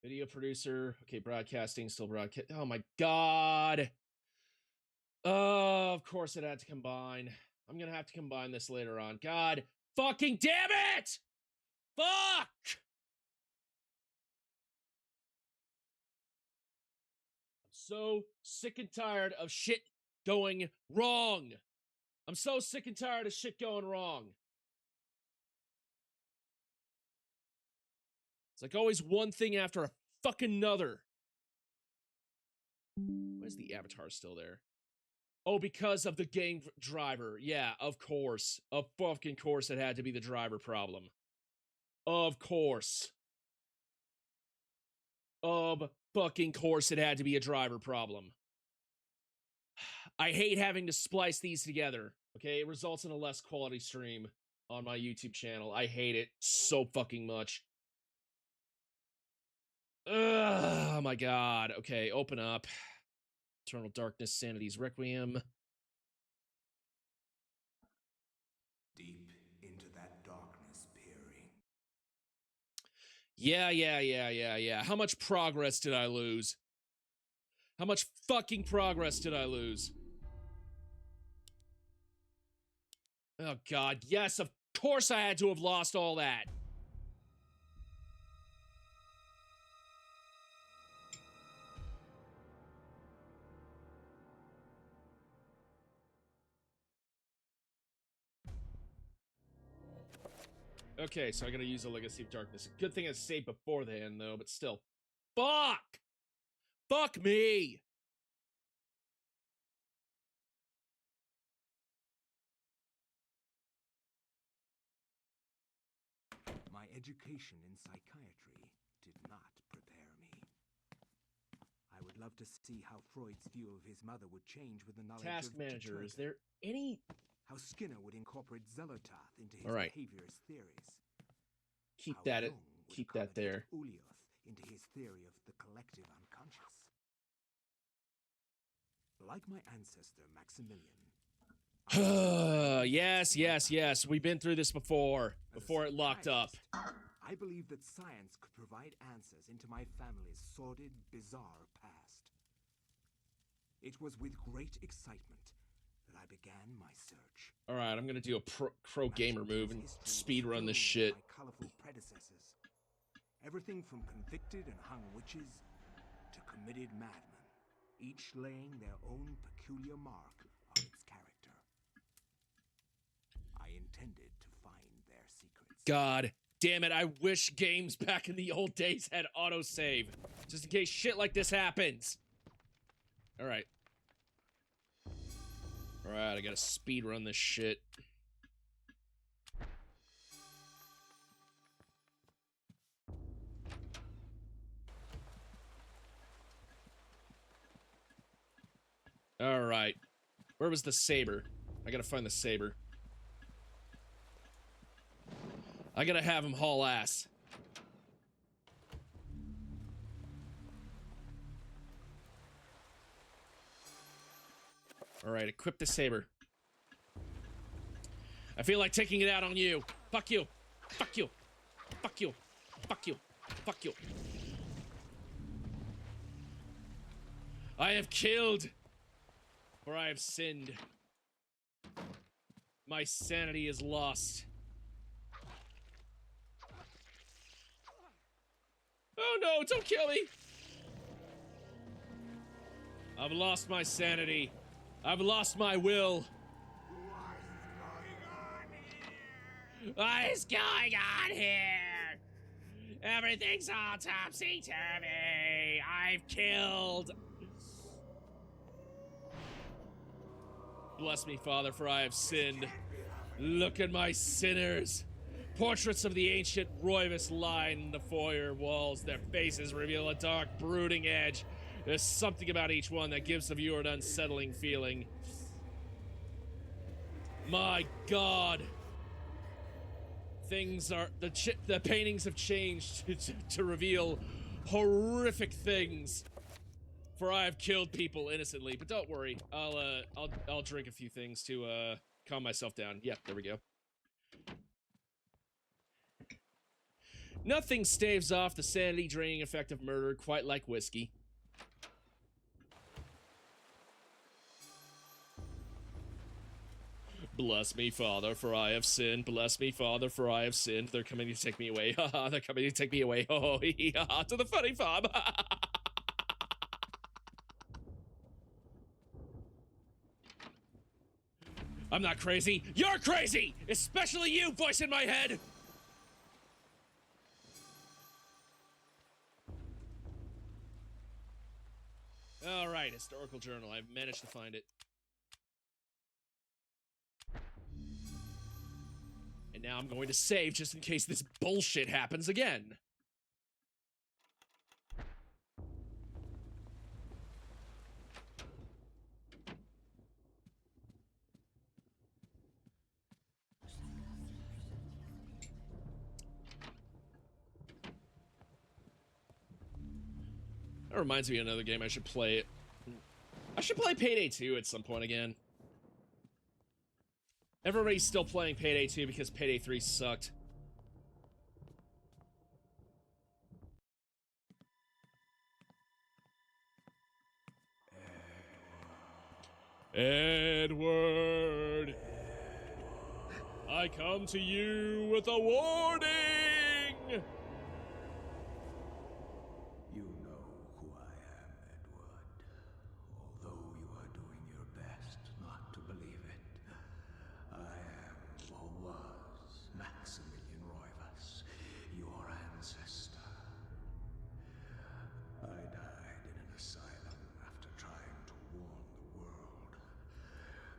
Video producer. Okay, broadcasting, still broadcast. Oh my god. Oh, of course it had to combine. I'm gonna have to combine this later on. God fucking damn it! Fuck! I'm so sick and tired of shit going wrong. I'm so sick and tired of shit going wrong. It's like always one thing after a fucking another. Why is the avatar still there? Oh, because of the game driver. Yeah, of course. Of fucking course it had to be the driver problem. Of course. Of fucking course it had to be a driver problem. I hate having to splice these together. Okay, it results in a less quality stream on my YouTube channel. I hate it so fucking much. Ugh, oh my god. Okay, open up. Eternal Darkness, Sanity's Requiem. Deep into that darkness peering. Yeah. How much progress did I lose? How much fucking progress did I lose? Oh god, yes, of course I had to have lost all that. Okay, so I gotta use a Legacy of Darkness. Good thing I saved before the end, though, but still. Fuck! Fuck me! My education in psychiatry did not prepare me. I would love to see how Freud's view of his mother would change with the knowledge Task of manager, Detergent. is there any... How Skinner would incorporate Zellertath into his All right. behaviorist theories. Keep How that Jung would keep that there. accommodate Ulioth into his theory of the collective unconscious. Like my ancestor Maximilian. yes. We've been through this before it locked up. I believe that science could provide answers into my family's sordid, bizarre past. It was with great excitement that I began my search. All right, I'm gonna do a pro gamer move and speed run this shit. My colorful predecessors. Everything from convicted and hung witches to committed madmen, each laying their own peculiar mark on its character. I intended to find their secrets. God damn it, I wish games back in the old days had autosave. Just in case shit like this happens. Alright. Alright, I gotta speed run this shit. Alright. Where was the saber? I gotta find the saber. I gotta have him haul ass. Alright, equip the saber. I feel like taking it out on you. Fuck you. Fuck you. Fuck you. Fuck you. Fuck you. I have killed, for I have sinned. My sanity is lost. Oh no, don't kill me! I've lost my sanity. I've lost my will. What is going on here? Everything's all topsy-turvy. I've killed. Bless me, Father, for I have sinned. Look at my sinners. Portraits of the ancient Roivus line the foyer walls. Their faces reveal a dark, brooding edge. There's something about each one that gives the viewer an unsettling feeling. My God. Things are... The paintings have changed to reveal horrific things. For I have killed people innocently. But don't worry. I'll drink a few things to calm myself down. Yeah, there we go. Nothing staves off the sanity-draining effect of murder quite like whiskey. Bless me, Father, for I have sinned. Bless me, Father, for I have sinned. They're coming to take me away. Ha ha, they're coming to take me away. Oh, hee ha ha, to the funny farm. I'm not crazy. You're crazy! Especially you, voice in my head! Alright, historical journal. I've managed to find it. And now I'm going to save just in case this bullshit happens again. That reminds me of another game I should play. I should play Payday 2 at some point again. Everybody's still playing Payday 2 because Payday 3 sucked. Edward, I come to you with a warning! You know who I am, Edward. Although you are doing your best not to believe it, I am, or was, Maximilian Roivas, your ancestor. I died in an asylum after trying to warn the world.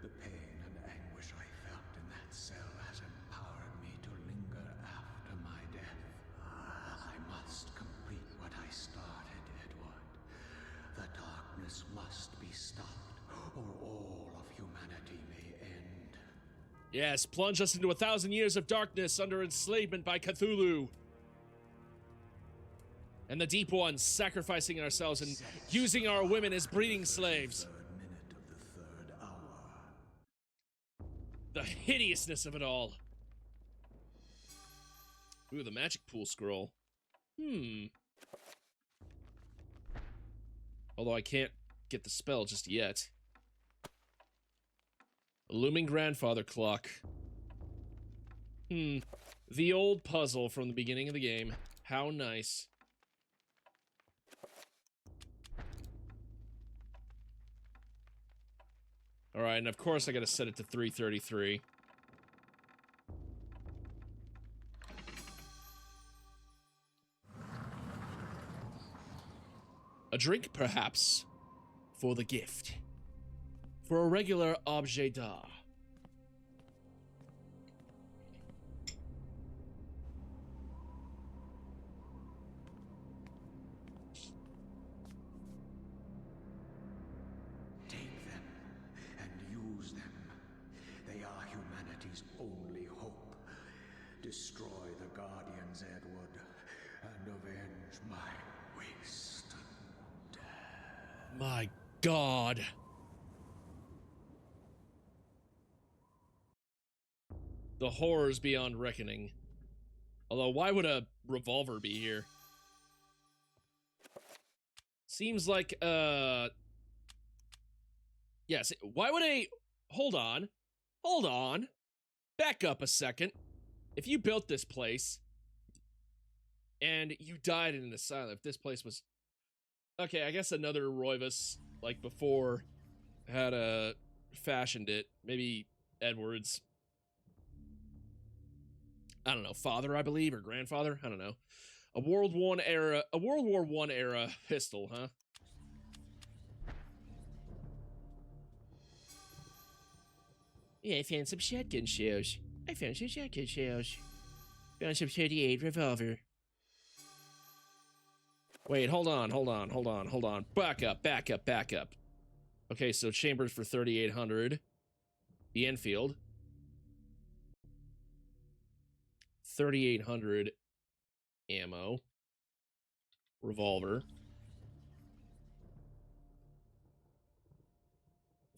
The pain and anguish I felt in that cell has empowered me to linger after my death. I must complete what I started, Edward. The darkness must be stopped, or all of humanity may end. Yes, plunge us into 1,000 years of darkness under enslavement by Cthulhu. And the Deep Ones sacrificing ourselves and using our women as breeding slaves. Third minute of the third hour. The hideousness of it all. Ooh, the magic pool scroll. Although I can't get the spell just yet. A looming grandfather clock. The old puzzle from the beginning of the game. How nice. Alright, and of course I gotta set it to 333. A drink, perhaps, for the gift. For a regular objet d'art. Take them and use them. They are humanity's only hope. Destroy the Guardians, Edward, and avenge my waste and death. My God. The horrors beyond reckoning. Although, why would a revolver be here? Seems like, yes, why would a... Hold on. Hold on. Back up a second. If you built this place, and you died in an asylum, if this place was... Okay, I guess another Roivas, like before, had, fashioned it. Maybe Edward's... I don't know, father, I believe, or grandfather? I don't know. A World War I era pistol, huh? Yeah, I found some shotgun shells. Found some 38 revolver. Wait, hold on. Back up. Okay, so chambers for 3,800. The Enfield. 3,800 ammo. Revolver.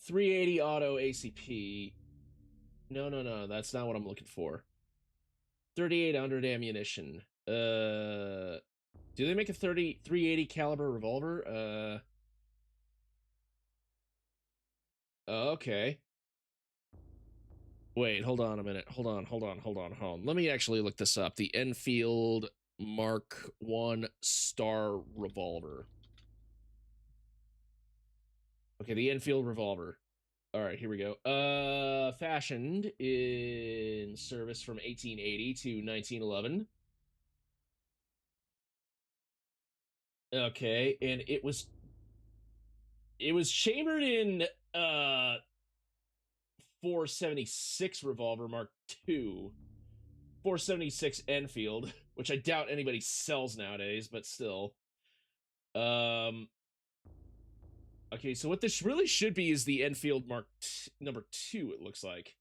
380 auto ACP. No, that's not what I'm looking for. 3,800 ammunition. Do they make a 380 caliber revolver? Okay. Wait, hold on a minute. Hold on. Let me actually look this up. The Enfield Mark 1 Star Revolver. Okay, the Enfield Revolver. All right, here we go. Fashioned in service from 1880 to 1911. Okay, and it was chambered in 476 revolver Mark II, 476 Enfield, which I doubt anybody sells nowadays, but still. Okay, so what this really should be is the Enfield Mark number 2, it looks like.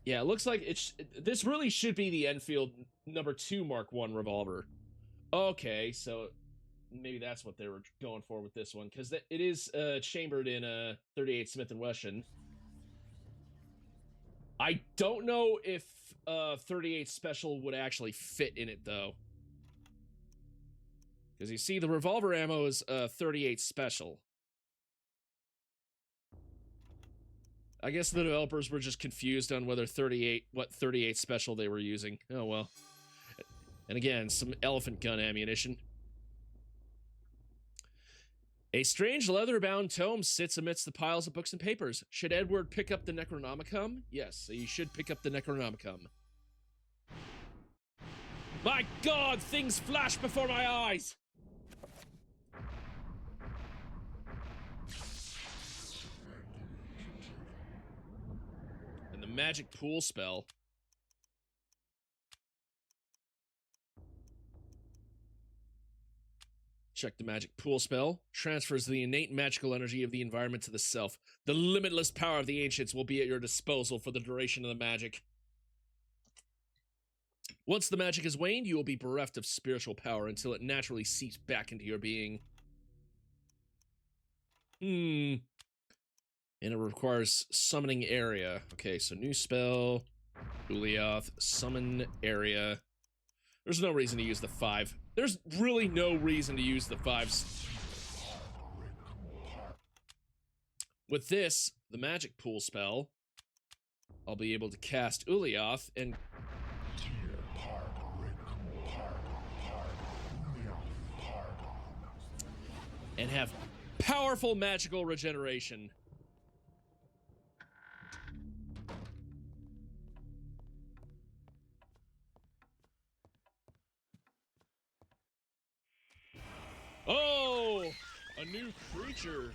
Yeah, it looks like this really should be the Enfield number 2 Mark 1 revolver. Okay, so maybe that's what they were going for with this one, because it is chambered in a 38 Smith & Wesson. I don't know if 38 Special would actually fit in it, though. Because you see, the revolver ammo is 38 Special. I guess the developers were just confused on what 38 Special they were using. Oh, well. And again, some elephant gun ammunition. A strange leather-bound tome sits amidst the piles of books and papers. Should Edward pick up the Necronomicon? Yes, you should pick up the Necronomicon. My God, things flash before my eyes! And the magic pool spell. Check the magic pool spell. Transfers the innate magical energy of the environment to the self. The limitless power of the ancients will be at your disposal for the duration of the magic. Once the magic has waned, you will be bereft of spiritual power until it naturally seeps back into your being. And it requires summoning area. Okay, so new spell. Ulioth, summon area. There's no reason to use the 5. There's really no reason to use the 5s. With this, the magic pool spell, I'll be able to cast Ulioth and have powerful magical regeneration. Oh, a new creature.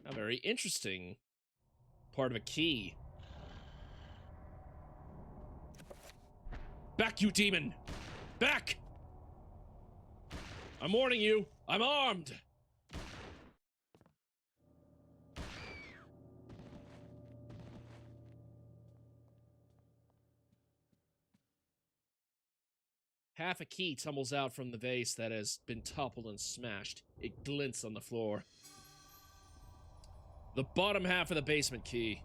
How very interesting. Part of a key. Back, you demon! Back! I'm warning you, I'm armed! Half a key tumbles out from the vase that has been toppled and smashed. It glints on the floor. The bottom half of the basement key.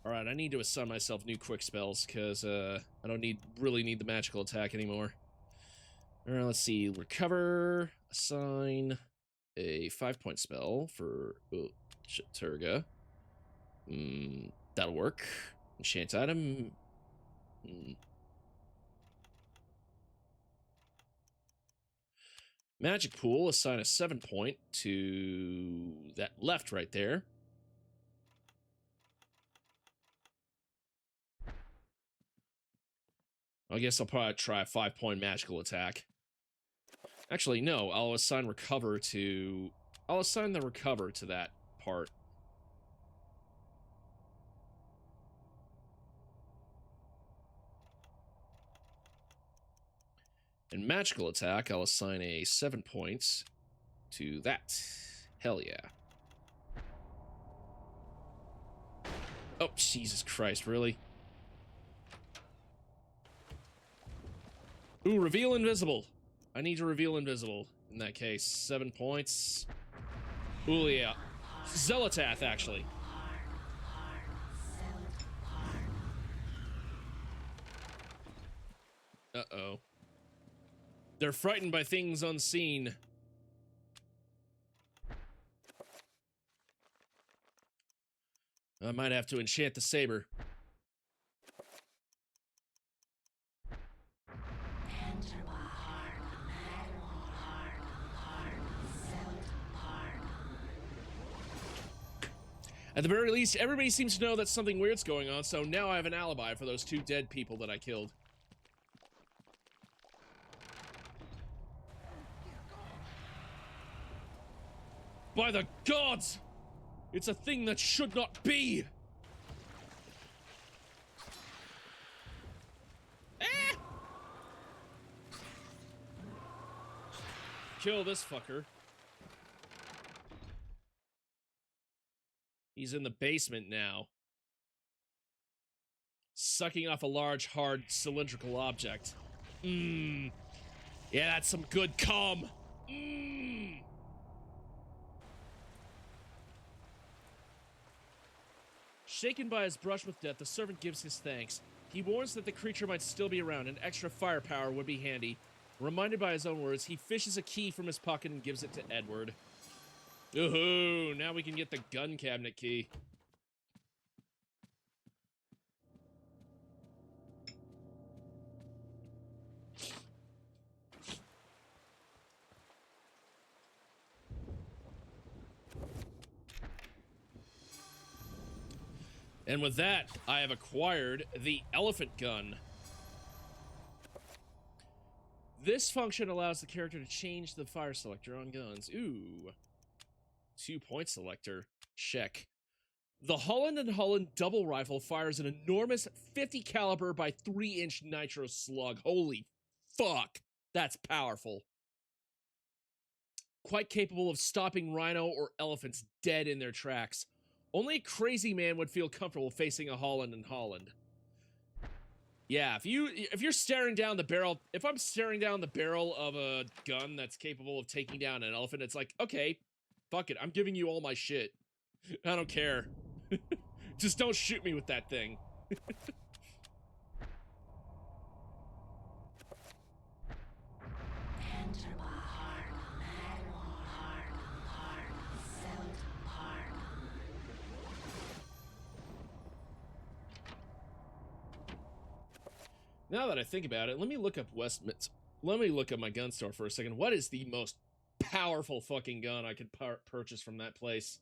Alright, I need to assign myself new quick spells, because, I don't really need the magical attack anymore. Alright, let's see. Recover, assign a 5-point spell for Turga. That'll work. Enchant item. Magic pool, assign a 7-point to that left right there. I guess I'll probably try a 5-point magical attack. Actually, no, I'll assign recover to... I'll assign the recover to that part. And magical attack, I'll assign a 7 points to that. Hell yeah. Oh, Jesus Christ, really? Ooh, reveal invisible. I need to reveal invisible. In that case, 7 points. Ooh, yeah. Zealotath, actually. Uh-oh. They're frightened by things unseen. I might have to enchant the saber. At the very least, everybody seems to know that something weird's going on, so now I have an alibi for those 2 dead people that I killed. By the gods! It's a thing that should not be! Ah! Kill this fucker. He's in the basement now. Sucking off a large, hard, cylindrical object. Mmm. Yeah, that's some good cum. Mmm. Shaken by his brush with death, the servant gives his thanks. He warns that the creature might still be around, and extra firepower would be handy. Reminded by his own words, he fishes a key from his pocket and gives it to Edward. Ooh, now we can get the gun cabinet key. And with that, I have acquired the elephant gun. This function allows the character to change the fire selector on guns. Ooh. 2-point selector. Check. The Holland & Holland double rifle fires an enormous 50 caliber by 3-inch nitro slug. Holy fuck. That's powerful. Quite capable of stopping rhino or elephants dead in their tracks. Only a crazy man would feel comfortable facing a Holland & Holland. Yeah, if you're staring down the barrel, if I'm staring down the barrel of a gun that's capable of taking down an elephant, it's like, okay, fuck it, I'm giving you all my shit. I don't care. Just don't shoot me with that thing. Now that I think about it, let me look up Let me look up my gun store for a second. What is the most powerful fucking gun I could purchase from that place?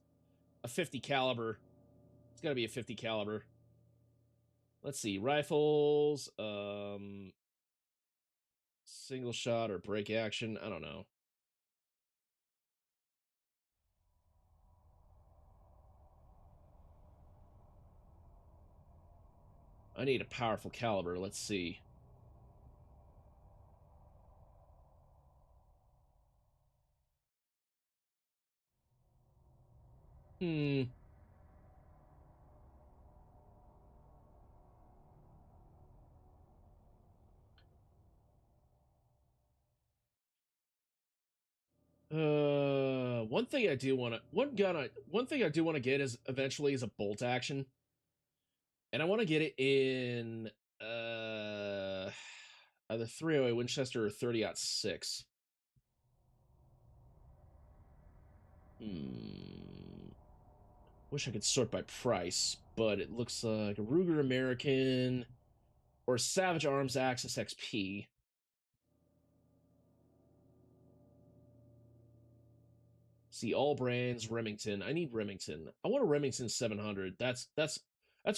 A 50 caliber. It's gotta be a 50 caliber. Let's see, rifles, single shot or break action, I don't know. I need a powerful caliber, let's see. One thing I do want to, one thing I do want to get is eventually is a bolt action. And I want to get it in, either 308 Winchester or 30-06. Wish I could sort by price, but it looks like a Ruger American or Savage Arms Axis XP. See, all brands, Remington. I need Remington. I want a Remington 700. That's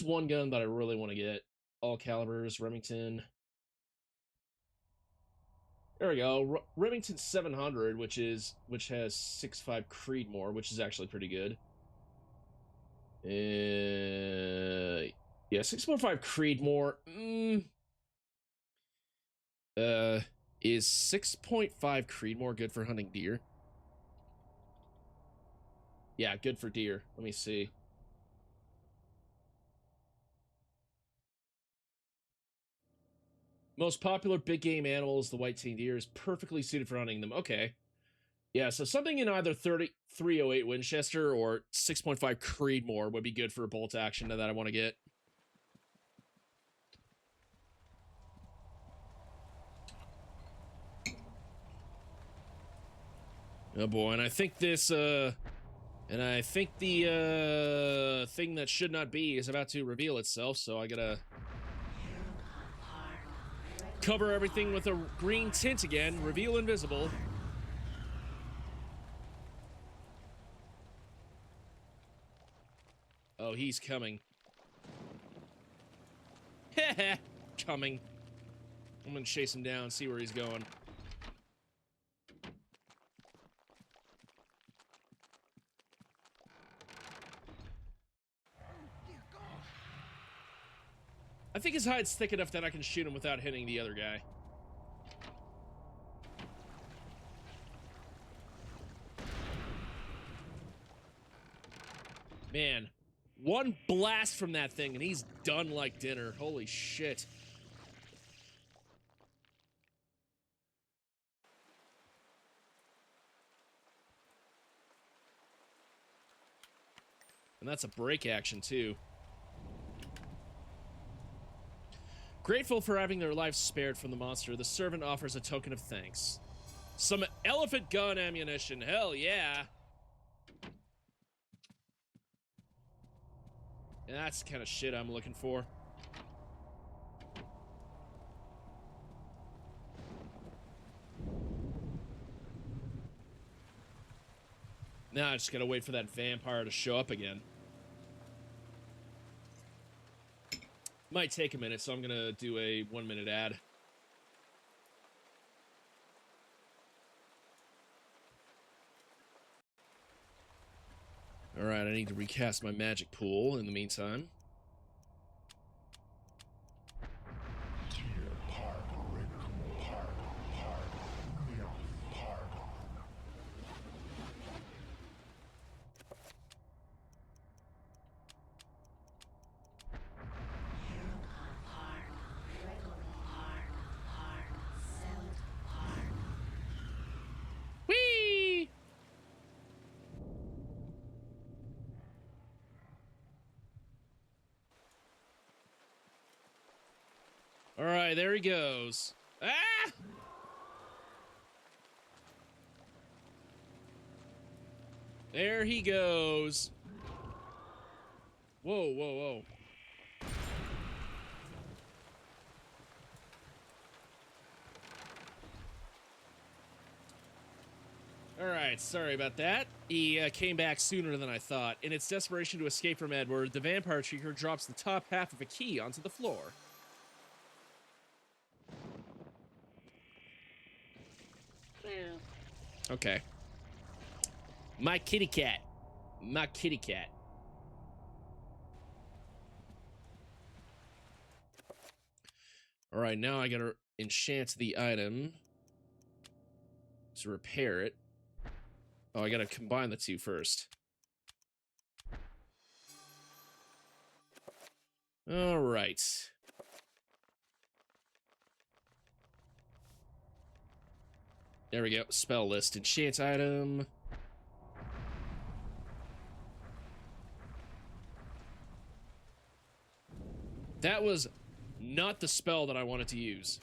one gun that I really want to get. All calibers, Remington. There we go. Remington 700, which has 6.5 Creedmoor, which is actually pretty good. Yeah, 6.5 Creedmoor. Is 6.5 Creedmoor good for hunting deer? Yeah, good for deer. Let me see. Most popular big game animal is the white-tailed deer, is perfectly suited for hunting them. Okay. Yeah, so something in either 308 Winchester or 6.5 Creedmoor would be good for a bolt action that I want to get. Oh boy, and I think this, the thing that should not be is about to reveal itself, so I gotta cover everything with a green tint again, reveal invisible. Oh, he's coming. Heh coming. I'm gonna chase him down, see where he's going. I think his hide's thick enough that I can shoot him without hitting the other guy. Man, one blast from that thing and he's done like dinner. Holy shit. And that's a break action too. Grateful for having their lives spared from the monster, the servant offers a token of thanks. Some elephant gun ammunition, hell yeah. And that's the kind of shit I'm looking for. Now I just gotta wait for that vampire to show up again. Might take a minute, so I'm gonna do a 1-minute ad. Alright, I need to recast my magic pool in the meantime. Whee! Alright, there he goes. Ah! There he goes. Whoa, whoa, whoa. Alright, sorry about that. He came back sooner than I thought. In its desperation to escape from Edward, the vampire creature drops the top half of a key onto the floor. Okay. My kitty cat. My kitty cat. Alright, now I gotta enchant the item to repair it. Oh, I gotta combine the two first. Alright. There we go. Spell list. Enchant item. That was not the spell that I wanted to use.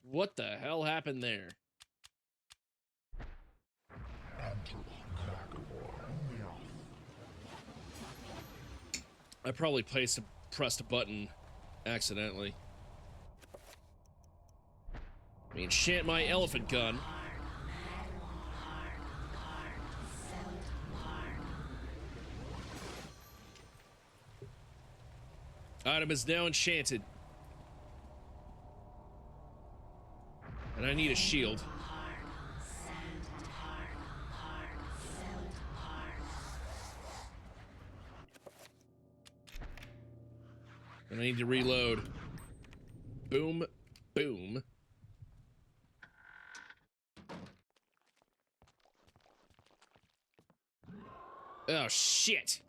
What the hell happened there? I probably pressed a button accidentally. I mean, enchant my elephant gun. Item is now enchanted. And I need a shield. And I need to reload. Boom, boom. Oh, shit.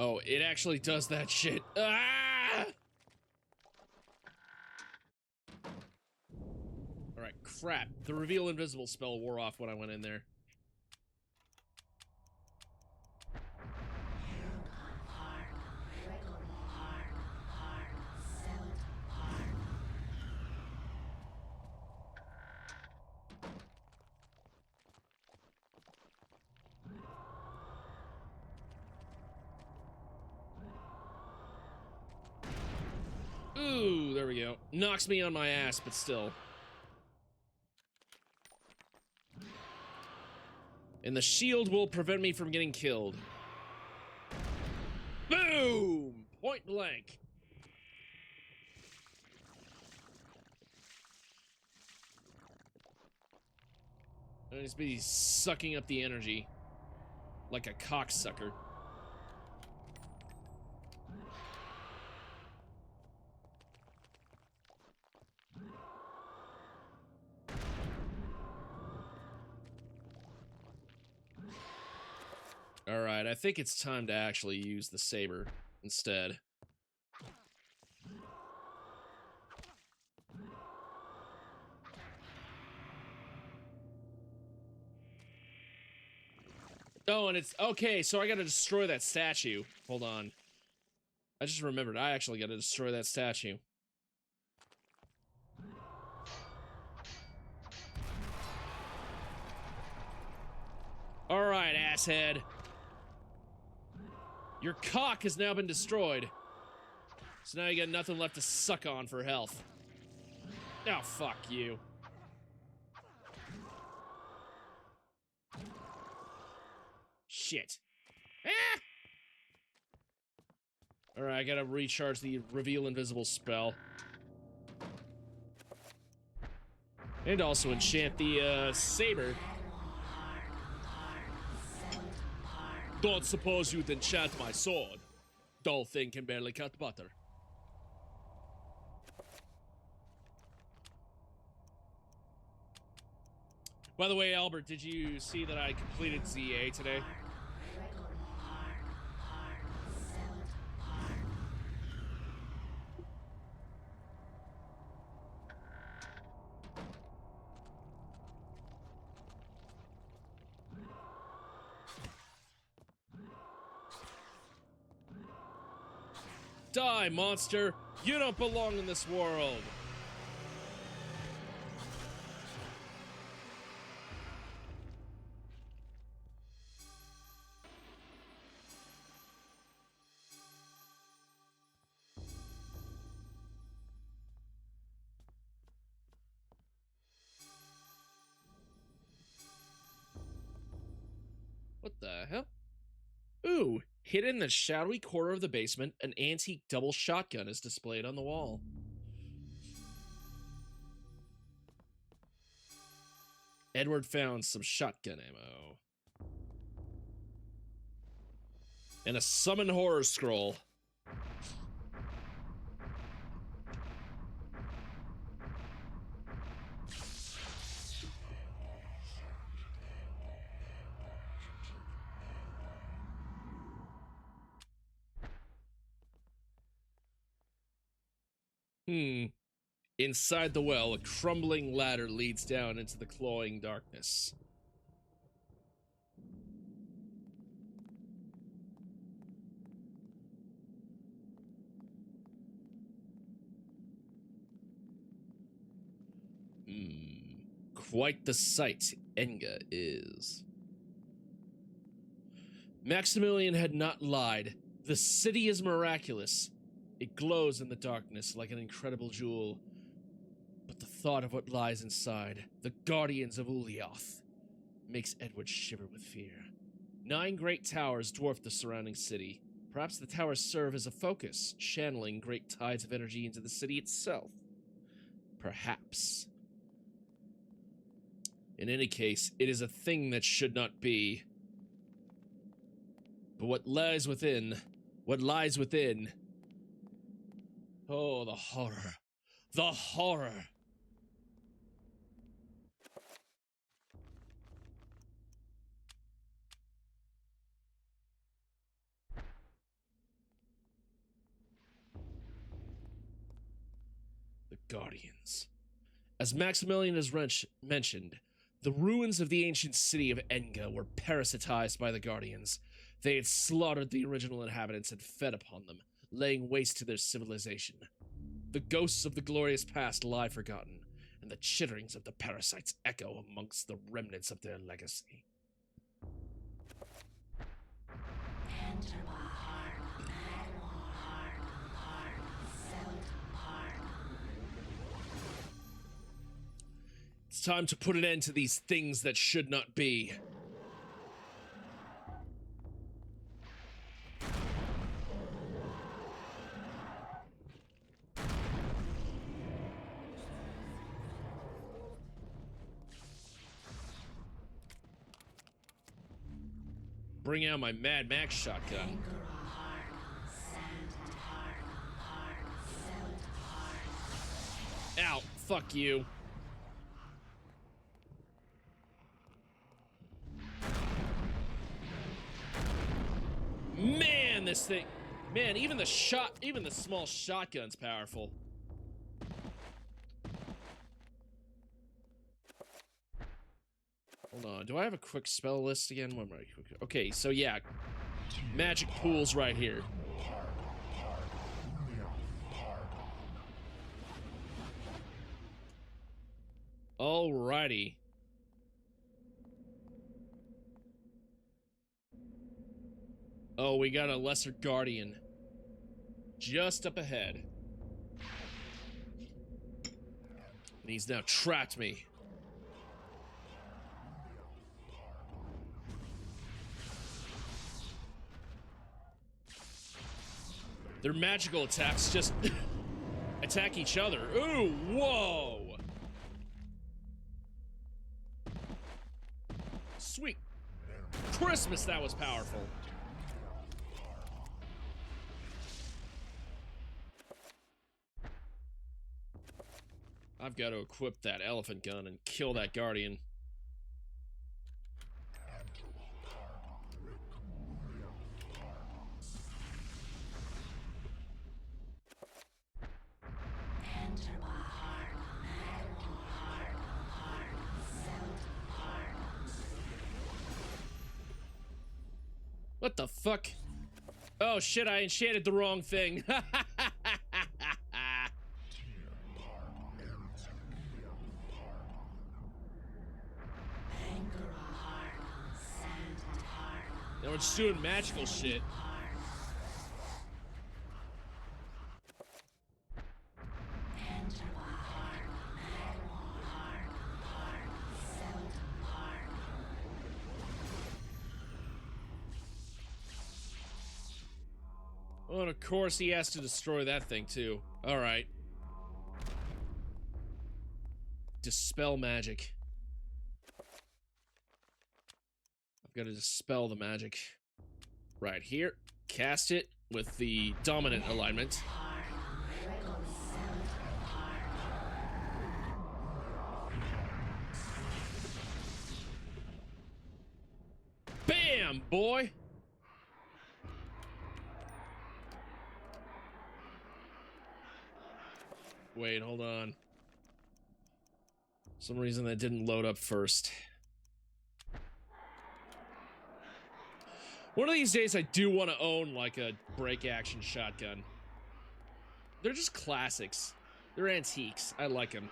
Oh, it actually does that shit. Ah! Alright, crap. The reveal invisible spell wore off when I went in there. Ooh, there we go. Knocks me on my ass, but still. And the shield will prevent me from getting killed. Boom! Point blank. And it's be sucking up the energy. Like a cocksucker. Alright, I think it's time to actually use the saber instead. Oh, and it's... Okay, so I gotta destroy that statue. Hold on. I just remembered, I actually gotta destroy that statue. Alright, asshead. Your cock has now been destroyed. So now you got nothing left to suck on for health. Oh, fuck you. Shit. Ah! Alright, I gotta recharge the reveal invisible spell. And also enchant the, saber. Don't suppose you'd enchant my sword. Dull thing can barely cut butter. By the way, Albert, did you see that I completed ZA today? Die, monster! You don't belong in this world! What the hell? Ooh, hidden in the shadowy corner of the basement, an antique double shotgun is displayed on the wall. Edward found some shotgun ammo. And a summon horror scroll. Inside the well, a crumbling ladder leads down into the clawing darkness. Quite the sight Enga is. Maximilian had not lied. The city is miraculous. It glows in the darkness like an incredible jewel. But the thought of what lies inside, the guardians of Ulyaoth, makes Edward shiver with fear. 9 great towers dwarf the surrounding city. Perhaps the towers serve as a focus, channeling great tides of energy into the city itself. Perhaps. In any case, it is a thing that should not be. But what lies within, oh, the horror. The horror. Guardians. As Maximilian has mentioned, the ruins of the ancient city of Enga were parasitized by the Guardians. They had slaughtered the original inhabitants and fed upon them, laying waste to their civilization. The ghosts of the glorious past lie forgotten, and the chitterings of the parasites echo amongst the remnants of their legacy. It's time to put an end to these things that should not be. Bring out my Mad Max shotgun. Ow, fuck you. Man, this thing. Man, even the small shotgun's powerful. Hold on, do I have a quick spell list again? One more quick. Okay, so yeah, magic pools right here. Alrighty. Oh, we got a lesser guardian just up ahead. And he's now trapped me. Their magical attacks just attack each other. Ooh, whoa. Sweet Christmas, that was powerful. I've got to equip that elephant gun and kill that guardian. What the fuck? Oh shit, I enchanted the wrong thing. Now we're just doing magical shit. Oh, and of course he has to destroy that thing too. Alright. Dispel magic. I've got to dispel the magic right here. Cast it with the dominant alignment. Bam, boy! Wait, hold on. For some reason that didn't load up first. One of these days I do want to own like a break action shotgun. They're just classics. They're antiques. I like them.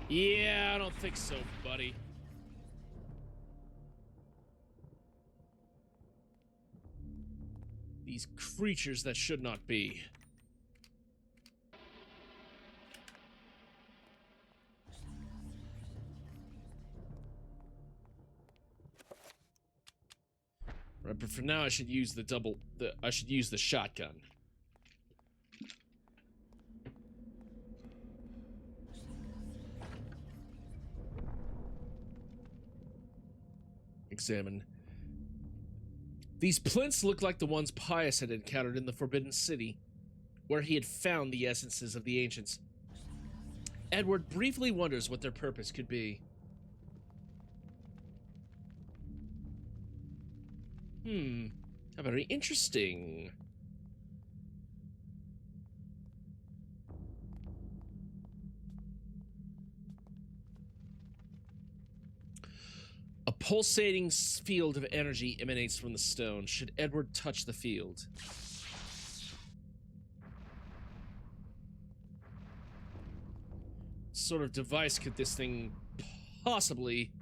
Yeah, I don't think so, buddy. These creatures that should not be. Right, but for now I should use I should use the shotgun. Examine. These plinths look like the ones Pius had encountered in the Forbidden City, where he had found the essences of the ancients. Edward briefly wonders what their purpose could be. How very interesting. A pulsating field of energy emanates from the stone. Should Edward touch the field? What sort of device could this thing possibly...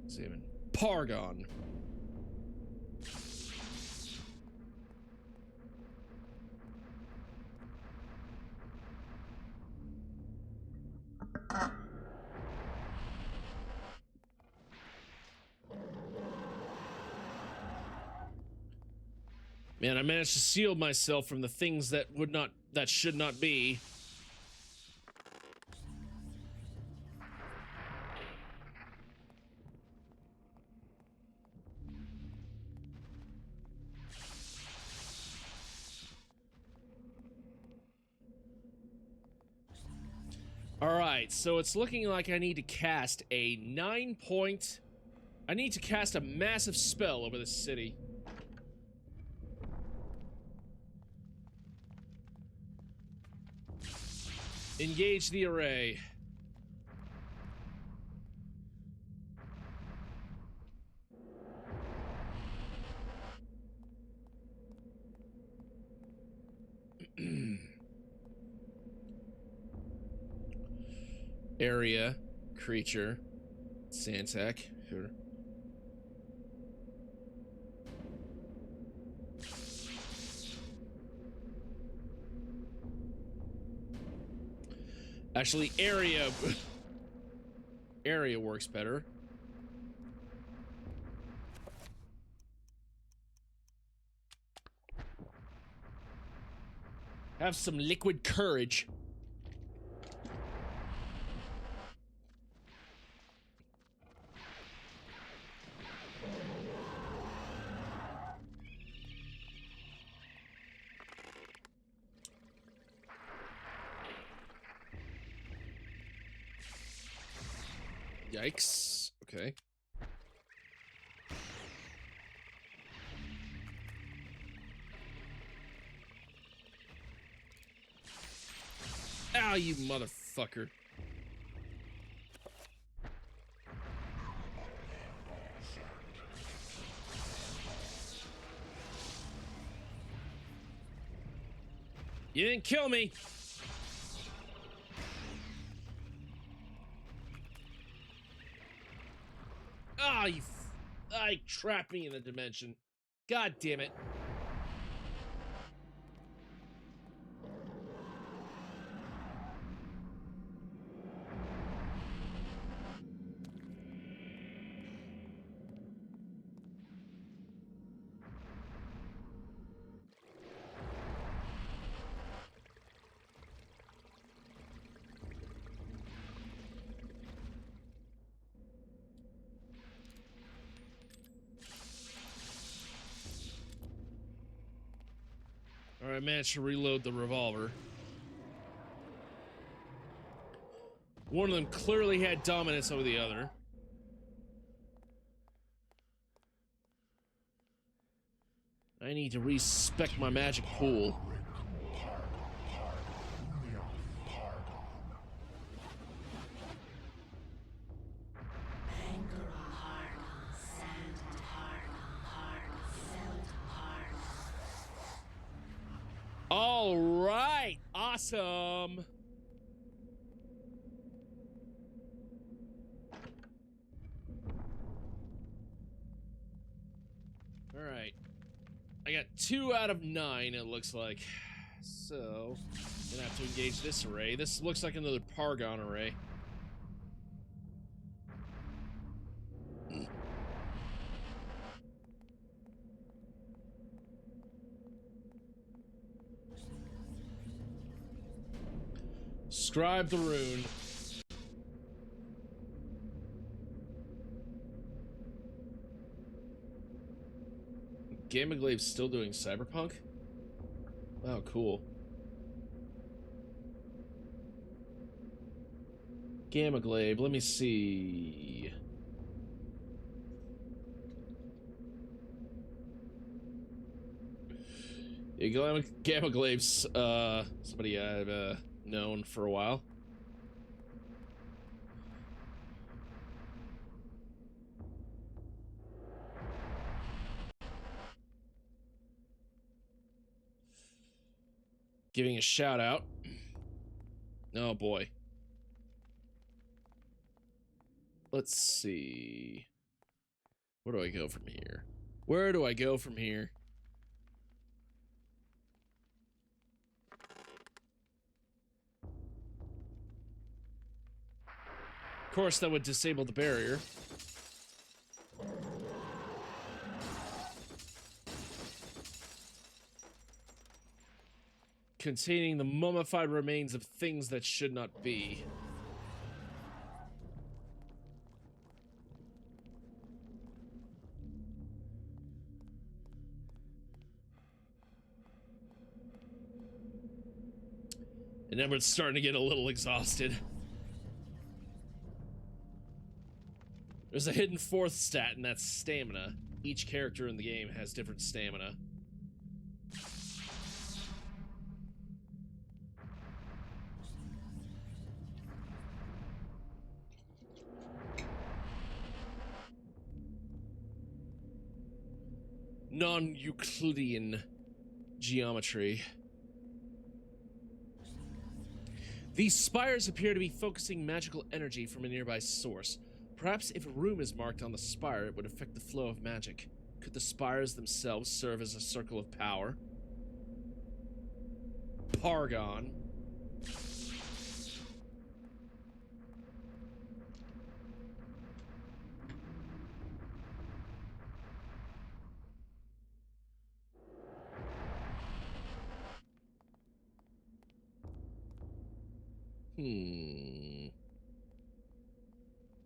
Examine. Pargon. Man, I managed to shield myself from the things that should not be. Alright, so it's looking like I need to cast a 9-point... I need to cast a massive spell over this city. Engage the array. Area, creature, Santac. Sure. Actually, area works better. Have some liquid courage. Yikes. Okay. Ow, you motherfucker. You didn't kill me. Ah, you trapped me in the dimension. God damn it. Alright, I managed to reload the revolver. One of them clearly had dominance over the other. I need to respec my magic pool. All right, awesome. All right, I got 2 out of 9, it looks like. So, gonna have to engage this array. This looks like another Pargon array. Scribe the rune. Gamecube still doing Cyberpunk? Oh, cool. Gamma Glaive, let me see. Yeah, Gamma Glaive's somebody I've known for a while. Giving a shout out. Oh boy. Let's see. Where do I go from here? Where do I go from here? Of course, that would disable the barrier. Containing the mummified remains of things that should not be. And Edward's starting to get a little exhausted. There's a hidden fourth stat, and that's stamina. Each character in the game has different stamina. Non-Euclidean geometry. These spires appear to be focusing magical energy from a nearby source. Perhaps if a room is marked on the spire, it would affect the flow of magic. Could the spires themselves serve as a circle of power? Pargon.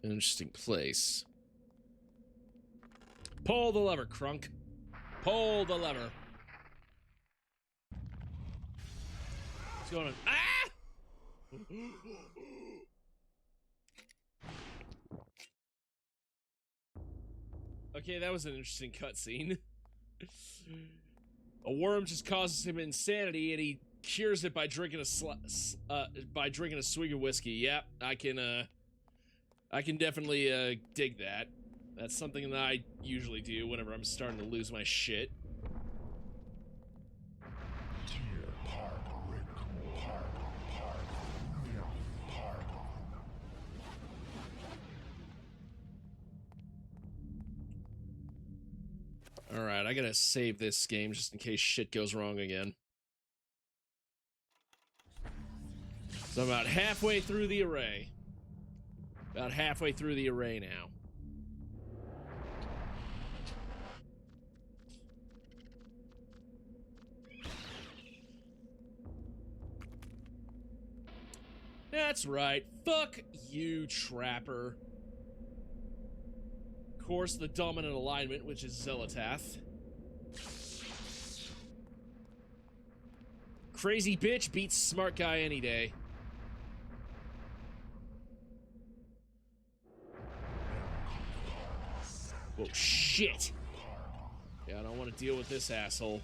Interesting place. Pull the lever, Crunk. Pull the lever. What's going on? Ah! Okay, that was an interesting cutscene. A worm just causes him insanity, and he cures it by drinking a swig of whiskey. Yep, I can definitely dig that. That's something that I usually do whenever I'm starting to lose my shit. Alright, I gotta save this game just in case shit goes wrong again. So I'm about halfway through the array. About halfway through the array now. That's right. Fuck you, Trapper. Of course, the dominant alignment, which is Zelatath. Crazy bitch beats smart guy any day. Whoa, shit. Yeah, I don't want to deal with this asshole.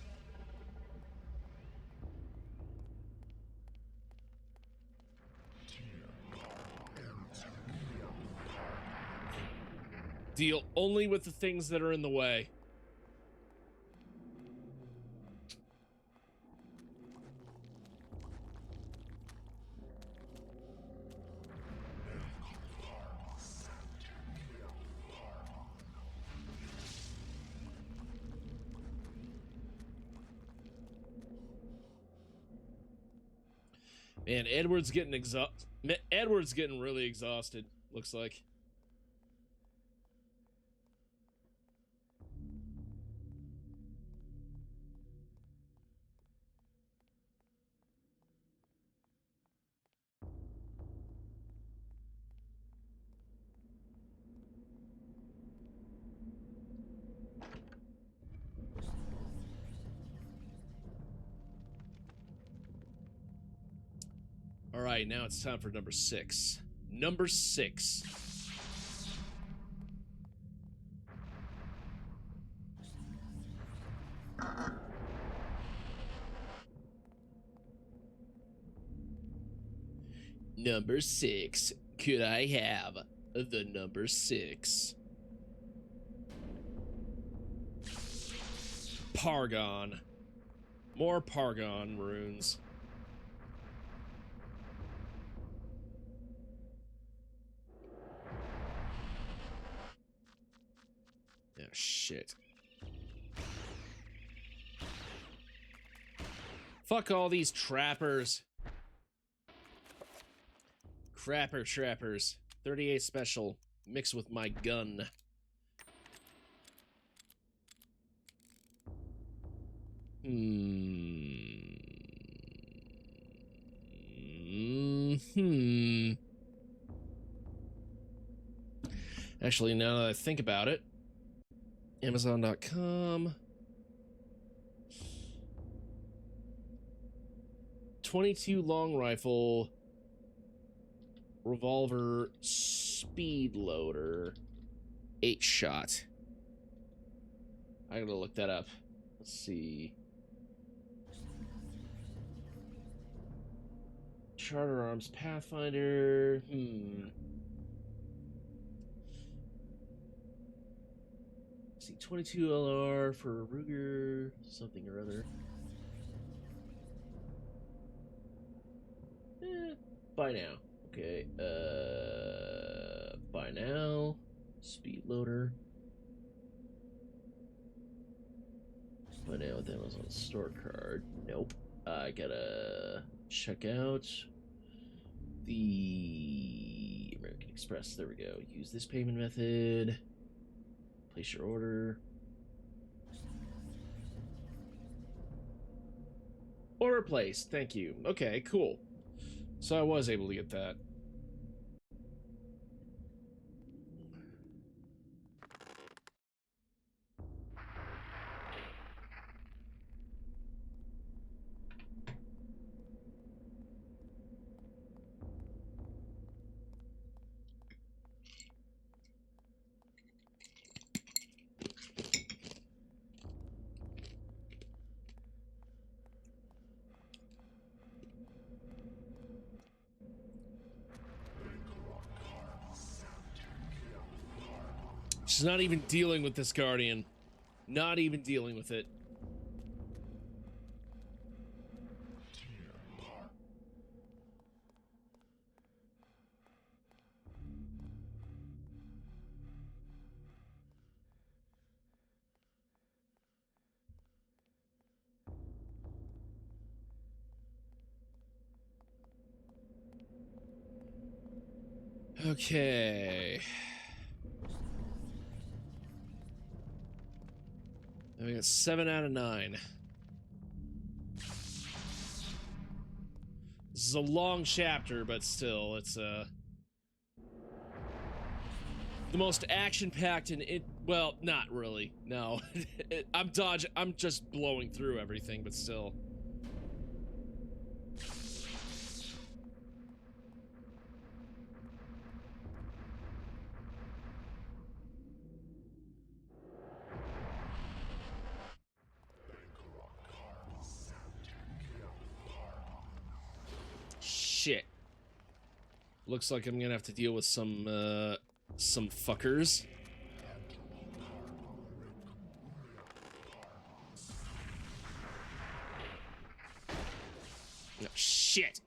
Deal only with the things that are in the way. Man, Edward's getting really exhausted, looks like. Alright, now it's time for number 6. Number 6. Number 6. Could I have the number 6? Pargon. More Pargon runes. Oh, shit. Fuck all these trappers. Crapper trappers. 38 special. Mixed with my gun. Actually, now that I think about it, Amazon.com. 22 long rifle, revolver, speed loader, 8 shot. I gotta look that up. Let's see. Charter Arms Pathfinder. Let's see, 22 LR for Ruger, something or other. Buy now. Okay. Buy now. Speed loader. Buy now with Amazon store card. Nope. I gotta check out the American Express. There we go. Use this payment method. Place your order. Order placed. Thank you. Okay, cool. So I was able to get that. She's not even dealing with this Guardian. Not even dealing with it. Okay. We got 7 out of 9. This is a long chapter, but still, it's the most action-packed and it. Well, not really. No, I'm dodging. I'm just blowing through everything, but still. Shit. Looks like I'm gonna have to deal with some fuckers. Oh, shit.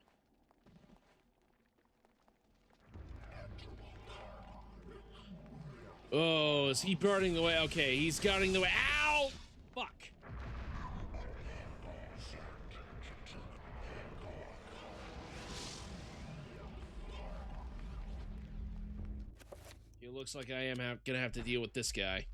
Oh, is he guarding the way? Okay, he's guarding the way. Ow! Fuck. It looks like I am gonna have to deal with this guy.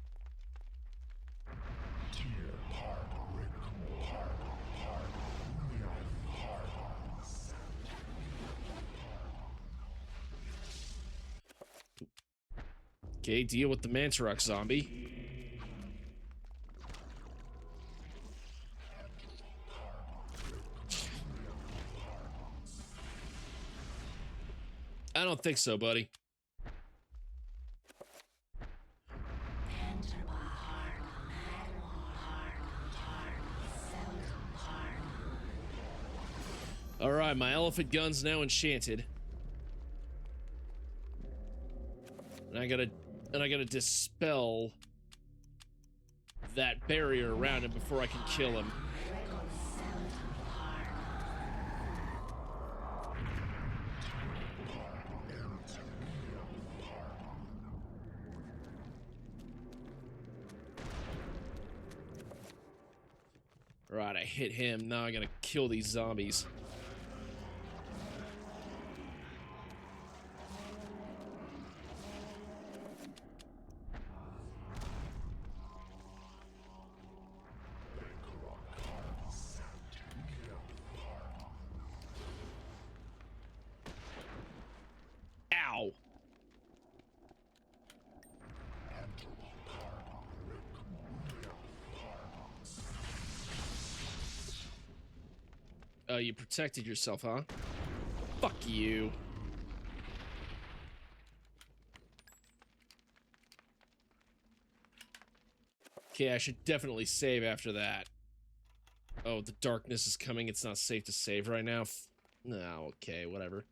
Okay, deal with the Mantarok zombie. I don't think so, buddy. Alright, my elephant gun's now enchanted. And I gotta dispel that barrier around him before I can kill him. Right, I hit him. Now I gotta kill these zombies. Ow! You protected yourself, huh? Fuck you. Okay, I should definitely save after that. Oh, the darkness is coming. It's not safe to save right now. No, okay, whatever.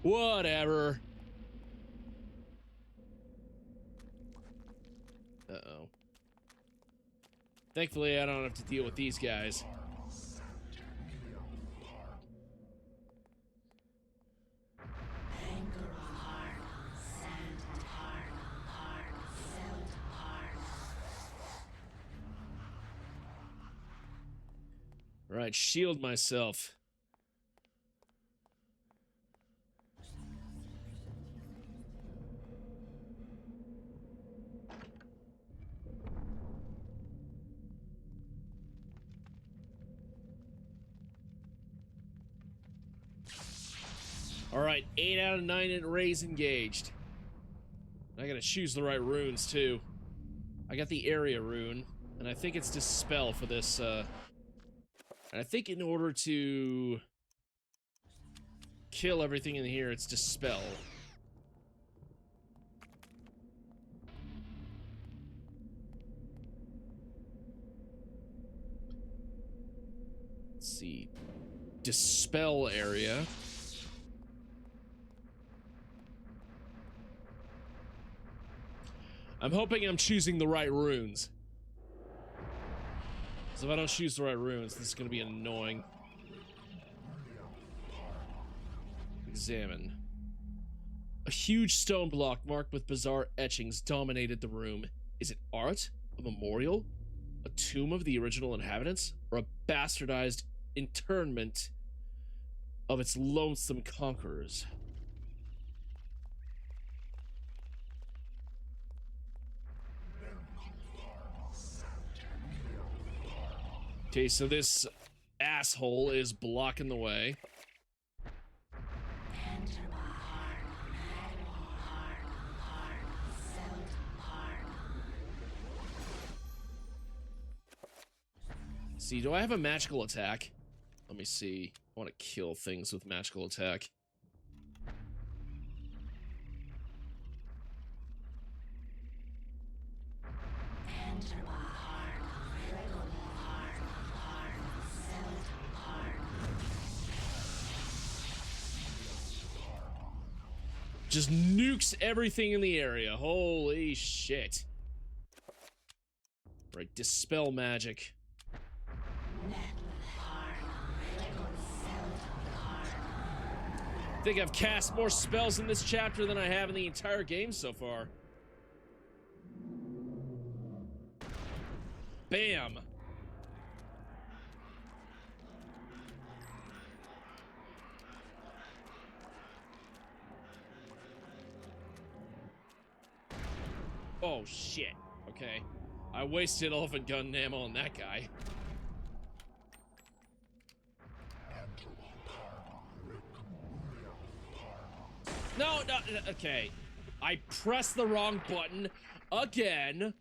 Whatever. Uh-oh. Thankfully, I don't have to deal with these guys. Right, shield myself. Alright, 8 out of 9 rays engaged. I gotta choose the right runes, too. I got the area rune, and I think it's Dispel for this, and I think in order to kill everything in here, it's Dispel. Let's see. Dispel area. I'm hoping I'm choosing the right runes. So if I don't choose the right runes, this is gonna be annoying. Examine. A huge stone block marked with bizarre etchings dominated the room. Is it art? A memorial? A tomb of the original inhabitants? Or a bastardized interment of its loathsome conquerors? Okay, so this asshole is blocking the way. See, do I have a magical attack? Let me see. I want to kill things with magical attack. Just nukes everything in the area. Holy shit. Right, dispel magic. I think I've cast more spells in this chapter than I have in the entire game so far. Bam. Oh, shit. Okay. I wasted elephant gun ammo on that guy. No, no, okay. I pressed the wrong button again.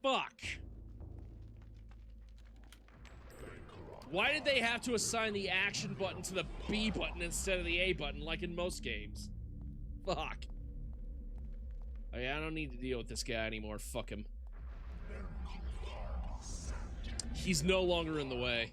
Fuck. Why did they have to assign the action button to the B button instead of the A button, like in most games? Fuck. Oh yeah, I don't need to deal with this guy anymore. Fuck him. He's no longer in the way.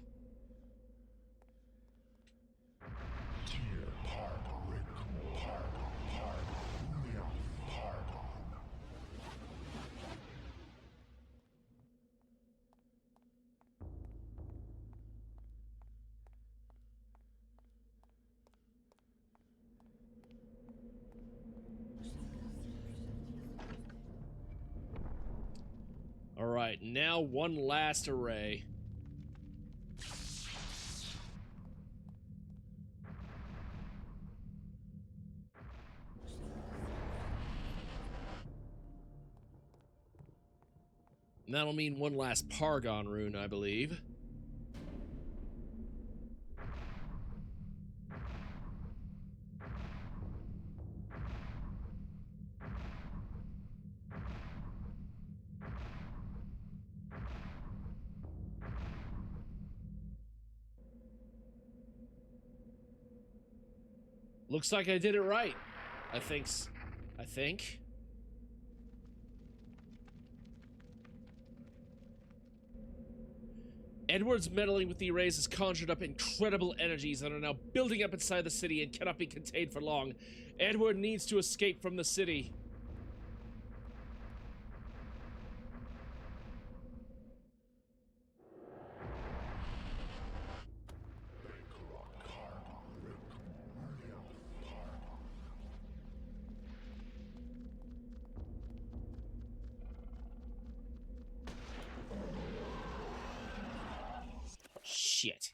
Alright, now one last array. And that'll mean one last Paragon rune, I believe. Looks like I did it right. I think. Edward's meddling with the arrays has conjured up incredible energies that are now building up inside the city and cannot be contained for long. Edward needs to escape from the city. Shit.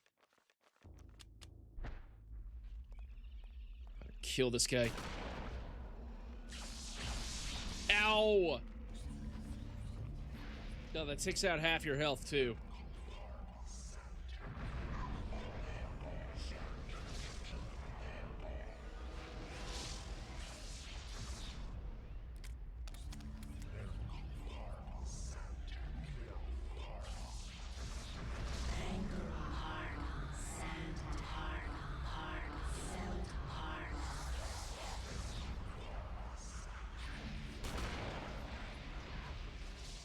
Kill this guy. Ow! No, that takes out half your health, too.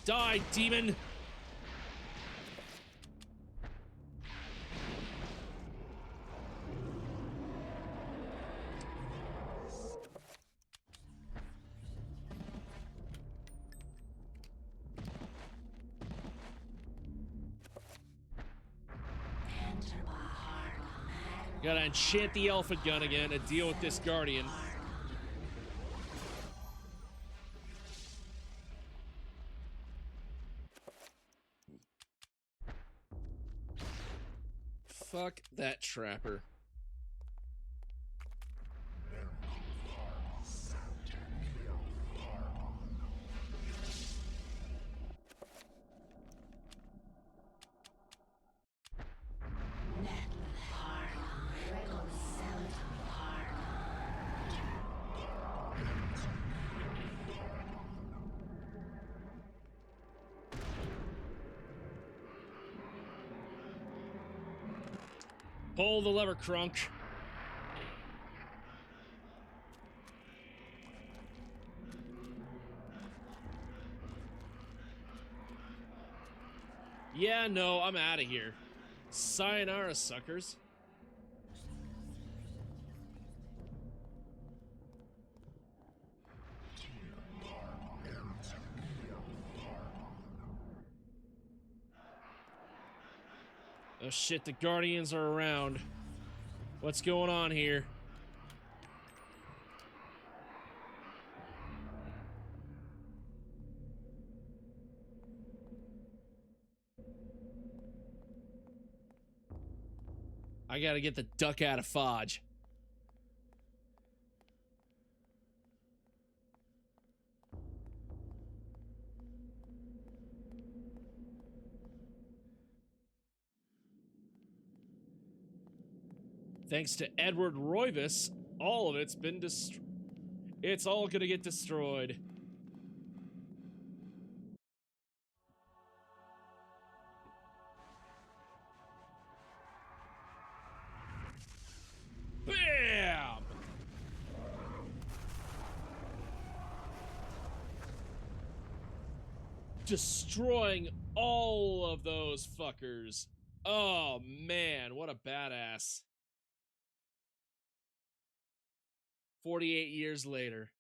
Die, demon! Gotta enchant the elephant gun again and deal with this guardian. Fuck that trapper. Pull the lever, Crunk. Yeah, no, I'm out of here. Sayonara, suckers. Oh shit, the Guardians are around. What's going on here? I gotta get the duck out of Fodge. Thanks to Edward Roivas, all of it's been it's all gonna get destroyed. destroying all of those fuckers. Oh man, what a badass. 48 years later.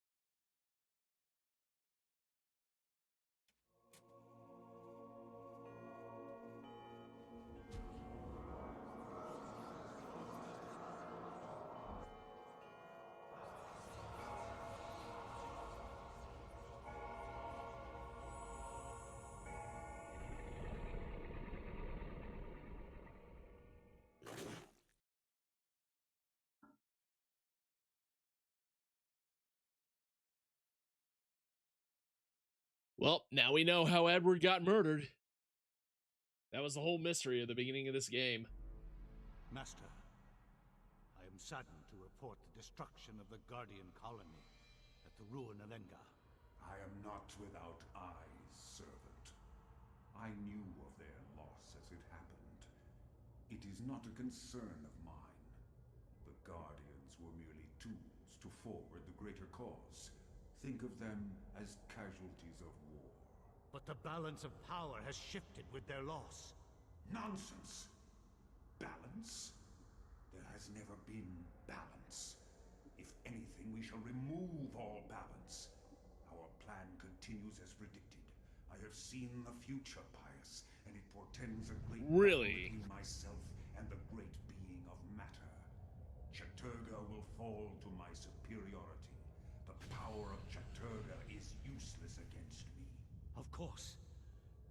Well, now we know how Edward got murdered. That was the whole mystery of the beginning of this game. Master, I am saddened to report the destruction of the Guardian colony at the ruin of Enga. I am not without eyes, servant. I knew of their loss as it happened. It is not a concern of mine. The Guardians were merely tools to forward the greater cause. Think of them as casualties of war. But the balance of power has shifted with their loss. Nonsense! Balance? There has never been balance. If anything, we shall remove all balance. Our plan continues as predicted. I have seen the future, Pius, and it portends a great battle between myself and the great being of matter. Chattur'gha will fall to my superiority. The power of Chattur'gha is useless against me. Of course,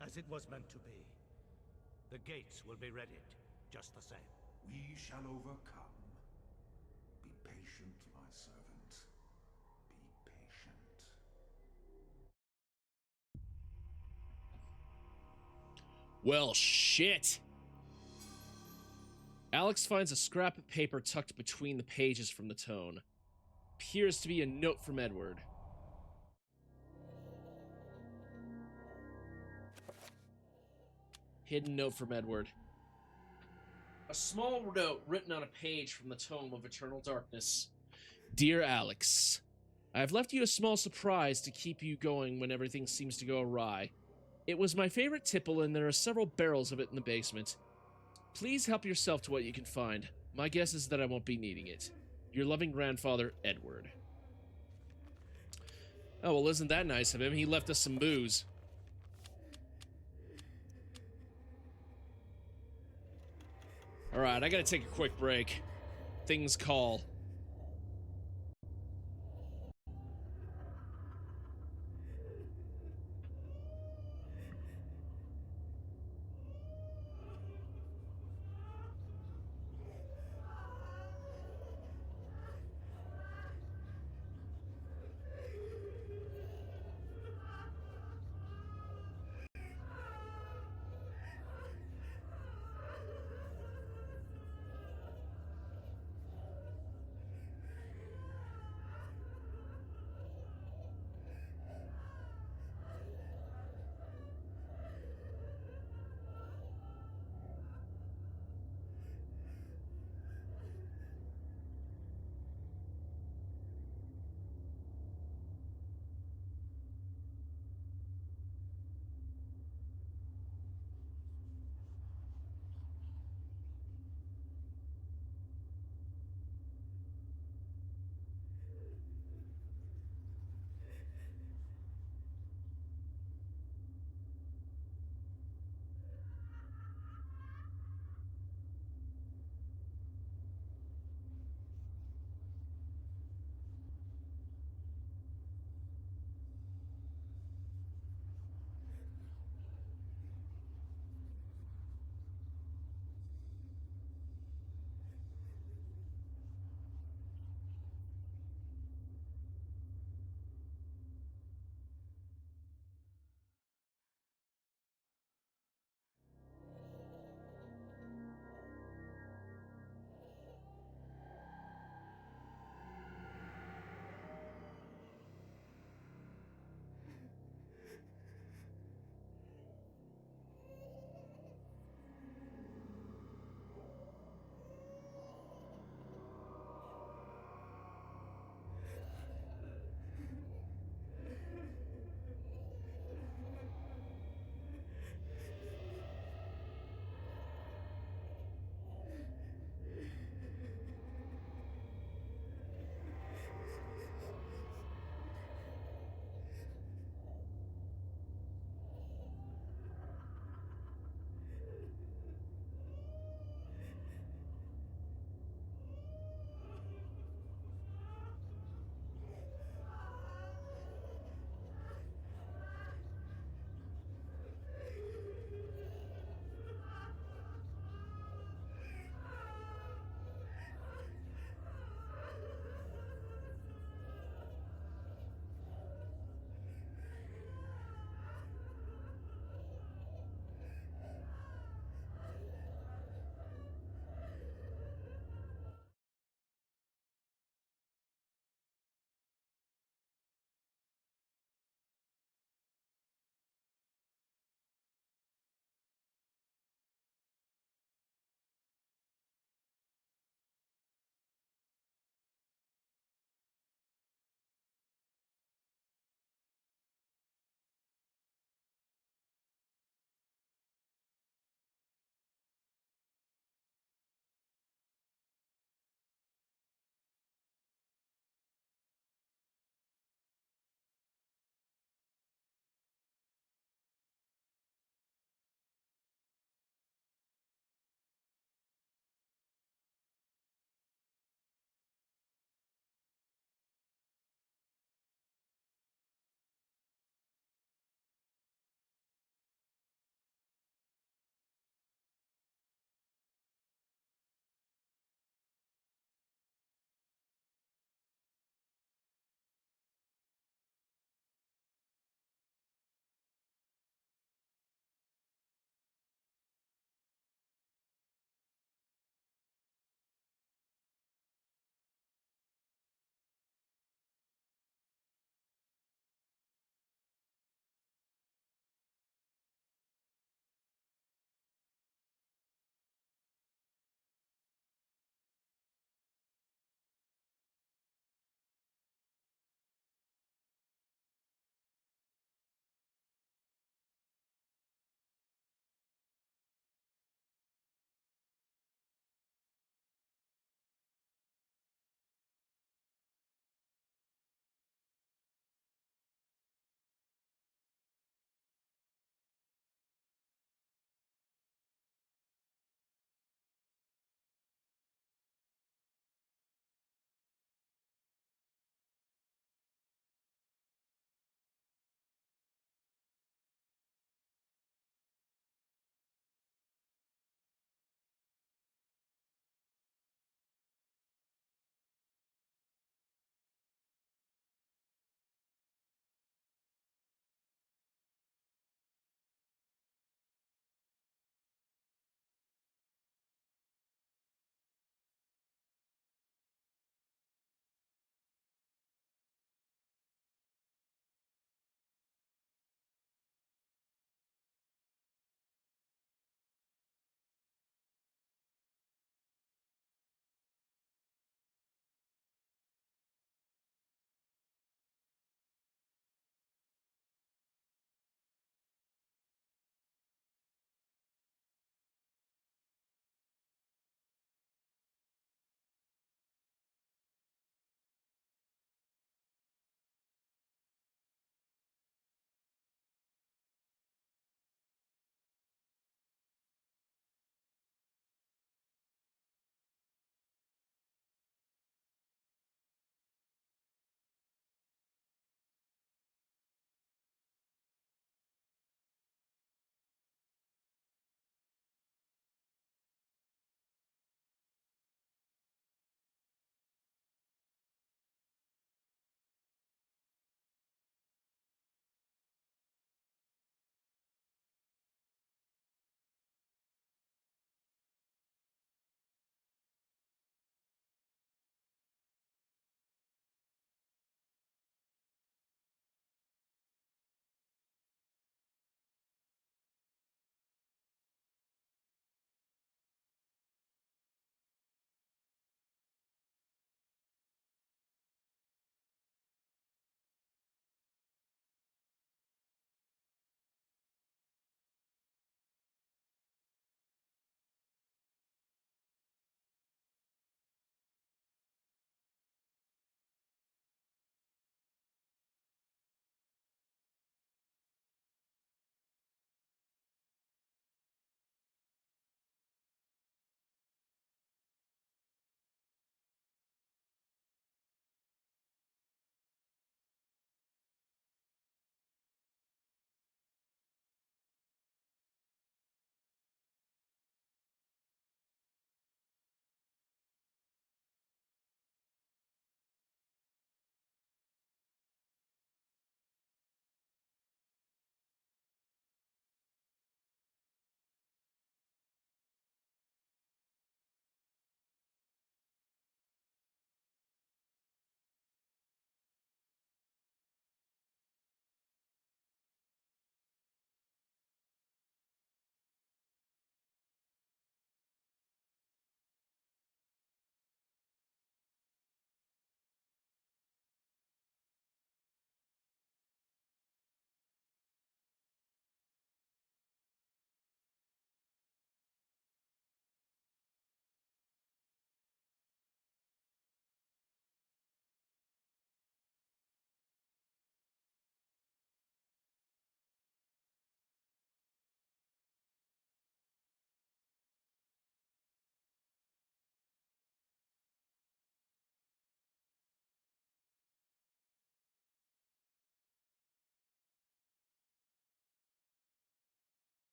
as it was meant to be. The gates will be readied, just the same. We shall overcome. Be patient, my servant. Be patient. Well, shit. Alex finds a scrap of paper tucked between the pages from the tome. Appears to be a note from Edward. Hidden note from Edward. A small note written on a page from the Tome of Eternal Darkness. Dear Alex, I have left you a small surprise to keep you going when everything seems to go awry. It was my favorite tipple, and there are several barrels of it in the basement. Please help yourself to what you can find. My guess is that I won't be needing it. Your loving grandfather, Edward. Oh, well, isn't that nice of him? He left us some booze. Alright, I gotta take a quick break. Things call.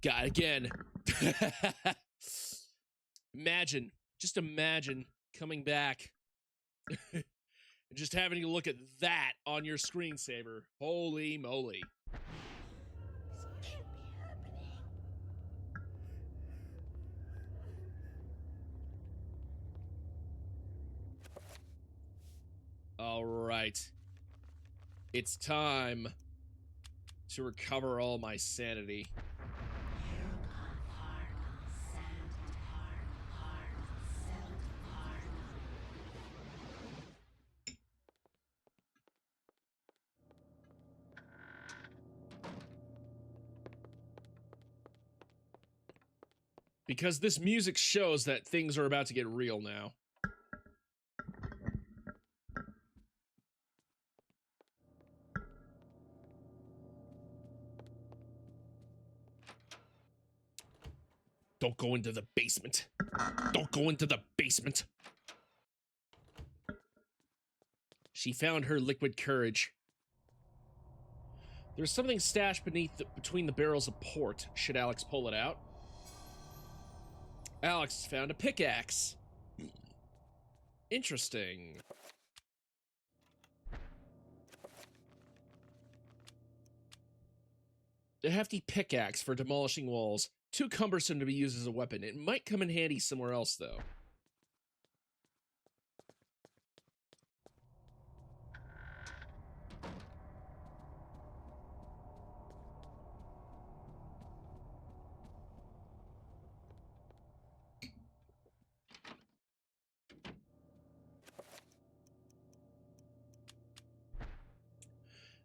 God, again. Imagine, just imagine coming back and just having to look at that on your screensaver. Holy moly. This can't be happening. All right. It's time to recover all my sanity. Because this music shows that things are about to get real now. Don't go into the basement. Don't go into the basement. She found her liquid courage. There's something stashed between the barrels of port. Should Alex pull it out? Alex found a pickaxe. Interesting. A hefty pickaxe for demolishing walls. Too cumbersome to be used as a weapon. It might come in handy somewhere else, though.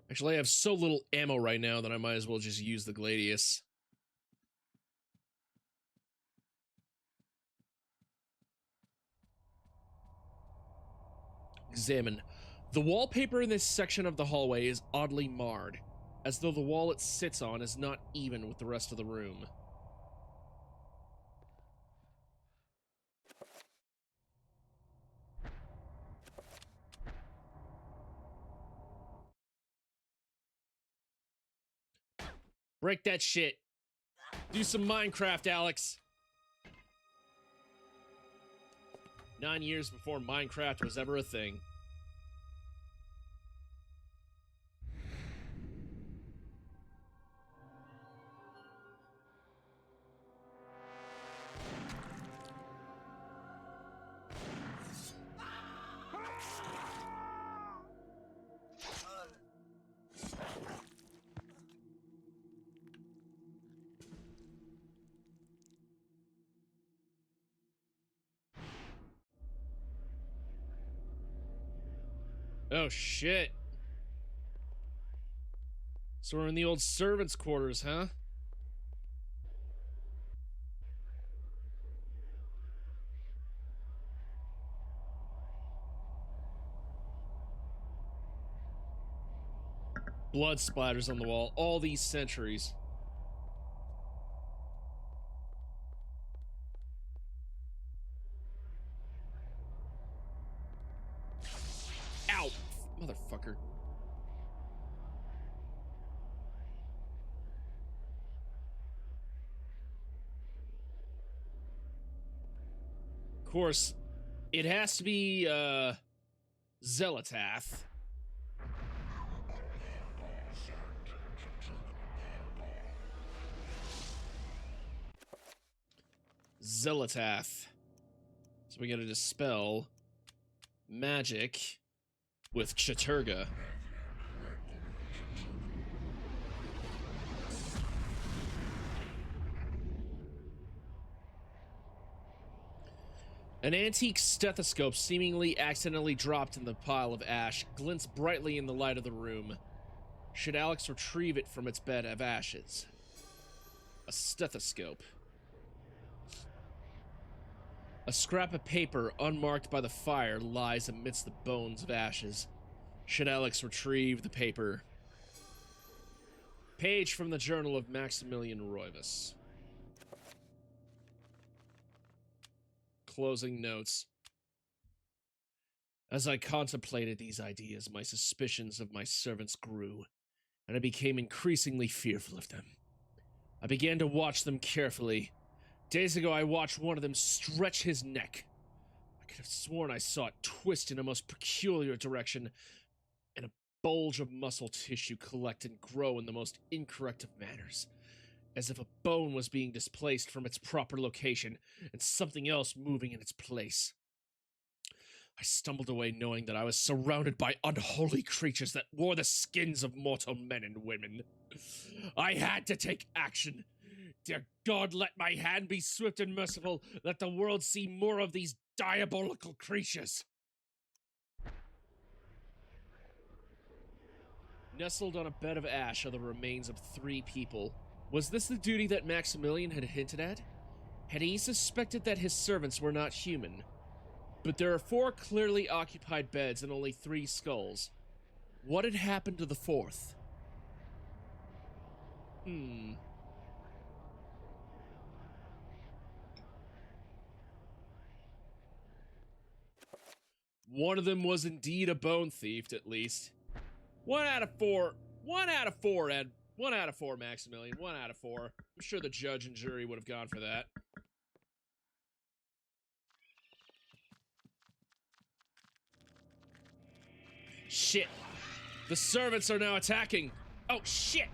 Actually, I have so little ammo right now that I might as well just use the Gladius. Examine. The wallpaper in this section of the hallway is oddly marred, as though the wall it sits on is not even with the rest of the room. Break that shit. Do some Minecraft, Alex. 9 years before Minecraft was ever a thing. Oh, shit. So we're in the old servants' quarters, huh? Blood splatters on the wall all these centuries. Ow! Motherfucker. Of course, it has to be, Zelatath. Zelatath. So we gotta dispel magic with Chaturga. An antique stethoscope seemingly accidentally dropped in the pile of ash glints brightly in the light of the room. Should Alex retrieve it from its bed of ashes? A stethoscope. A scrap of paper unmarked by the fire lies amidst the bones of ashes. Should Alex retrieve the paper? Page from the journal of Maximilian Roivas. Closing notes. As I contemplated these ideas, my suspicions of my servants grew, and I became increasingly fearful of them. I began to watch them carefully. Days ago, I watched one of them stretch his neck. I could have sworn I saw it twist in a most peculiar direction, and a bulge of muscle tissue collect and grow in the most incorrect of manners, as if a bone was being displaced from its proper location and something else moving in its place. I stumbled away knowing that I was surrounded by unholy creatures that wore the skins of mortal men and women. I had to take action. Dear God, let my hand be swift and merciful. Let the world see more of these diabolical creatures. Nestled on a bed of ash are the remains of 3 people. Was this the duty that Maximilian had hinted at? Had he suspected that his servants were not human? But there are 4 clearly occupied beds and only 3 skulls. What had happened to the 4th? One of them was indeed a bone thief, at least. 1 out of 4. 1 out of 4, Ed. 1 out of 4, Maximilian. 1 out of 4. I'm sure the judge and jury would have gone for that. Shit. The servants are now attacking. Oh, shit.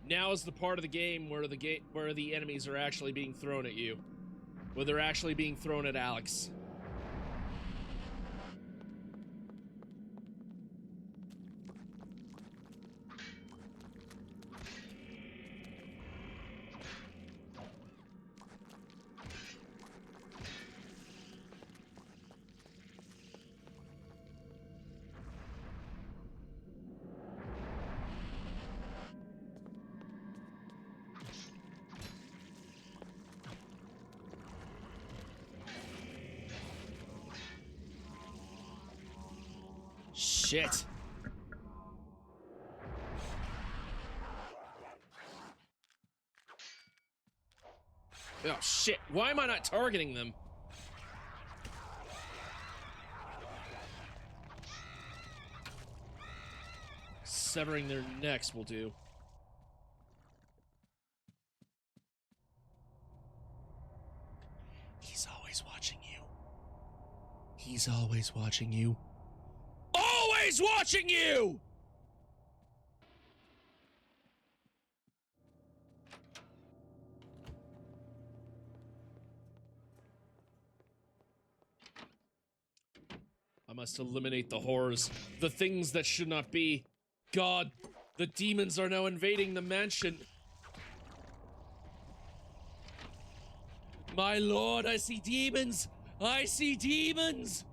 Now is the part of the game where the enemies are actually being thrown at you. Where they're actually being thrown at Alex. Shit. Oh, shit. Why am I not targeting them? Severing their necks will do. He's always watching you. He's always watching you. Always watching you! I must eliminate the horrors, the things that should not be. God, the demons are now invading the mansion. My lord, I see demons! I see demons!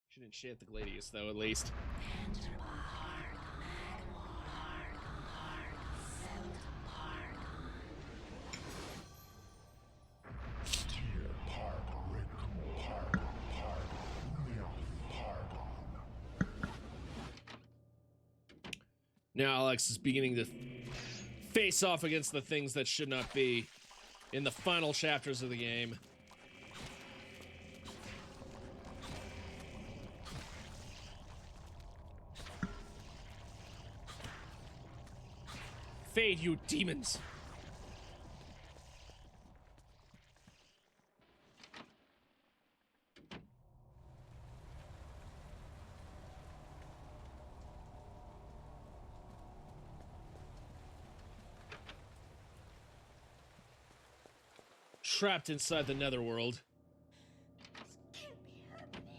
She didn't shit the Gladius, though, at least. Now Alex is beginning to face off against the things that should not be in the final chapters of the game. Fade, you demons! Trapped inside the netherworld. This can't be happening.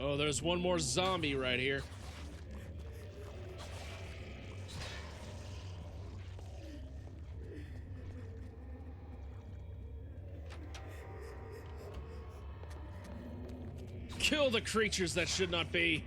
Oh, there's one more zombie right here. Kill the creatures that should not be.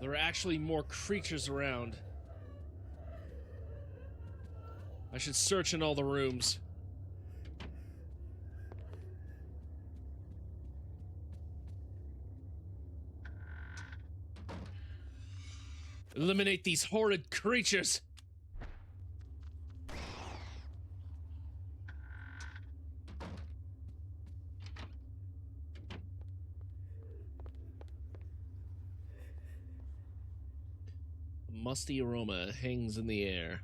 There are actually more creatures around. I should search in all the rooms. Eliminate these horrid creatures! A musty aroma hangs in the air.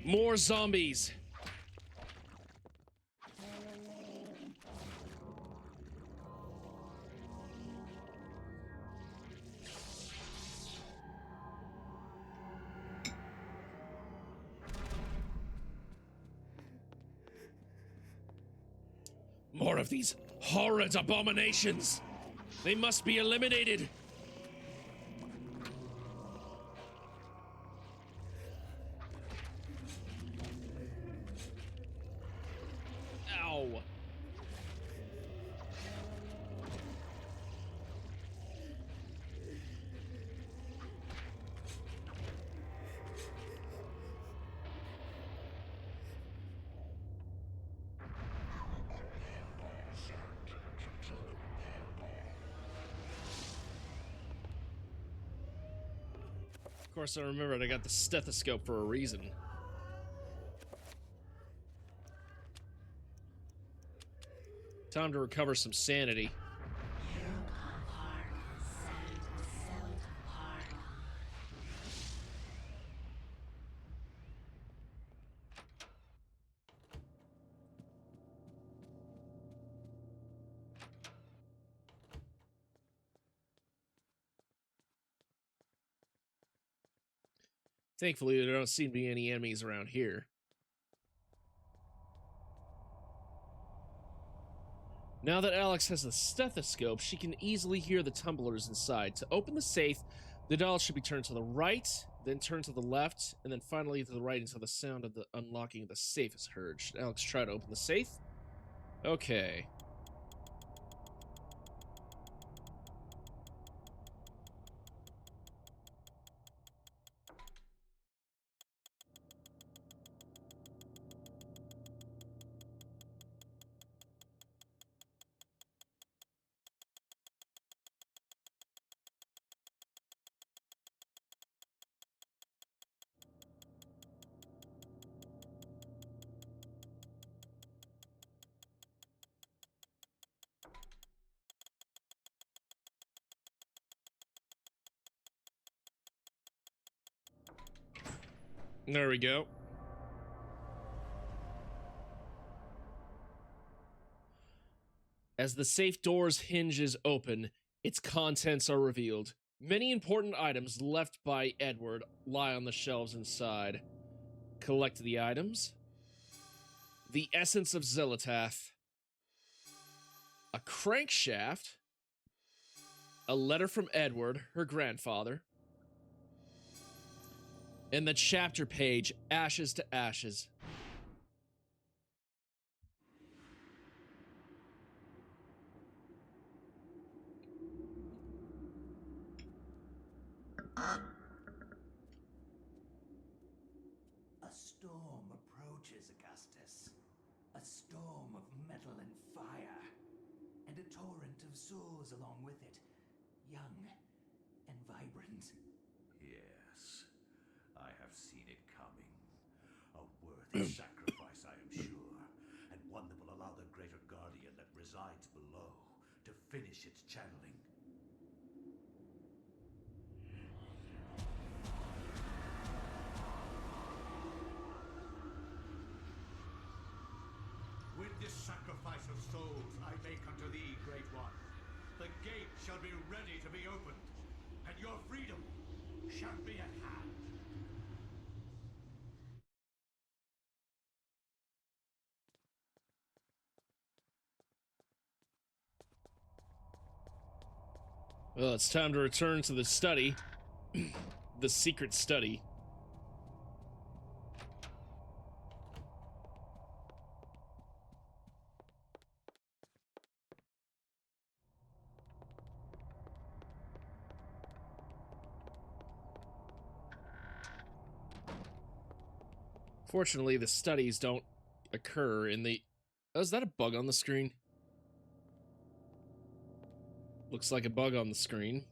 More zombies! More of these horrid abominations! They must be eliminated! Ow! Of course, I remembered I got the stethoscope for a reason. Time to recover some sanity. Thankfully, there don't seem to be any enemies around here. Now that Alex has the stethoscope, she can easily hear the tumblers inside. To open the safe, the dial should be turned to the right, then turn to the left, and then finally to the right until the sound of the unlocking of the safe is heard. Should Alex try to open the safe? Okay. There we go. As the safe door's hinges open, its contents are revealed. Many important items left by Edward lie on the shelves inside. Collect the items. The essence of Xelatath. A crankshaft. A letter from Edward, her grandfather. And the chapter page, Ashes to Ashes. A storm approaches, Augustus. A storm of metal and fire. And a torrent of souls along with it. Young and vibrant. Yes, I have seen it coming. A worthy sacrifice, I am sure, and one that will allow the greater guardian that resides below to finish its channeling. With this sacrifice of souls I make unto thee, Great One, the gate shall be ready to be opened, and your freedom shall be at hand. Well, it's time to return to the study. The secret study. Fortunately, the studies don't occur in the... Oh, is that a bug on the screen? Looks like a bug on the screen.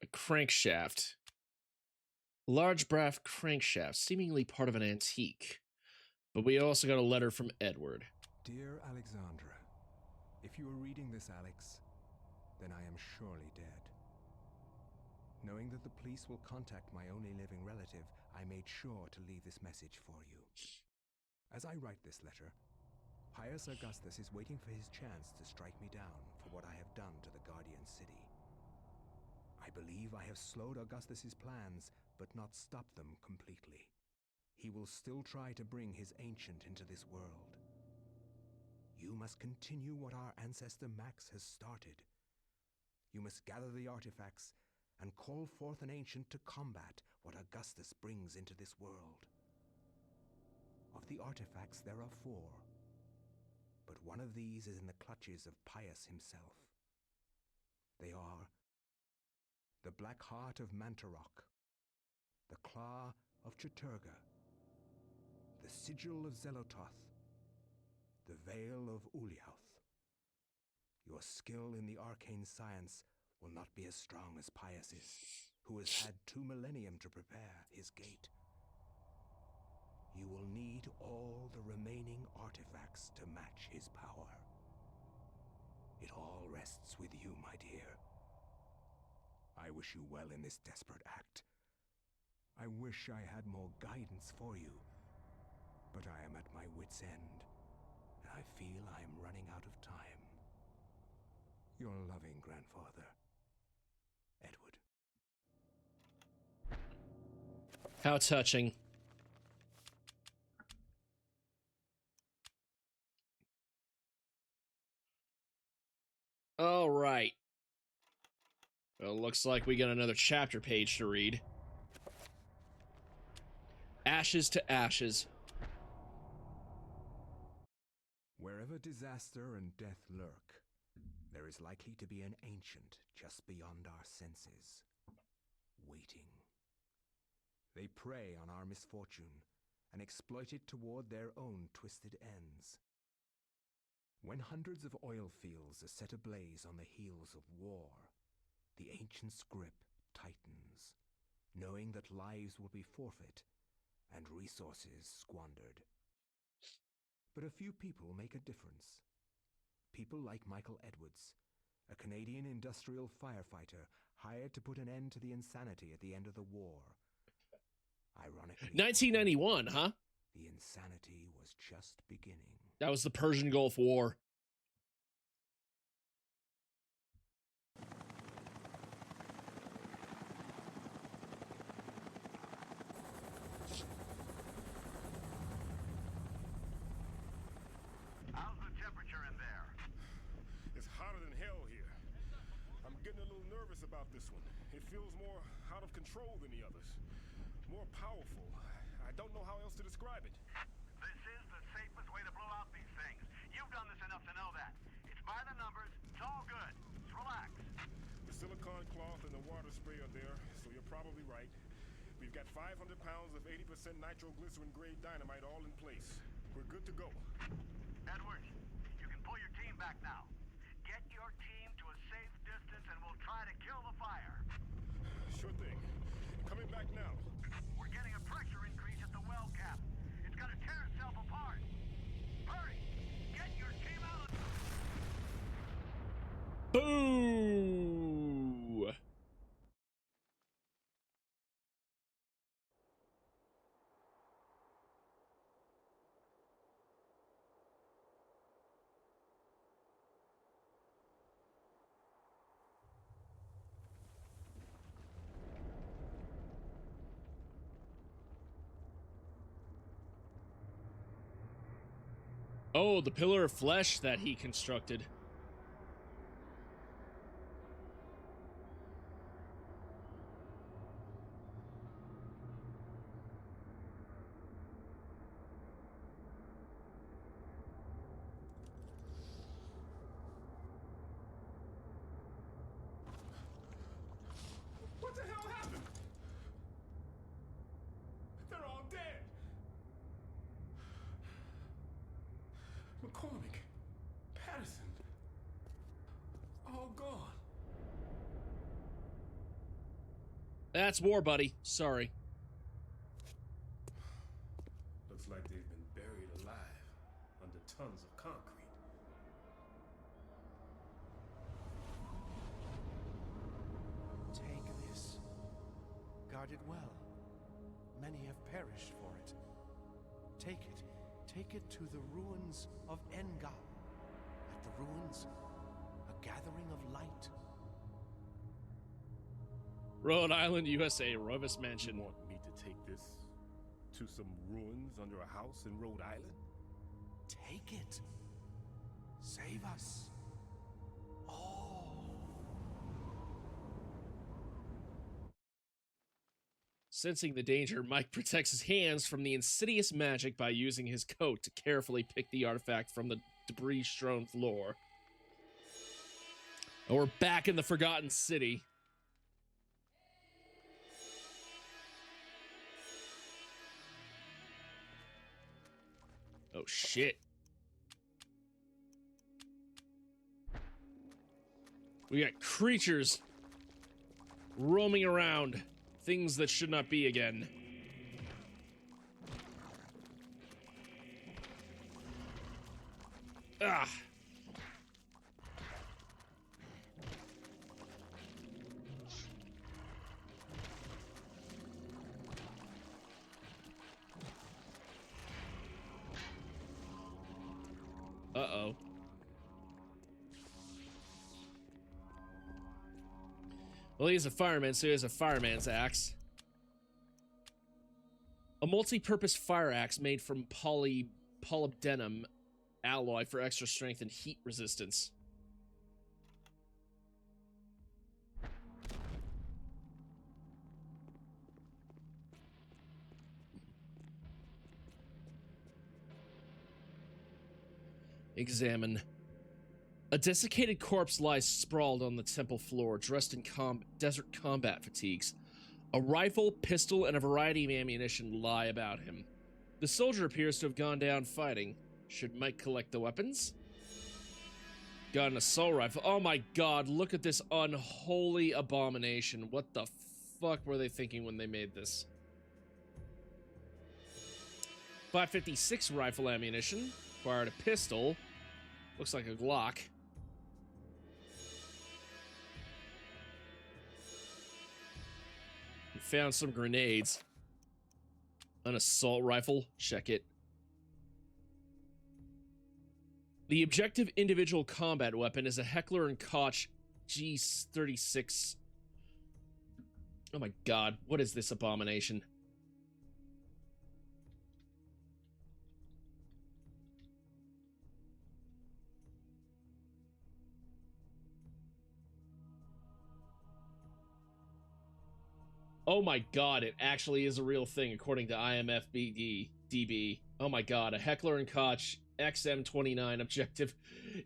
A crankshaft. Large brass crankshaft, seemingly part of an antique. But we also got a letter from Edward. Dear Alexandra, if you are reading this, Alex, then I am surely dead. Knowing that the police will contact my only living relative, I made sure to leave this message for you. As I write this letter, Pius Augustus is waiting for his chance to strike me down for what I have done to the Guardian City. I believe I have slowed Augustus's plans, but not stopped them completely. He will still try to bring his ancient into this world. You must continue what our ancestor Max has started. You must gather the artifacts and call forth an ancient to combat what Augustus brings into this world. Of the artifacts, there are 4. But one of these is in the clutches of Pius himself. They are the Black Heart of Mantarok, the Claw of Chaturga, the Sigil of Zelototh, the Veil of Uliauth. Your skill in the arcane science will not be as strong as Pius's, who has had 2 millennium to prepare his gate. You will need all the remaining artifacts to match his power. It all rests with you, my dear. I wish you well in this desperate act. I wish I had more guidance for you, but I am at my wit's end, and I feel I am running out of time. Your loving grandfather, Edward. How touching. All right. Well, looks like we got another chapter page to read. Ashes to ashes. Wherever disaster and death lurk, there is likely to be an ancient just beyond our senses, waiting. They prey on our misfortune and exploit it toward their own twisted ends. When hundreds of oil fields are set ablaze on the heels of war, the ancient's grip tightens, knowing that lives will be forfeit and resources squandered. But a few people make a difference. People like Michael Edwards, a Canadian industrial firefighter hired to put an end to the insanity at the end of the war. Ironically, 1991, huh? the insanity was just beginning. That was the Persian Gulf War. How's the temperature in there? It's hotter than hell here. I'm getting a little nervous about this one. It feels more out of control than the others. More powerful. I don't know how else to describe it. This is the safest way to blow out these things. You've done this enough to know that. It's by the numbers. It's all good. Just relax. The silicone cloth and the water spray are there, so you're probably right. We've got 500 pounds of 80% nitroglycerin-grade dynamite all in place. We're good to go. Edward, you can pull your team back now. Get your team to a safe distance and we'll try to kill the fire. Sure thing. Coming back now. We're getting a pressure increase at the well cap. It's gonna tear itself apart. Hurry! Get your team out of... Boo! Oh, the pillar of flesh that he constructed. What the hell happened? They're all dead. McCormick, Patterson, all gone. That's war, buddy. Sorry. Looks like they've been buried alive under tons of concrete. Take this. Guard it well. Many have perished for it. Take it. Take it to the ruins of Engam. At the ruins, a gathering of light. Rhode Island, USA, Rovis Mansion. You want me to take this to some ruins under a house in Rhode Island? Take it. Save us. All. Sensing the danger, Mike protects his hands from the insidious magic by using his coat to carefully pick the artifact from the debris-strewn floor. And we're back in the Forgotten City. Oh, shit. We got creatures roaming around. Things that should not be again. Ah. Uh-oh. Well, he's a fireman, so he has a fireman's axe. A multi-purpose fire axe made from molybdenum alloy for extra strength and heat resistance. Examine. A desiccated corpse lies sprawled on the temple floor, dressed in desert combat fatigues. A rifle, pistol, and a variety of ammunition lie about him. The soldier appears to have gone down fighting. Should Mike collect the weapons? Got an assault rifle. Oh my god, look at this unholy abomination. What the fuck were they thinking when they made this? 556 rifle ammunition. Acquired a pistol. Looks like a Glock. We found some grenades. An assault rifle. Check it. The objective individual combat weapon is a Heckler & Koch G36. Oh my god, what is this abomination? Oh my god, it actually is a real thing according to DB. Oh my god, a Heckler & Koch XM29 objective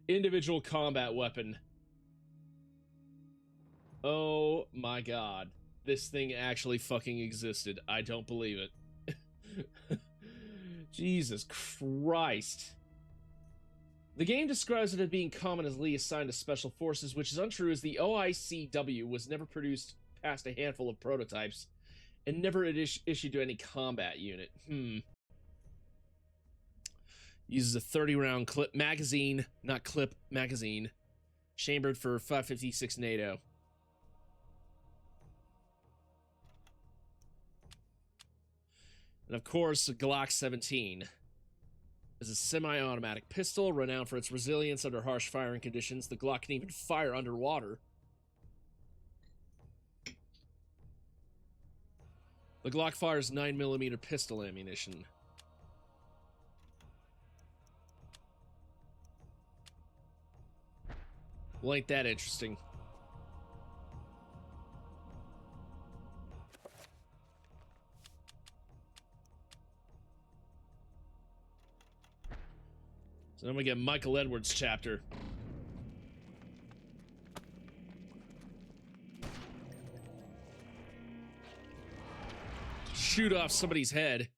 individual combat weapon. Oh my god. This thing actually fucking existed. I don't believe it. Jesus Christ. The game describes it as being common as Lee assigned to Special Forces, which is untrue as the OICW was never produced past a handful of prototypes and never issued to any combat unit. Uses a 30-round clip magazine, not clip magazine, chambered for 556 NATO. And of course, a Glock 17 is a semi-automatic pistol renowned for its resilience under harsh firing conditions. The Glock can even fire underwater. The Glock fires 9mm pistol ammunition. Well, ain't that interesting? So then we get Michael Edwards' chapter. Shoot off somebody's head.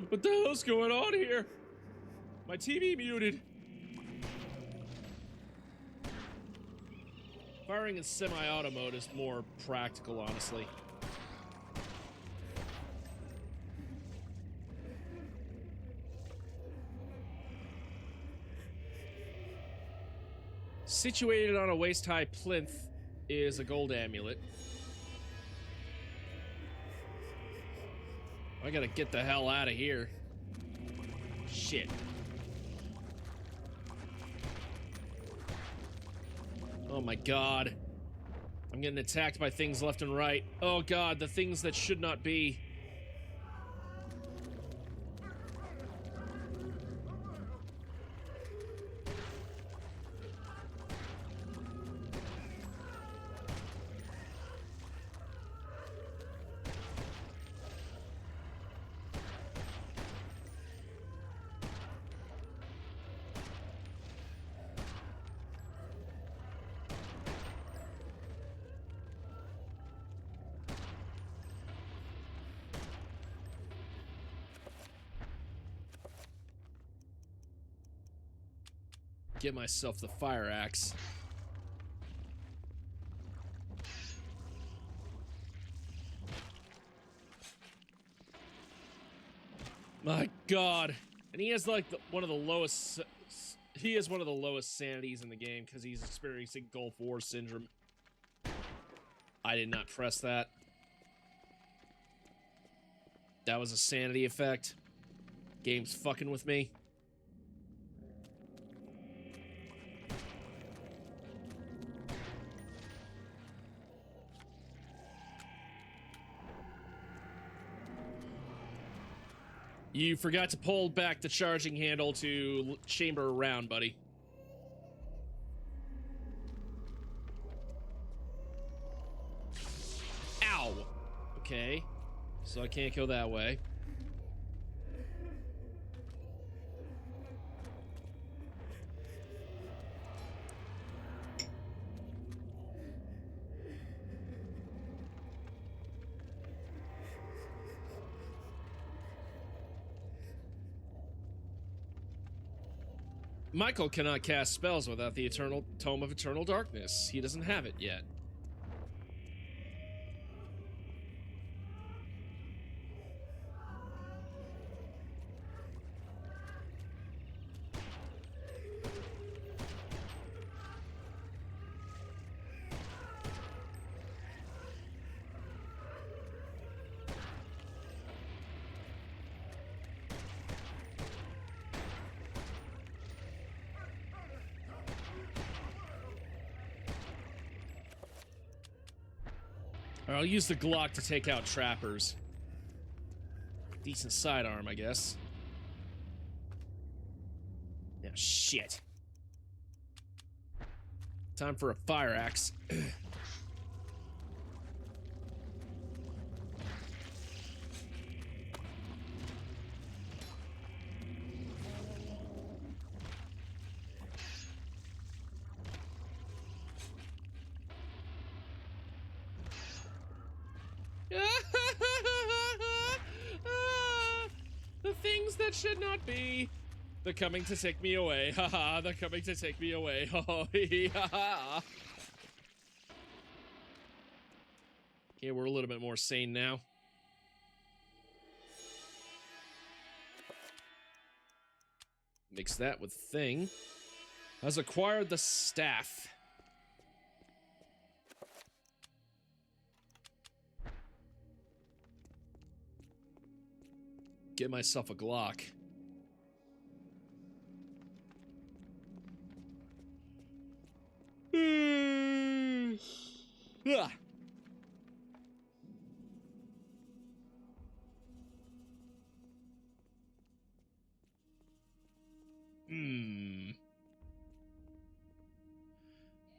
What the hell's going on here? My TV muted. Firing in semi-auto mode is more practical, honestly. Situated on a waist-high plinth is a gold amulet. I gotta get the hell out of here. Shit. Oh my god. I'm getting attacked by things left and right. Oh god, the things that should not be. Get myself the fire axe. My god. And he has like one of the lowest sanities in the game because he's experiencing Gulf War syndrome. I did not press that. That was a sanity effect. Game's fucking with me. You forgot to pull back the charging handle to chamber around, buddy. Ow! Okay. So I can't go that way. Michael cannot cast spells without the Eternal Tome of Eternal Darkness. He doesn't have it yet. I'll use the Glock to take out trappers. Decent sidearm, I guess. Yeah, shit. Time for a fire axe. The things that should not be. They're coming to take me away. Haha, they're coming to take me away. Okay, we're a little bit more sane now. Mix that with thing. Has acquired the staff. Get myself a Glock. Ah.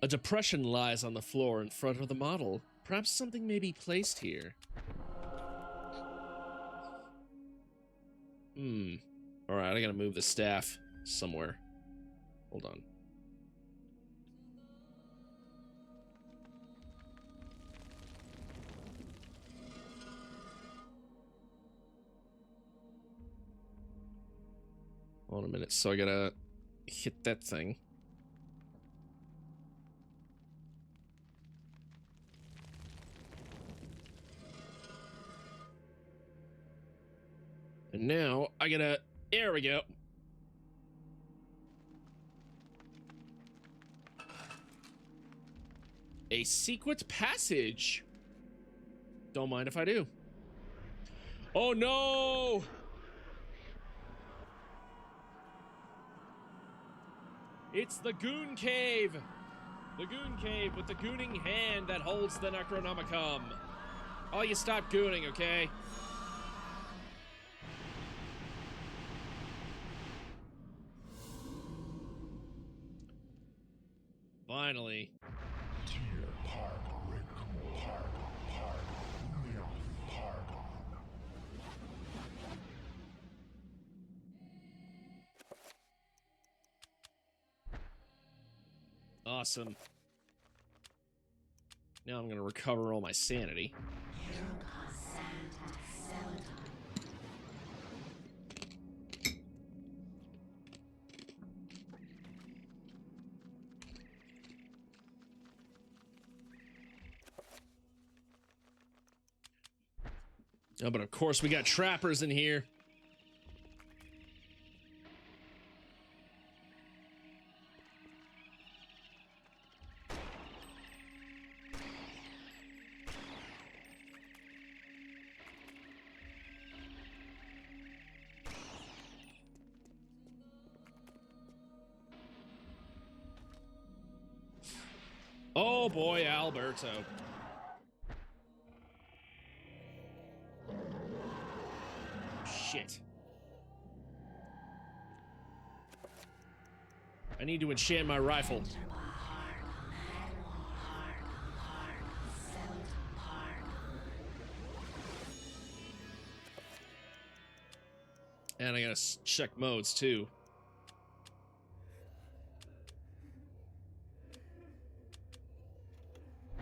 A depression lies on the floor in front of the model. Perhaps something may be placed here. Alright, I gotta move the staff somewhere. Hold on. Hold on a minute, so I gotta hit that thing. And now I gotta, there we go. A secret passage. Don't mind if I do. Oh no! It's the Goon Cave! The Goon Cave with the gooning hand that holds the Necronomicon. Oh, you stop gooning, okay? Finally. Awesome. Now I'm gonna recover all my sanity. Oh, but of course we got trappers in here. Oh boy, Alberto. Shit. I need to enchant my rifle. And I gotta check modes too.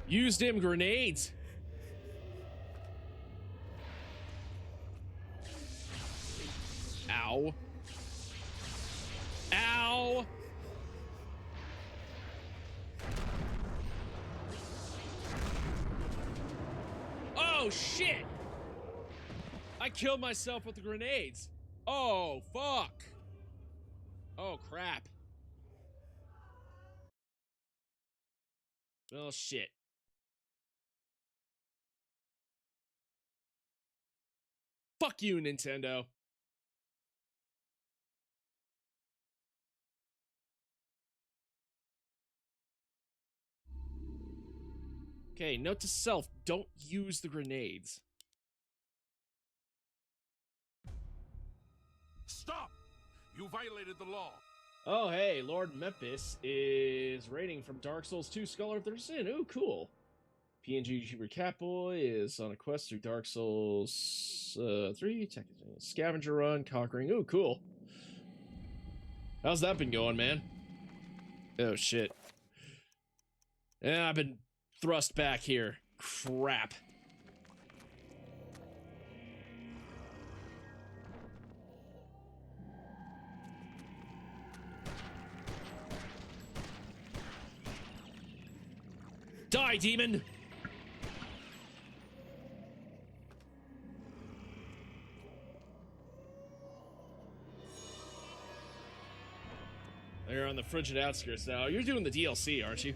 Use them grenades. Ow. Ow. Oh, shit. I killed myself with the grenades. Oh, fuck. Oh, crap. Oh, shit. Fuck you, Nintendo. Okay, note to self, don't use the grenades. Stop! You violated the law. Oh, hey, Lord Memphis is raiding from Dark Souls 2 Scholar of their Sin. Ooh, cool. PNG YouTuber Catboy is on a quest through Dark Souls 3. Scavenger run, conquering. Ooh, cool. How's that been going, man? Oh, shit. Yeah, I've been thrust back here. Crap. Die, demon! You're on the frigid outskirts now. You're doing the DLC, aren't you?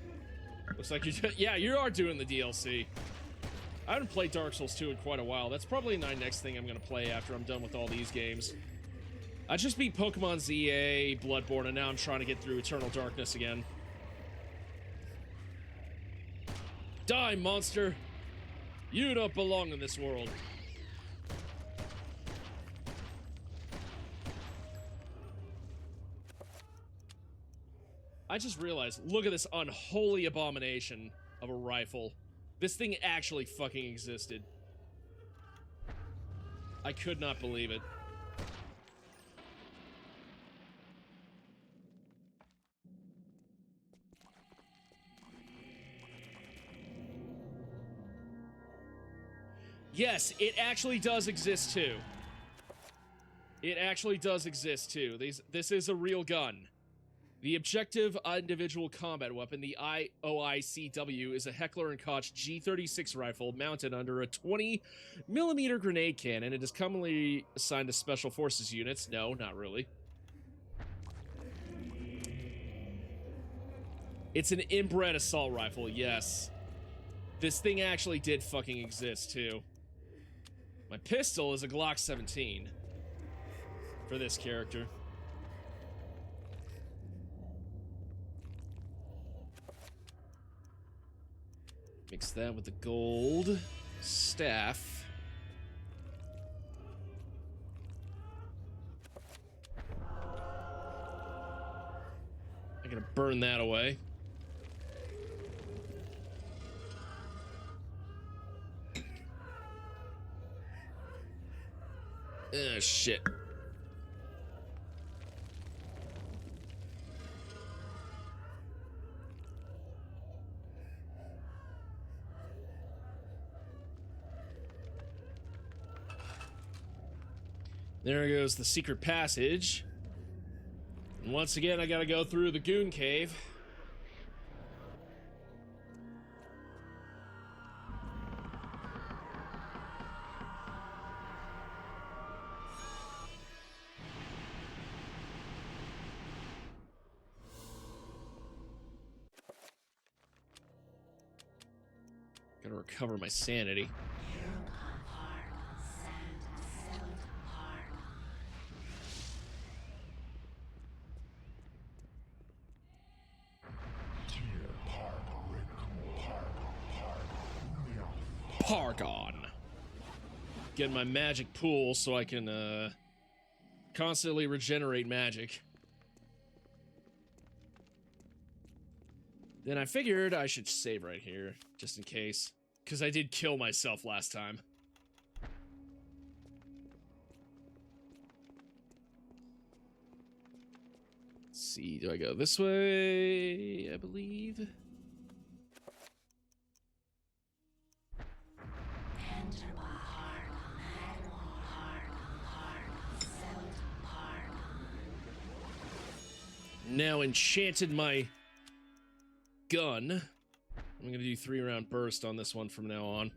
Looks like you're... Yeah, you are doing the DLC. I haven't played Dark Souls 2 in quite a while. That's probably my next thing I'm going to play after I'm done with all these games. I just beat Pokemon ZA, Bloodborne, and now I'm trying to get through Eternal Darkness again. Die, monster! You don't belong in this world. I just realized, look at this unholy abomination of a rifle. This thing actually fucking existed. I could not believe it. Yes, it actually does exist too. It actually does exist too. This is a real gun. The objective individual combat weapon, the IOICW, is a Heckler & Koch G36 rifle mounted under a 20mm grenade cannon. It is commonly assigned to Special Forces units. No, not really. It's an inbred assault rifle, yes. This thing actually did fucking exist, too. My pistol is a Glock 17 for this character. Mix that with the gold staff. I'm gonna burn that away. Shit. There goes the secret passage. And once again, I gotta go through the goon cave. Gotta recover my sanity. Pargon. Get my magic pool so I can constantly regenerate magic. Then I figured I should save right here, just in case. Because I did kill myself last time. Let's see, do I go this way? I believe. Now enchanted my gun. I'm gonna do 3-round burst on this one from now on.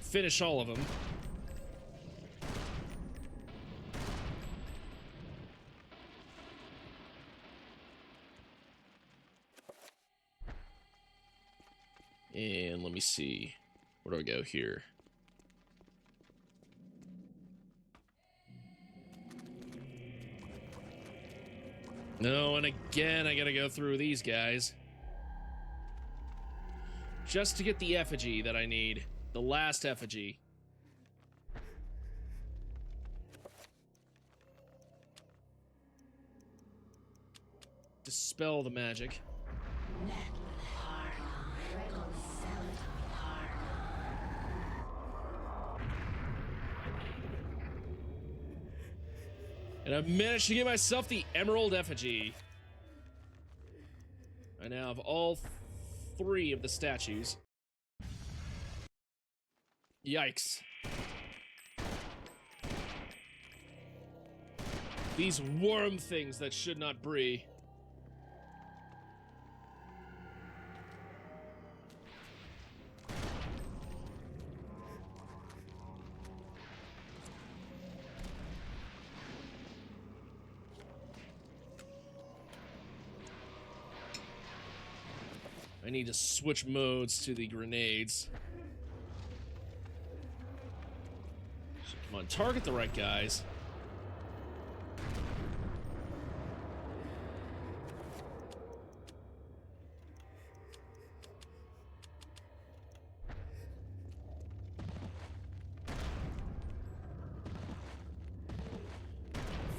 Finish all of them. And let me see. Where do I go here? No, and again, I gotta go through these guys. Just to get the effigy that I need. The last effigy. Dispel the magic. And I've managed to get myself the Emerald Effigy. I now have all 3 of the statues. Yikes. These worm things that should not breathe. I need to switch modes to the grenades. So come on, target the right guys.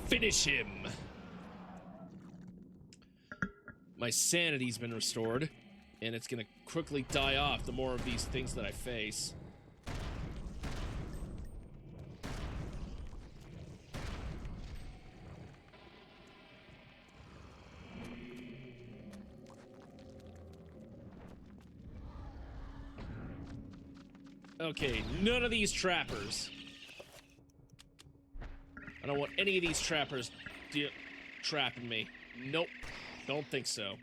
finish him. My sanity's been restored, and it's gonna quickly die off the more of these things that I face. Okay, none of these trappers. I don't want any of these trappers trapping me. Nope, don't think so.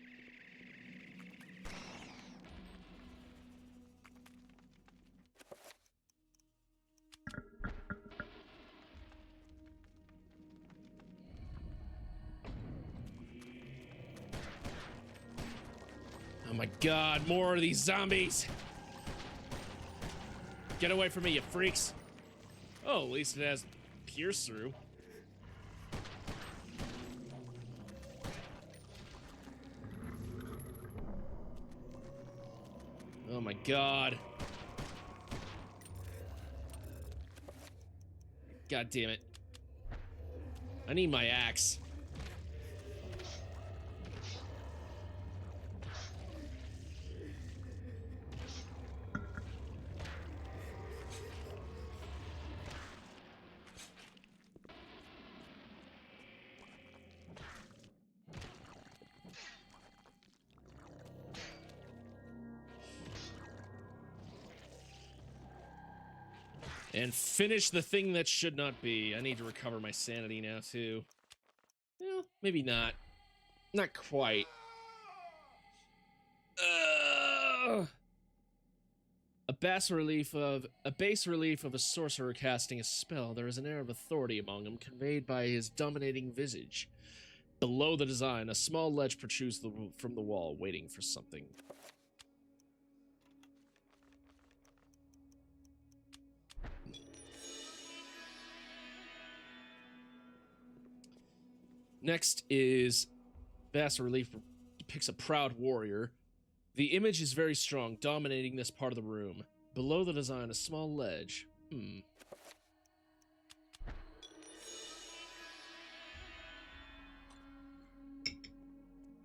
Oh my god, more of these zombies! Get away from me, you freaks! Oh, at least it has pierce through. Oh my god. God damn it. I need my axe. And finish the thing that should not be. I need to recover my sanity now, too. Well, maybe not. Not quite. A bas relief of a sorcerer casting a spell. There is an air of authority among him, conveyed by his dominating visage. Below the design, a small ledge protrudes from the wall, waiting for something. Next is bas relief depicts a proud warrior. The image is very strong, dominating this part of the room. Below the design, a small ledge. And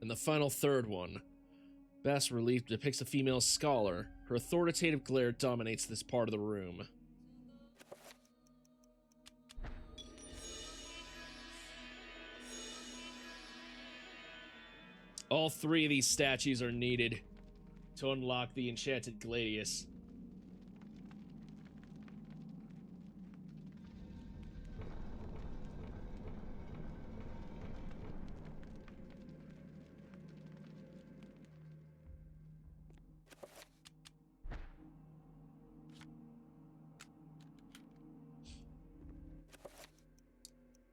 the final third one. Bas relief depicts a female scholar. Her authoritative glare dominates this part of the room. All three of these statues are needed to unlock the enchanted gladius.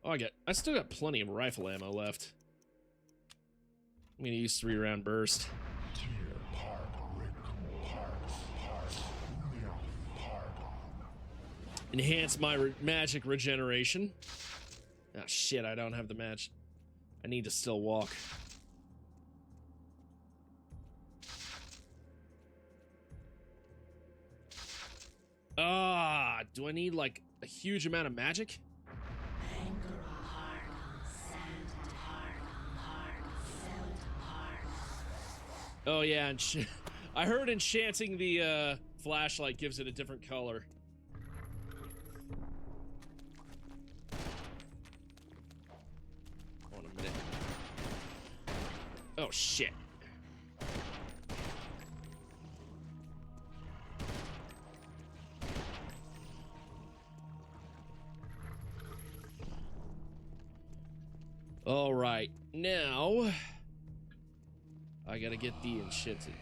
Oh, I still got plenty of rifle ammo left. I'm gonna use 3-round burst. Enhance my magic regeneration. Ah, shit, I don't have the match. I need to still walk. Ah, do I need, like, a huge amount of magic? Oh yeah, and I heard enchanting the flashlight gives it a different color. Hold on a minute. Oh shit. All right, now I gotta get the enchanted.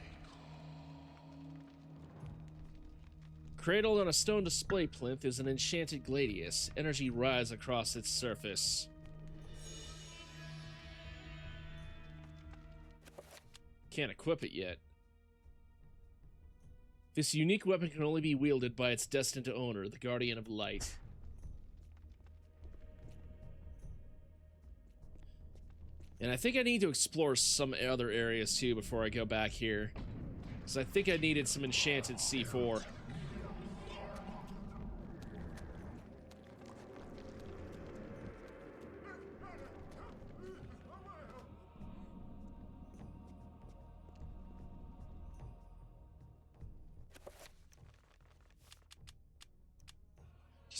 Cradled on a stone display plinth is an enchanted gladius. Energy rises across its surface. Can't equip it yet. This unique weapon can only be wielded by its destined owner, the Guardian of Light. And I think I need to explore some other areas too before I go back here. Because I think I needed some enchanted C4.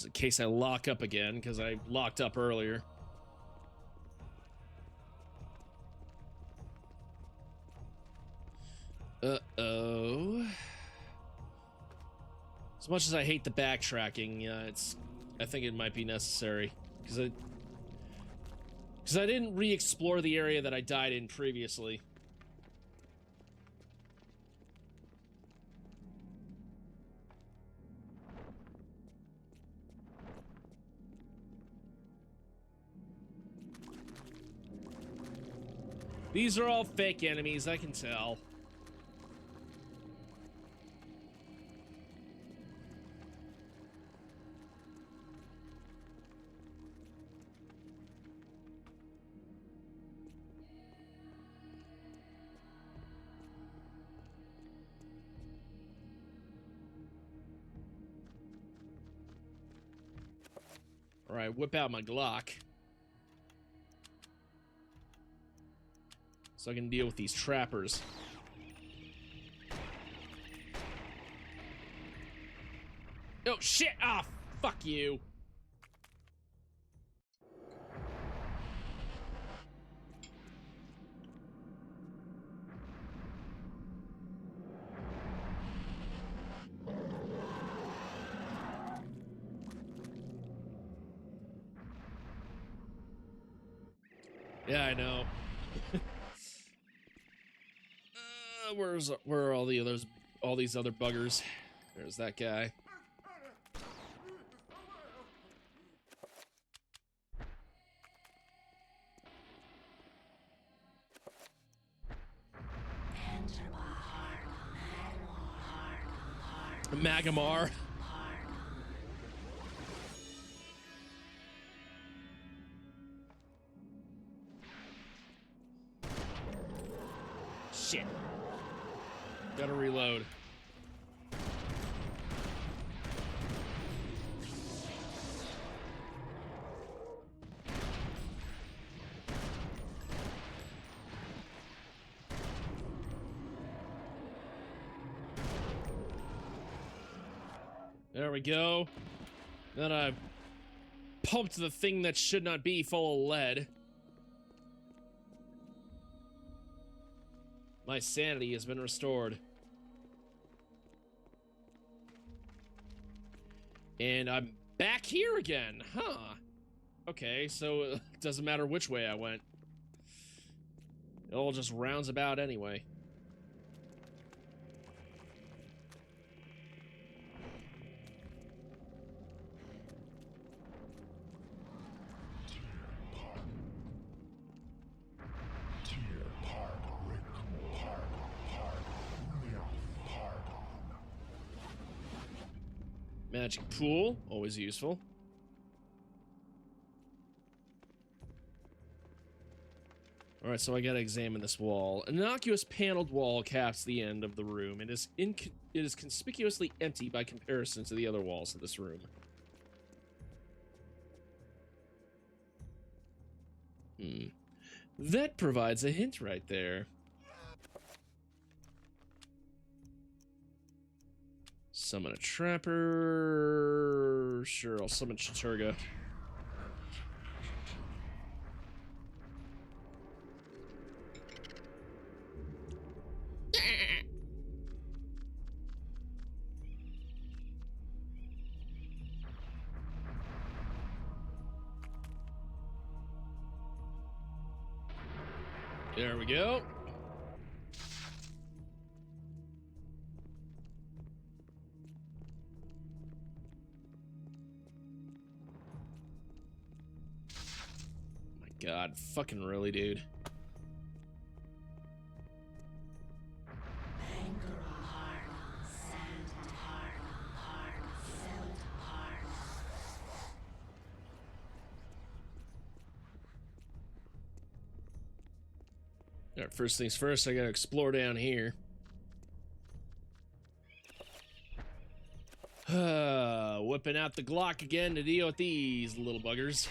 Just in case I lock up again, because I locked up earlier. Uh-oh. As much as I hate the backtracking, I think it might be necessary. Because I didn't re-explore the area that I died in previously. These are all fake enemies, I can tell. All right, whip out my Glock. So I can deal with these trappers. Oh, shit! Ah, fuck you. Yeah, I know. Where are all these other buggers? There's that guy. Magamar. Shit. Gotta reload. There we go. Then I pumped the thing that should not be full of lead. My sanity has been restored. And I'm back here again, huh? Okay, so it doesn't matter which way I went. It all just rounds about anyway. Magic pool, always useful. Alright, so I gotta examine this wall. An innocuous paneled wall caps the end of the room. It is conspicuously empty by comparison to the other walls of this room. That provides a hint right there. Summon a trapper. Sure, I'll summon Chaturga. There we go. God, fucking really, dude. Alright, first things first, I gotta explore down here. Whipping out the Glock again to deal with these little buggers.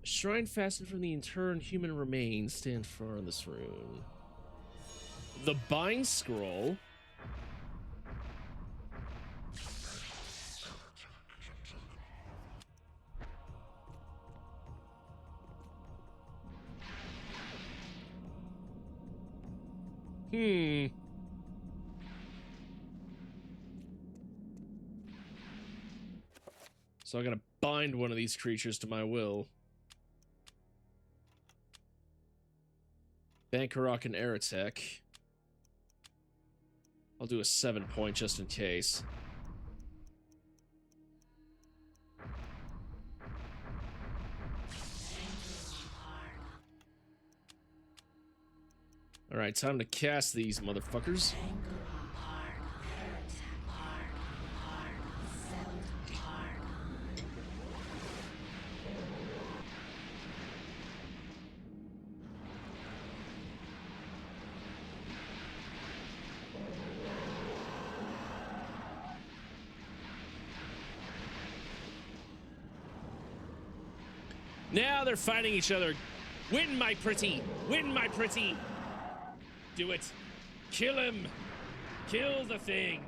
Shrine fastened from the interned human remains stand far in this room. The bind scroll. So I'm gonna bind one of these creatures to my will. Bankarok and Aratek. I'll do a 7-point just in case. Alright, time to cast these motherfuckers. Now they're fighting each other. Win, my pretty! Win, my pretty! Do it. Kill him! Kill the thing!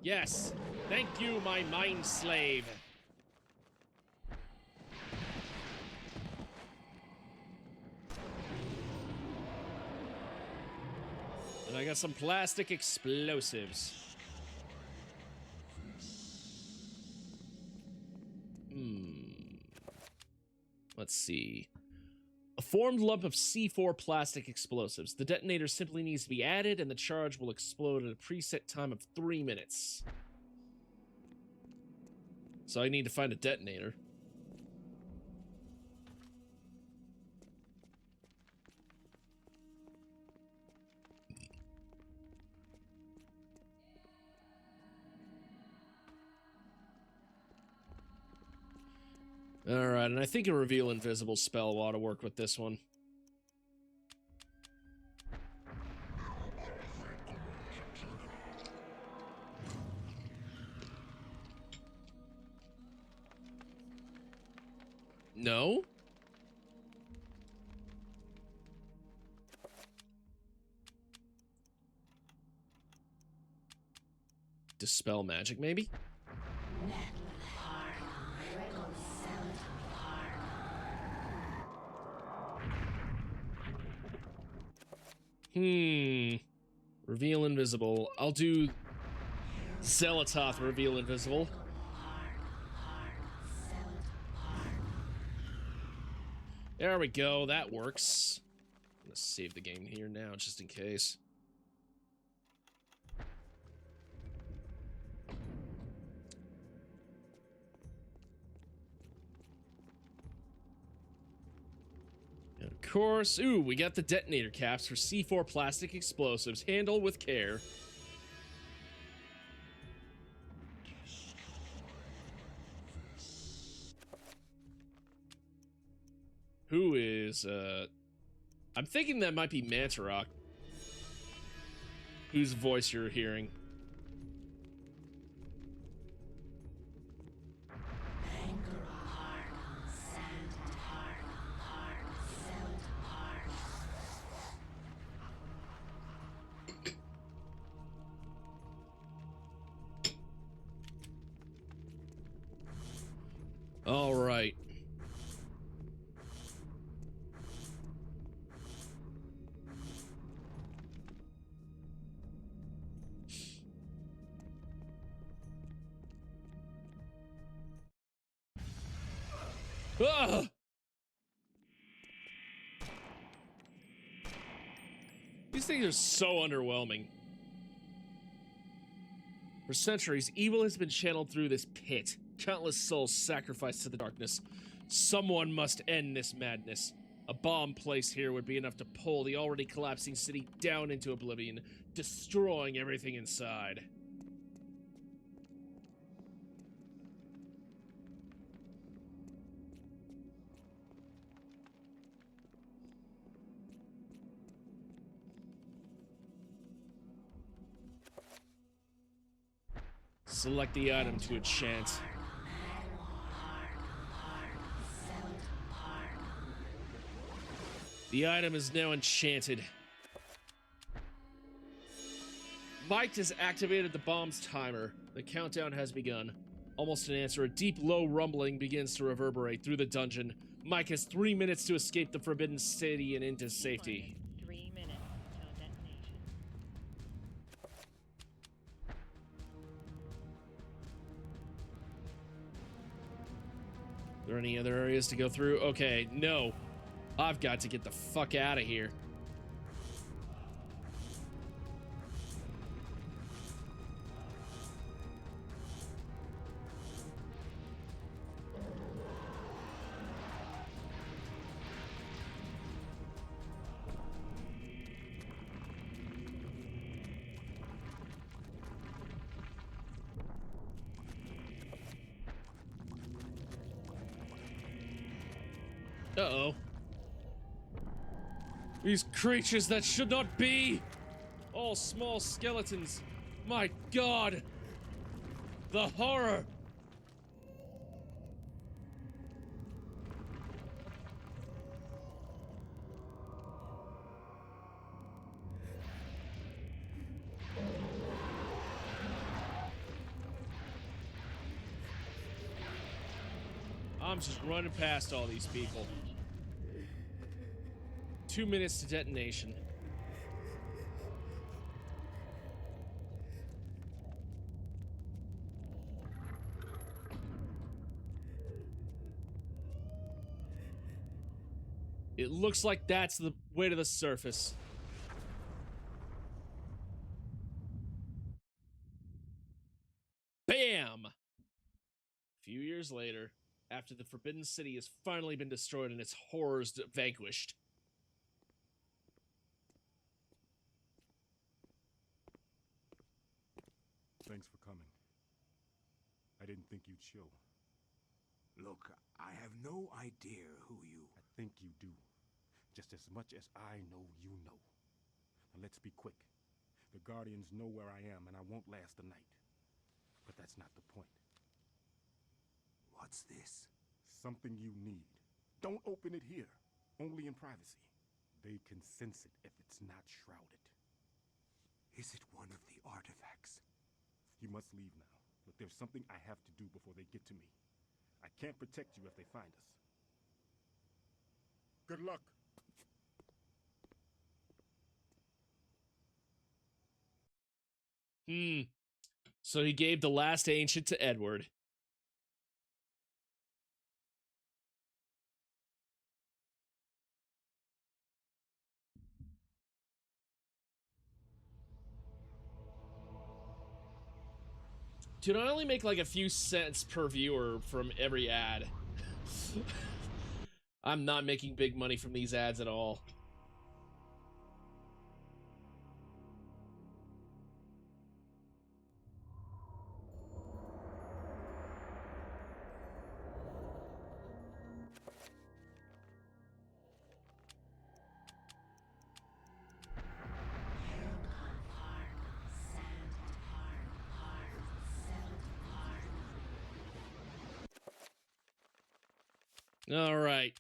Yes. Thank you, my mind slave. And I got some plastic explosives. Let's see. A formed lump of C4 plastic explosives. The detonator simply needs to be added, and the charge will explode at a preset time of 3 minutes. So I need to find a detonator. Alright, and I think a Reveal Invisible spell ought to work with this one. No? Dispel magic, maybe? Reveal Invisible. I'll do Xelatoth Reveal Invisible. There we go. That works. I'm gonna save the game here now, just in case. And of course, ooh, we got the detonator caps for C4 plastic explosives. Handle with care. Who is, I'm thinking that might be Mantarok, whose voice you're hearing. All right. Ugh! These things are so underwhelming. For centuries, evil has been channeled through this pit. Countless souls sacrificed to the darkness. Someone must end this madness. A bomb placed here would be enough to pull the already collapsing city down into oblivion, destroying everything inside. Select the item to enchant. The item is now enchanted. Mike has activated the bomb's timer. The countdown has begun. Almost an answer, a deep, low rumbling begins to reverberate through the dungeon. Mike has 3 minutes to escape the Forbidden City and into safety. 3 minutes till detonation. Are there any other areas to go through? Okay, no. I've got to get the fuck out of here. Uh-oh. These creatures that should not be! All small skeletons. My God! The horror! I'm just running past all these people. 2 minutes to detonation. It looks like that's the way to the surface. Bam! A few years later, after the Forbidden City has finally been destroyed and its horrors vanquished. Thanks for coming. I didn't think you'd show. Look, I have no idea who you... I think you do. Just as much as I know you know. Now let's be quick. The Guardians know where I am, and I won't last the night. But that's not the point. What's this? Something you need. Don't open it here. Only in privacy. They can sense it if it's not shrouded. Is it one of the artifacts? You must leave now. Look, there's something I have to do before they get to me. I can't protect you if they find us. Good luck. So he gave the last ancient to Edward. Dude, I only make like a few cents per viewer from every ad. I'm not making big money from these ads at all. All right.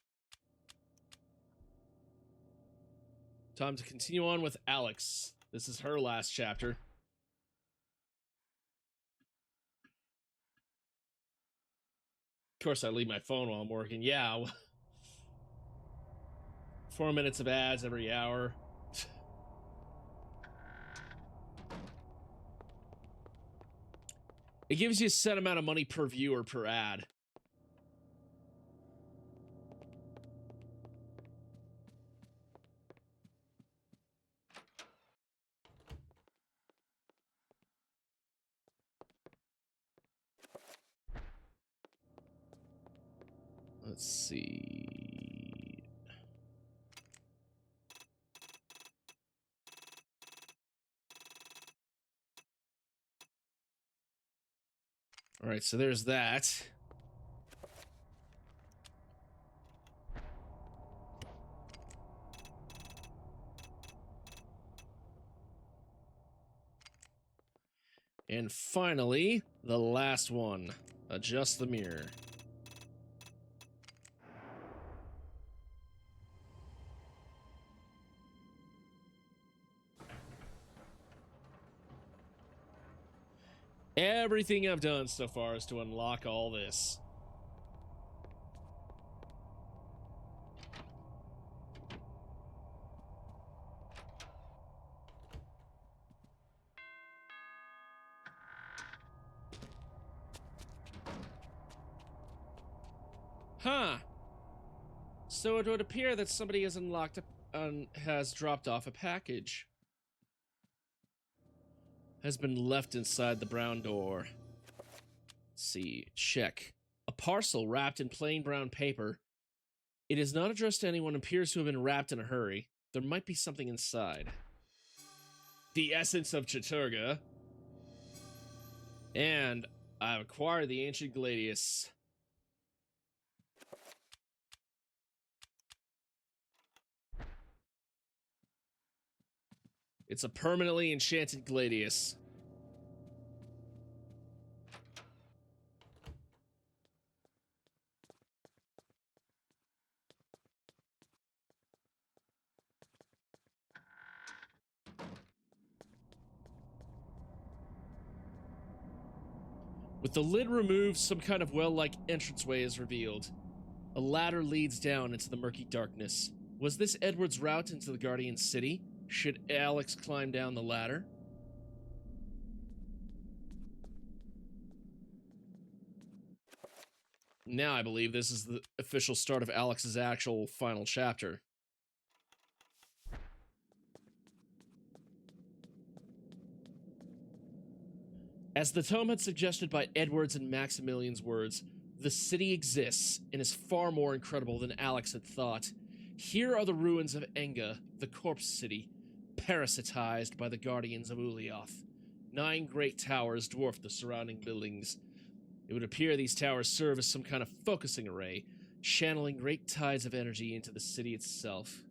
Time to continue on with Alex. This is her last chapter. Of course, I leave my phone while I'm working. Yeah. 4 minutes of ads every hour. It gives you a set amount of money per viewer per ad. Let's see. All right, so there's that. And finally, the last one. Adjust the mirror. Everything I've done so far is to unlock all this. Huh. So it would appear that somebody has unlocked has dropped off a package. Has been left inside the brown door. Let's see, check. A parcel wrapped in plain brown paper. It is not addressed to anyone and appears to have been wrapped in a hurry. There might be something inside. The essence of Chaturga. And I've acquired the ancient gladius. It's a permanently enchanted gladius. With the lid removed, some kind of well-like entranceway is revealed. A ladder leads down into the murky darkness. Was this Edward's route into the Guardian City? Should Alex climb down the ladder? Now I believe this is the official start of Alex's actual final chapter. As the tome had suggested by Edward's and Maximilian's words, the city exists and is far more incredible than Alex had thought. Here are the ruins of Enga, the corpse city, parasitized by the guardians of Ulioth. 9 great towers dwarf the surrounding buildings. It would appear these towers serve as some kind of focusing array, channeling great tides of energy into the city itself.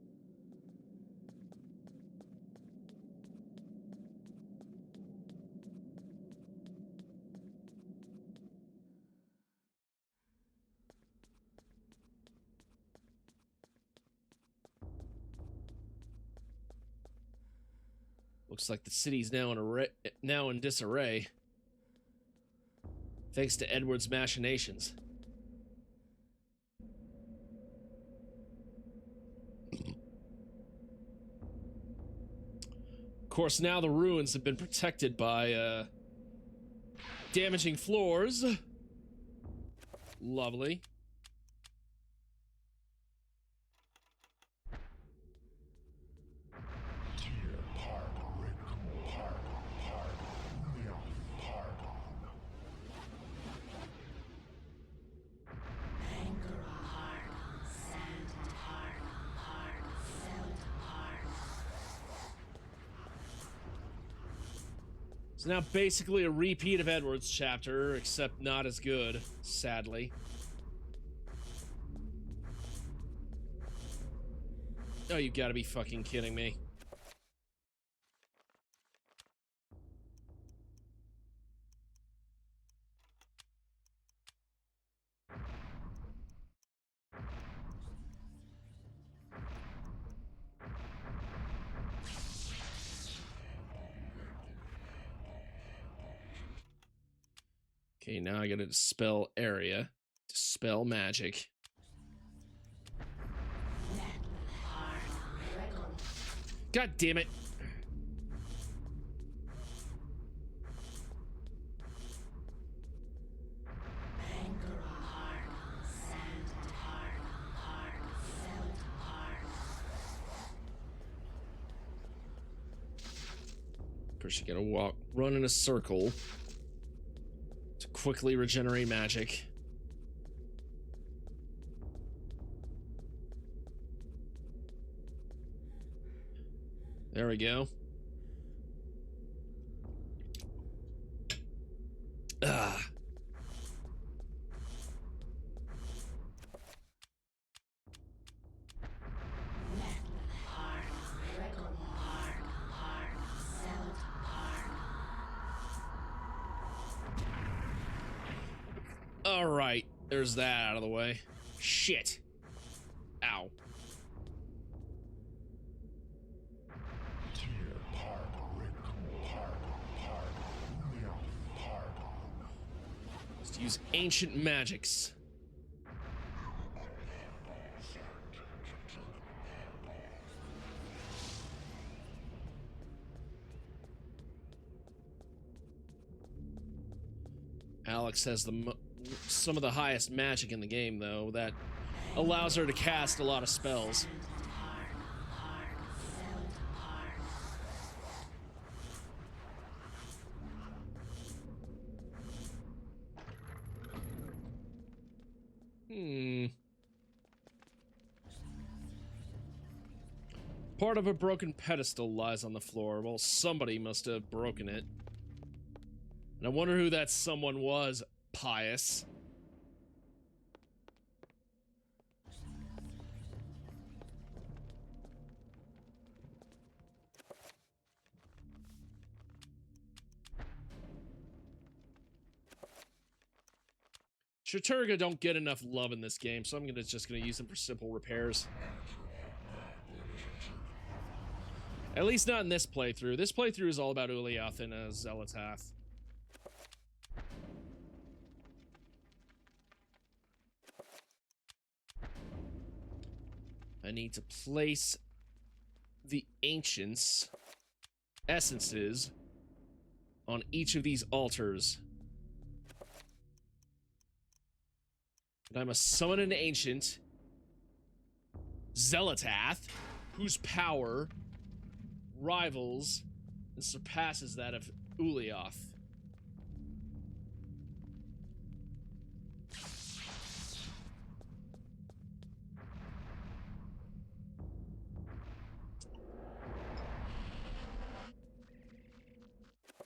Looks like the city's now in disarray. Thanks to Edward's machinations. Of course, now the ruins have been protected by, damaging floors. Lovely. It's now basically a repeat of Edward's chapter, except not as good, sadly. Oh, you gotta be fucking kidding me. Okay, now I gotta dispel area. Dispel magic. God damn it. First you gotta run in a circle to quickly regenerate magic. There we go. Ah. All right, there's that out of the way. Shit. Ow. Use ancient magics. Alex has some of the highest magic in the game, though, that allows her to cast a lot of spells. Part of a broken pedestal lies on the floor. Well, somebody must have broken it. And I wonder who that someone was, Pious. Chaturga don't get enough love in this game, so I'm just gonna use them for simple repairs. At least not in this playthrough. This playthrough is all about Ulyaoth and Zelatath. I need to place the Ancients' essences on each of these altars. And I must summon an Ancient, Zelatath, whose power rivals and surpasses that of Ulyaoth.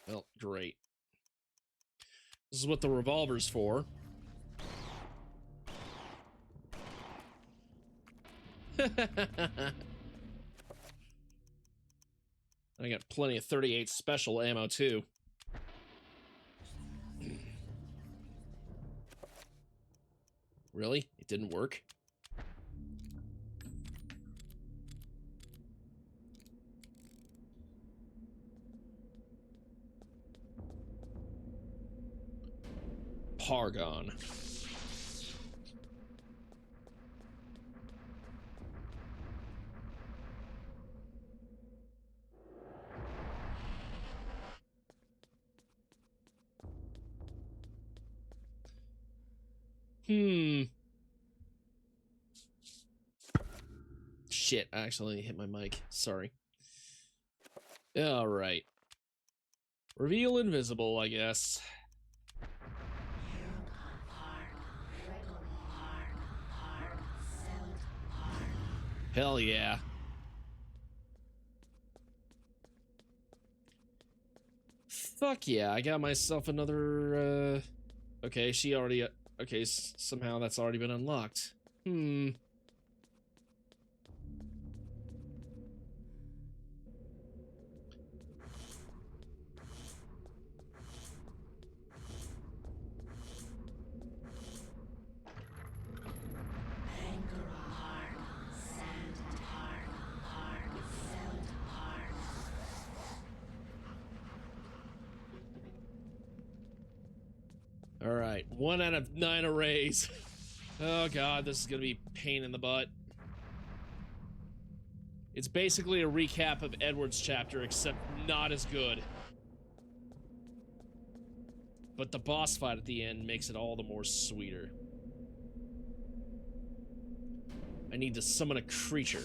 Well, great. This is what the revolver's for. I got plenty of 38 special ammo, too. Really? It didn't work? Pargon. Shit, I accidentally hit my mic. Sorry. Alright. Reveal invisible, I guess. Hell yeah. Fuck yeah, I got myself another, okay, she already, okay, somehow that's already been unlocked. Alright, 1 out of 9 arrays. Oh god, this is gonna be a pain in the butt. It's basically a recap of Edward's chapter, except not as good. But the boss fight at the end makes it all the more sweeter. I need to summon a creature.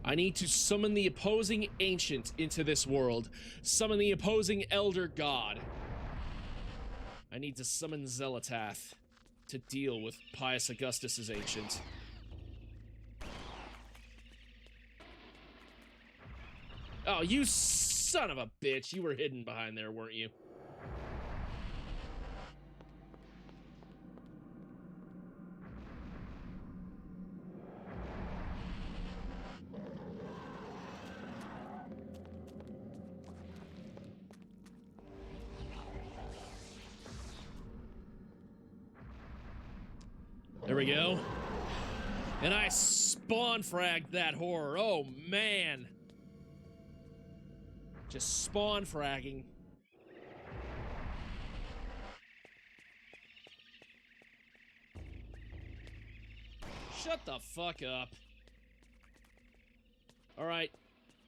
I need to summon the opposing ancient into this world. Summon the opposing elder god. I need to summon Zelatath to deal with Pius Augustus's ancient. Oh, you son of a bitch. You were hidden behind there, weren't you? There we go. And I spawn fragged that horror. Oh, man. Just spawn fragging. Shut the fuck up. Alright.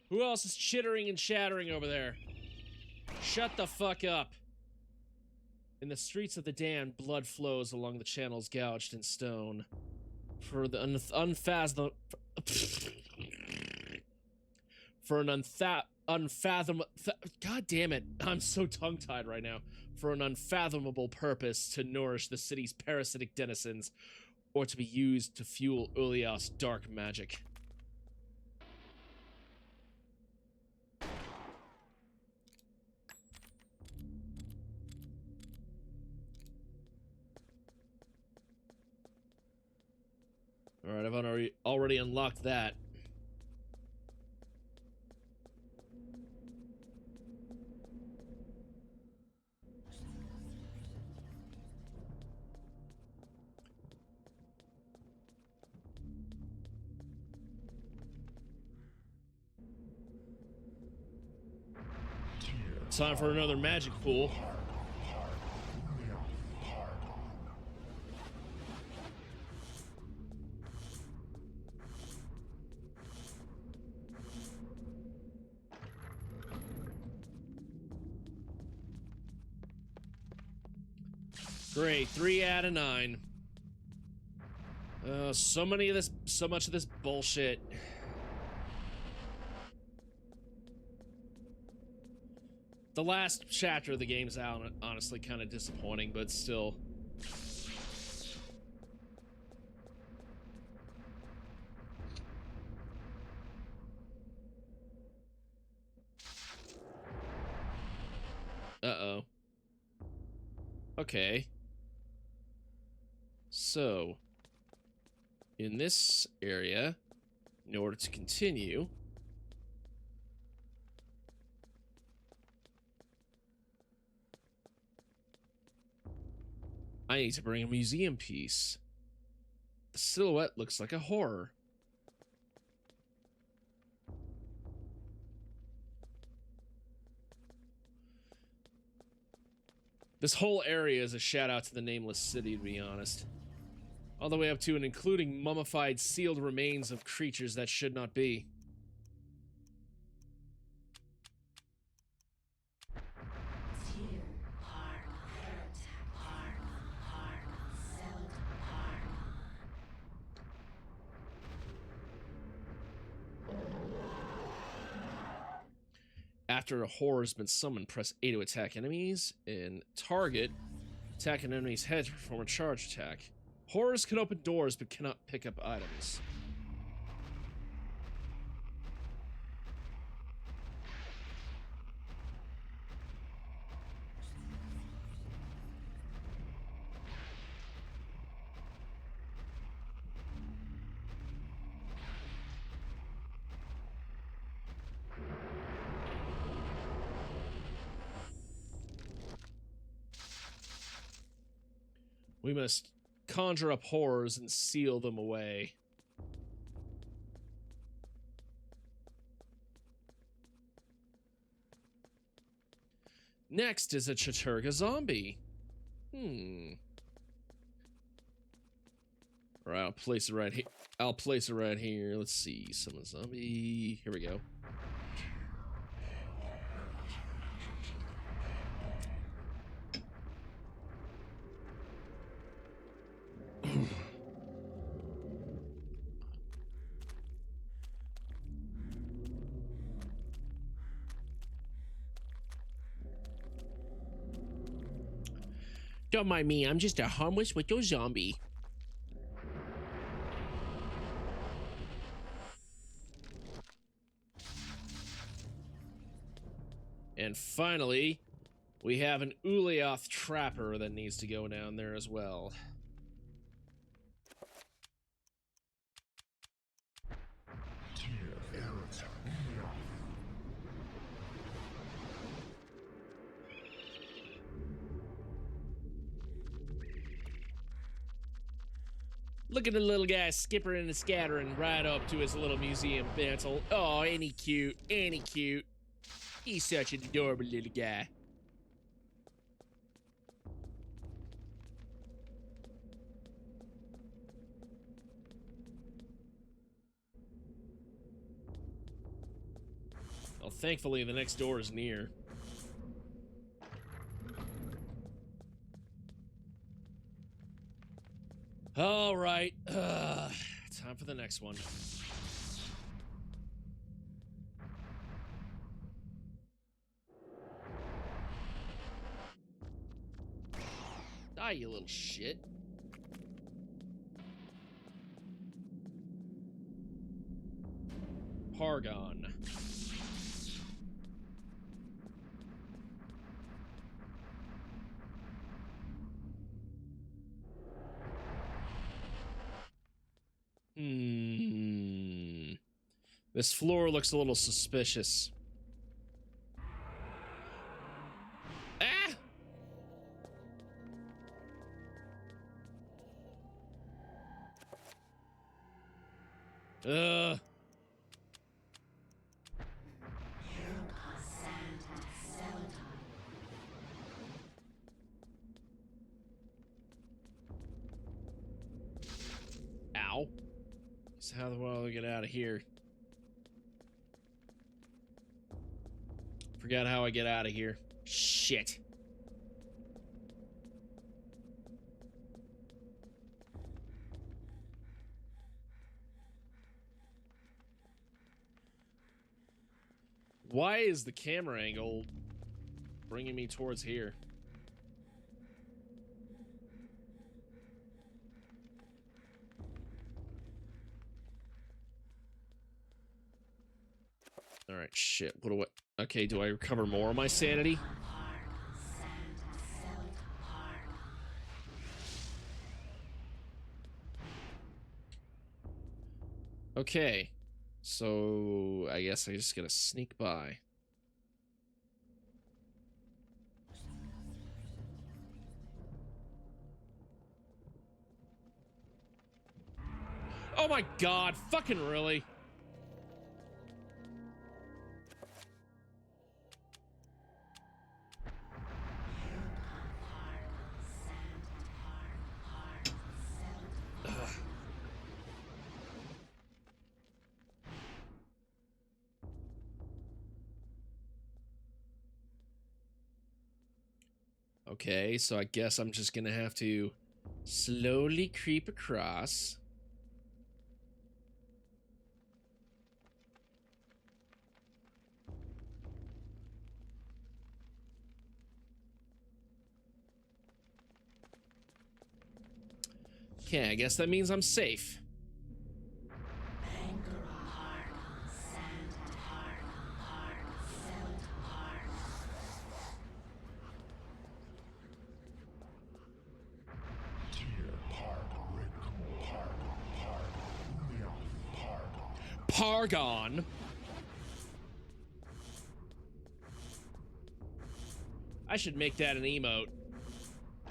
Who else is chittering and chattering over there? Shut the fuck up. In the streets of the dam, blood flows along the channels gouged in stone. For the God damn it, I'm so tongue-tied right now. For an unfathomable purpose to nourish the city's parasitic denizens, or to be used to fuel Ulia's dark magic. Alright, I've already unlocked that. Time for another magic pool. Great, 3 out of 9. So much of this bullshit. The last chapter of the game's out, honestly kind of disappointing, but still. Uh-oh. Okay. So, in this area, in order to continue, I need to bring a museum piece. The silhouette looks like a horror. This whole area is a shout out to the nameless city, to be honest. All the way up to and including mummified, sealed remains of creatures that should not be. After a horror has been summoned, press A to attack enemies, and target. Attack an enemy's head to perform a charge attack. Horrors can open doors, but cannot pick up items. We must conjure up horrors and seal them away. Next is a Chaturga zombie. Alright, I'll place it right here. I'll place it right here. Let's see. Summon zombie. Here we go. Don't mind me, I'm just a harmless little zombie. And finally, we have an Ulioth trapper that needs to go down there as well. Look at the little guy skippering and scattering right up to his little museum pencil. Oh, ain't he cute? Ain't he cute? He's such an adorable little guy. Well, thankfully the next door is near. All right, time for the next one. Die, you little shit. Pargon. This floor looks a little suspicious. Ah! Ow. So how the hell do we get out of here? Forgot how I get out of here. Shit. Why is the camera angle bringing me towards here? All right, shit. What do I... Okay, do I recover more of my sanity? Okay. So, I guess I just gotta sneak by. Oh my god, fucking really? Okay, so I guess I'm just gonna have to slowly creep across. Okay, I guess that means I'm safe. Pargon. I should make that an emote.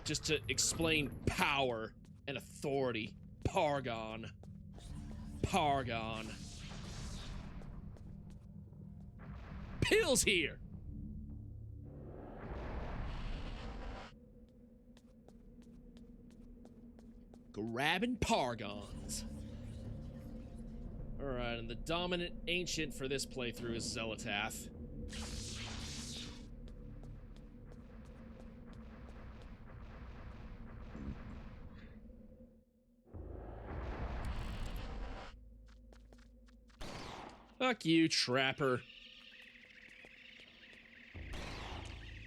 Just to explain power and authority. Pargon. Pargon. Pills here! Grabbing Pargons. Alright, and the dominant ancient for this playthrough is Zelatath. Fuck you, Trapper.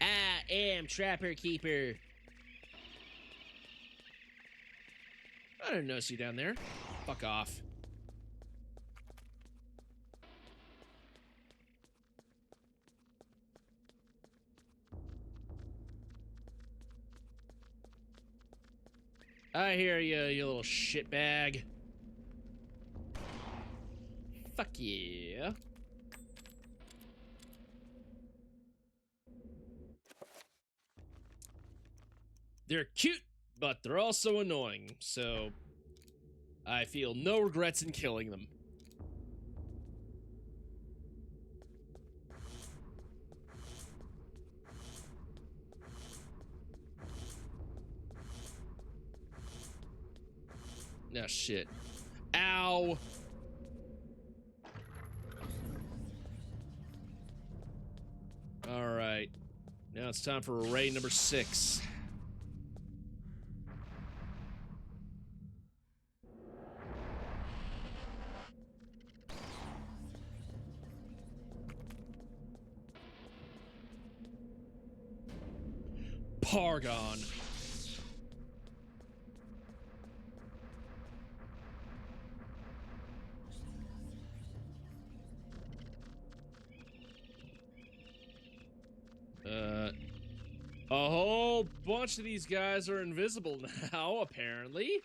I am Trapper Keeper. I didn't notice you down there. Fuck off. I hear you, you little shitbag. Fuck yeah. They're cute, but they're also annoying, so I feel no regrets in killing them. No shit. Ow. Now it's time for array number 6. Pargon. A whole bunch of these guys are invisible now, apparently.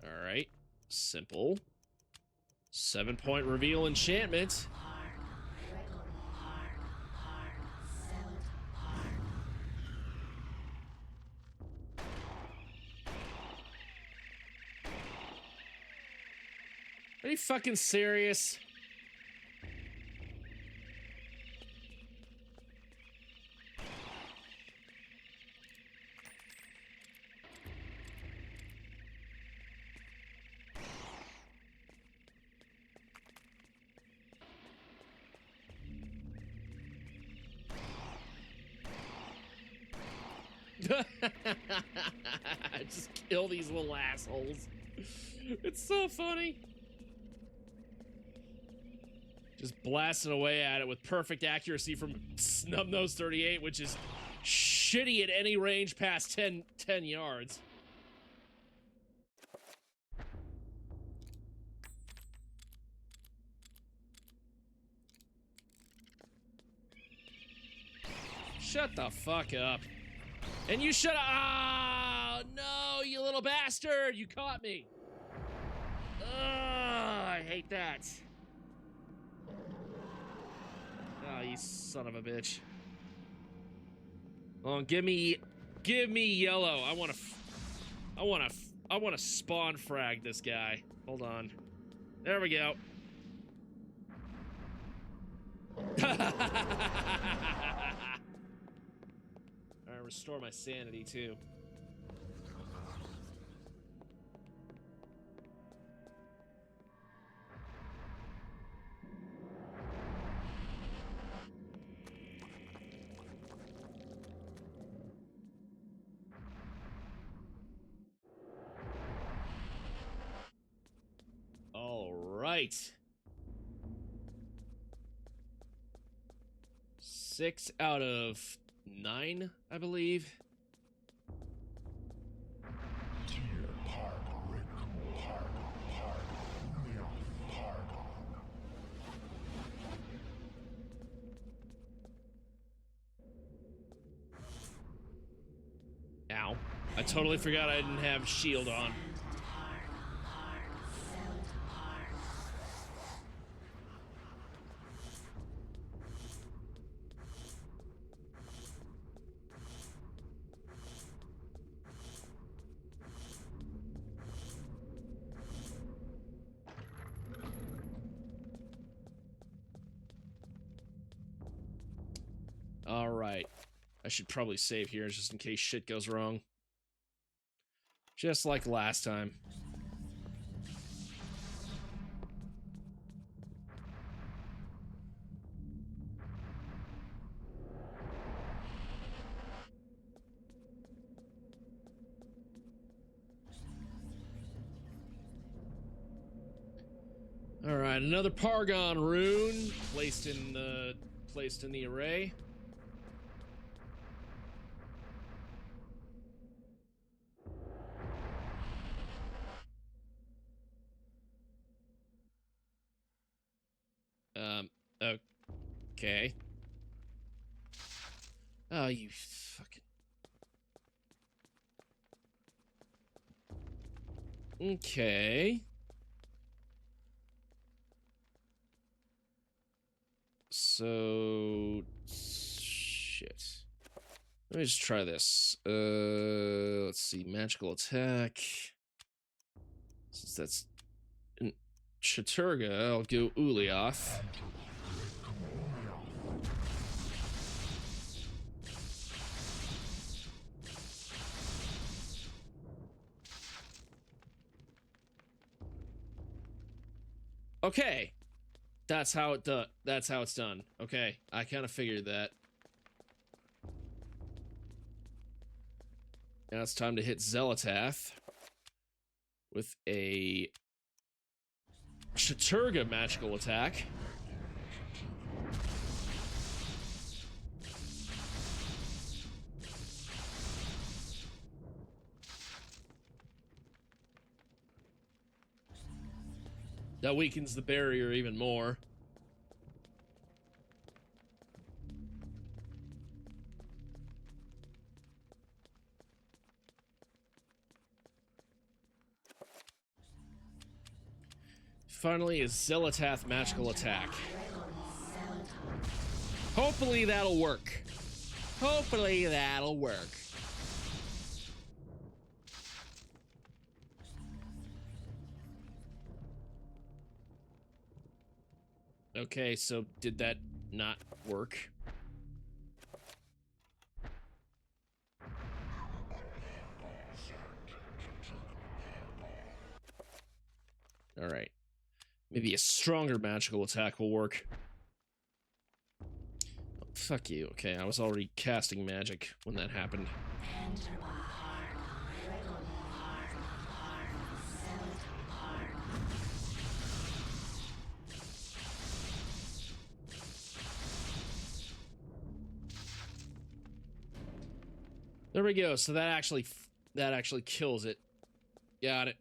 Alright. Simple. 7-point reveal enchantment. Are you fucking serious? Just kill these little assholes. It's so funny. Just blasting away at it with perfect accuracy from Snubnose 38, which is shitty at any range past 10 yards. Shut the fuck up. And you shut up. Oh, no, you little bastard. You caught me. Ugh, I hate that. Oh, you son of a bitch. Oh, give me yellow. I want to spawn frag this guy. Hold on. There we go. Alright, restore my sanity too. All right. 6 out of 9, I believe. Ow. I totally forgot I didn't have shield on. All right. I should probably save here just in case shit goes wrong. Just like last time. All right, another Pargon rune placed in the array. Okay. Oh, you fucking... Okay. So... Shit. Let me just try this. Let's see. Magical attack. Since that's... Chaturga, I'll go Ulioth. Okay. That's how it's done. Okay, I kind of figured that. Now it's time to hit Zelatath with a Shaturga magical attack. That weakens the barrier even more. Finally, a Zelatath magical attack. Hopefully that'll work. Hopefully that'll work. Okay, so did that not work? All right. Maybe a stronger magical attack will work. Oh, fuck you. Okay, I was already casting magic when that happened. There we go. So that actually kills it. Got it.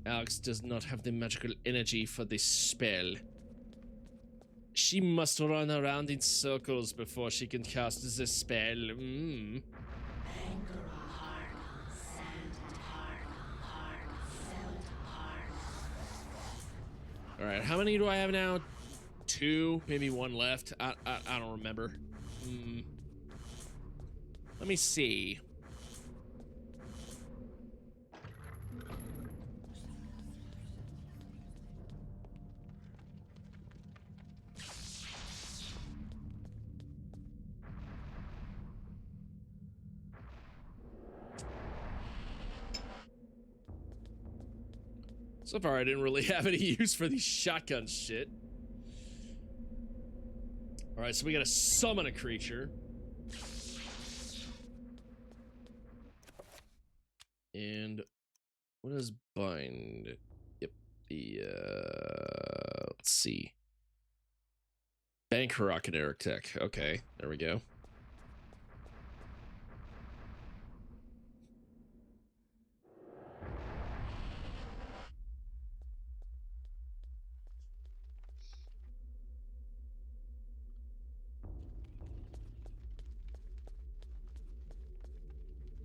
Alex does not have the magical energy for this spell. She must run around in circles before she can cast the spell. Alright, how many do I have now? 2, maybe 1 left. I don't remember. Let me see. So far, I didn't really have any use for these shotgun shit. Alright, so we gotta summon a creature. And what is bind? Yep, the let's see. Bank Rocket Eric Tech. Okay, there we go.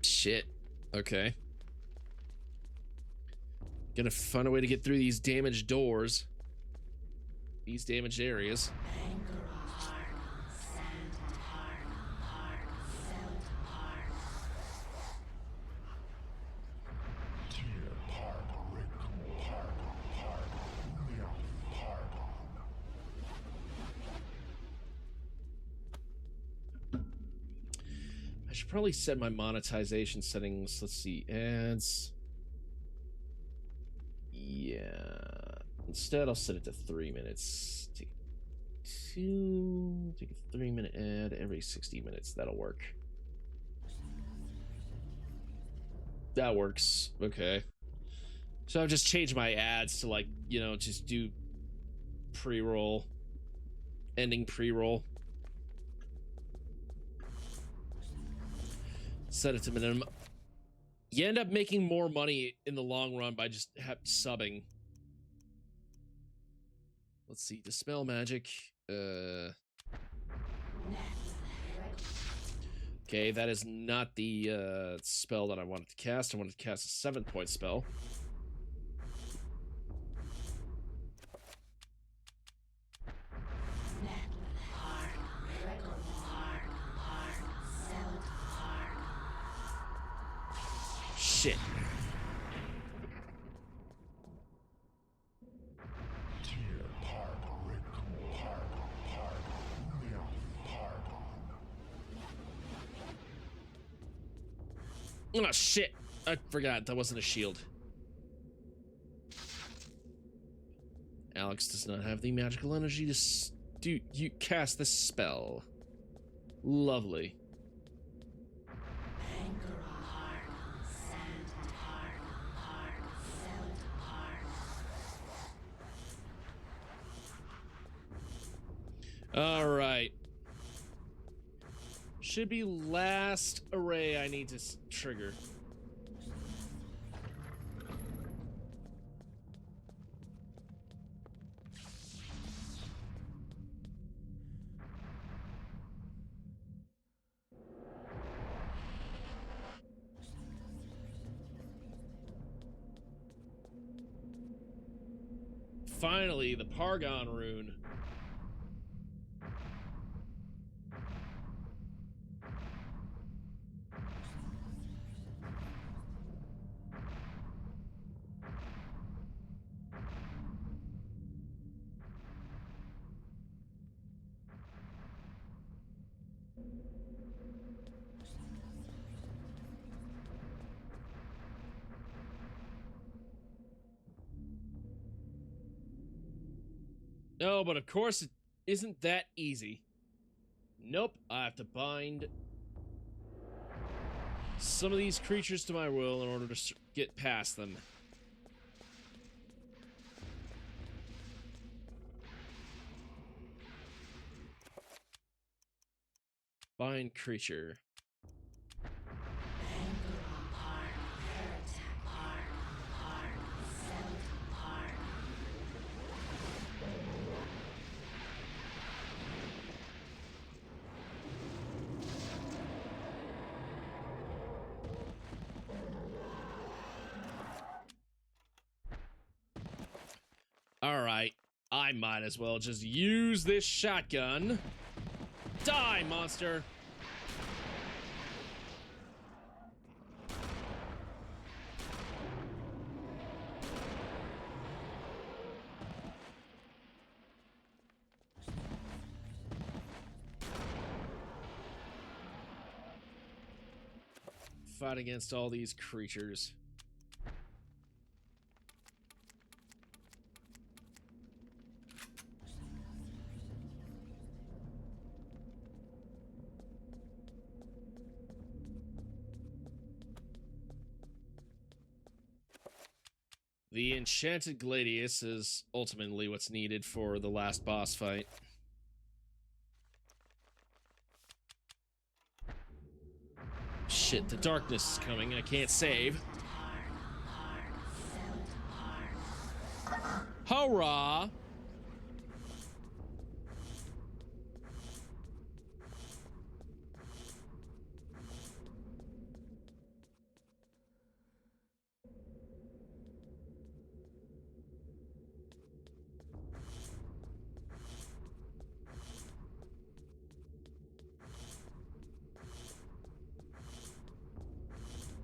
Shit. Okay. Gonna find a way to get through these damaged doors. These damaged areas. I should probably set my monetization settings. Let's see, ads. Yeah. Instead, I'll set it to 3 minutes. Take a 3-minute ad every 60 minutes. That'll work. That works. Okay. So I've just changed my ads to, like, you know, just do pre-roll, ending pre-roll. Set it to minimum. You end up making more money in the long run by just subbing. Let's see. Dispel magic. Okay, that is not the spell that I wanted to cast. I wanted to cast a 7-point spell. Shit. Oh shit! I forgot that wasn't a shield. Alex does not have the magical energy to you cast this spell. Lovely. All right. Should be last array I need to trigger. Finally, the Pargon rune. No, but of course it isn't that easy. Nope, I have to bind some of these creatures to my will in order to get past them. Bind creature. Alright, I might as well just use this shotgun. Die, monster! Fight against all these creatures. The Enchanted Gladius is ultimately what's needed for the last boss fight. Shit, the darkness is coming. I can't save. Hurrah!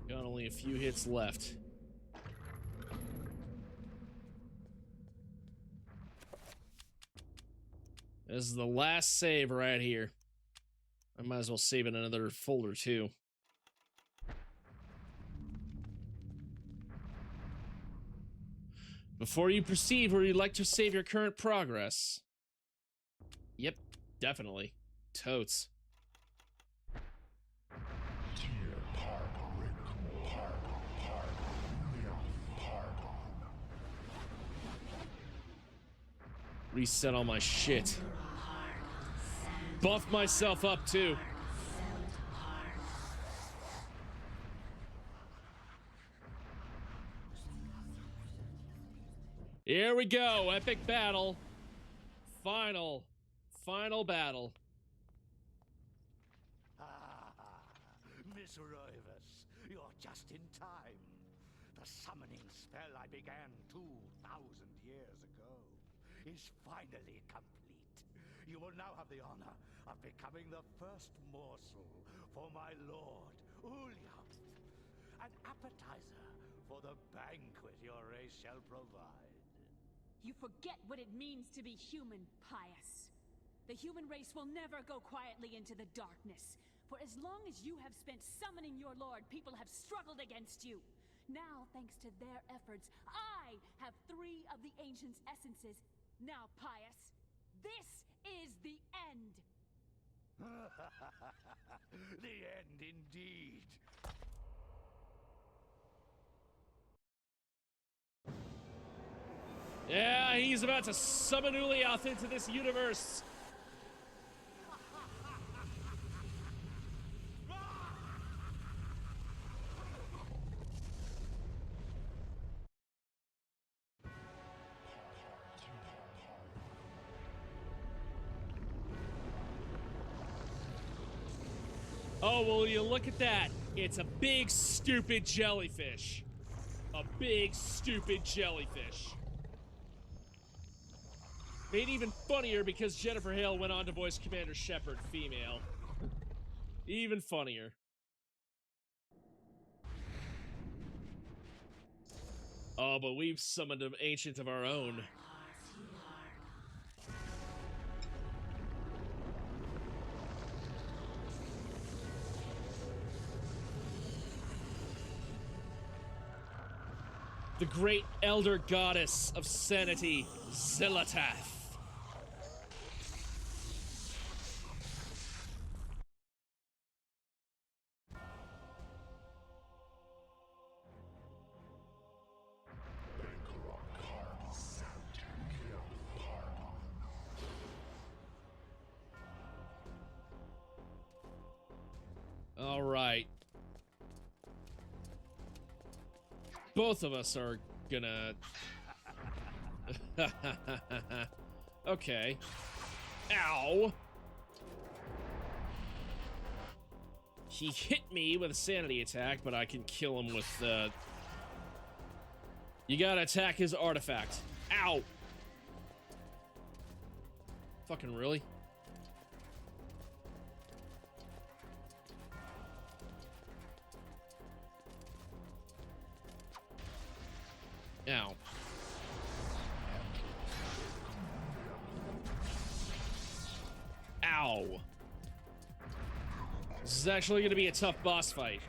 Got only a few hits left. This is the last save right here. I might as well save in another folder too. Before you proceed, would you like to save your current progress? Yep, definitely. Totes. Reset all my shit. Buff myself up too. Here we go, epic battle. Final battle. Miss Roivus, you're just in time. The summoning spell I began 2,000 years ago is finally complete. You will now have the honor of becoming the first morsel for my lord, Ulyath. An appetizer for the banquet your race shall provide. You forget what it means to be human, Pious. The human race will never go quietly into the darkness, For as long as you have spent summoning your lord, people have struggled against you. Now, thanks to their efforts, I have 3 of the Ancient's essences. Now, Pious, this is the end. The end indeed. Yeah, he's about to summon Ulyaoth into this universe. Oh, well, you look at that. It's a big, stupid jellyfish. A big, stupid jellyfish. Made even funnier because Jennifer Hale went on to voice Commander Shepard, female. Even funnier. Oh, but we've summoned an ancient of our own. The great elder goddess of sanity, Xilatath. All right. Both of us are gonna... Okay. Ow! He hit me with a sanity attack, but I can kill him with the... You gotta attack his artifact. Ow! Fucking really? Ow. Ow. This is actually going to be a tough boss fight.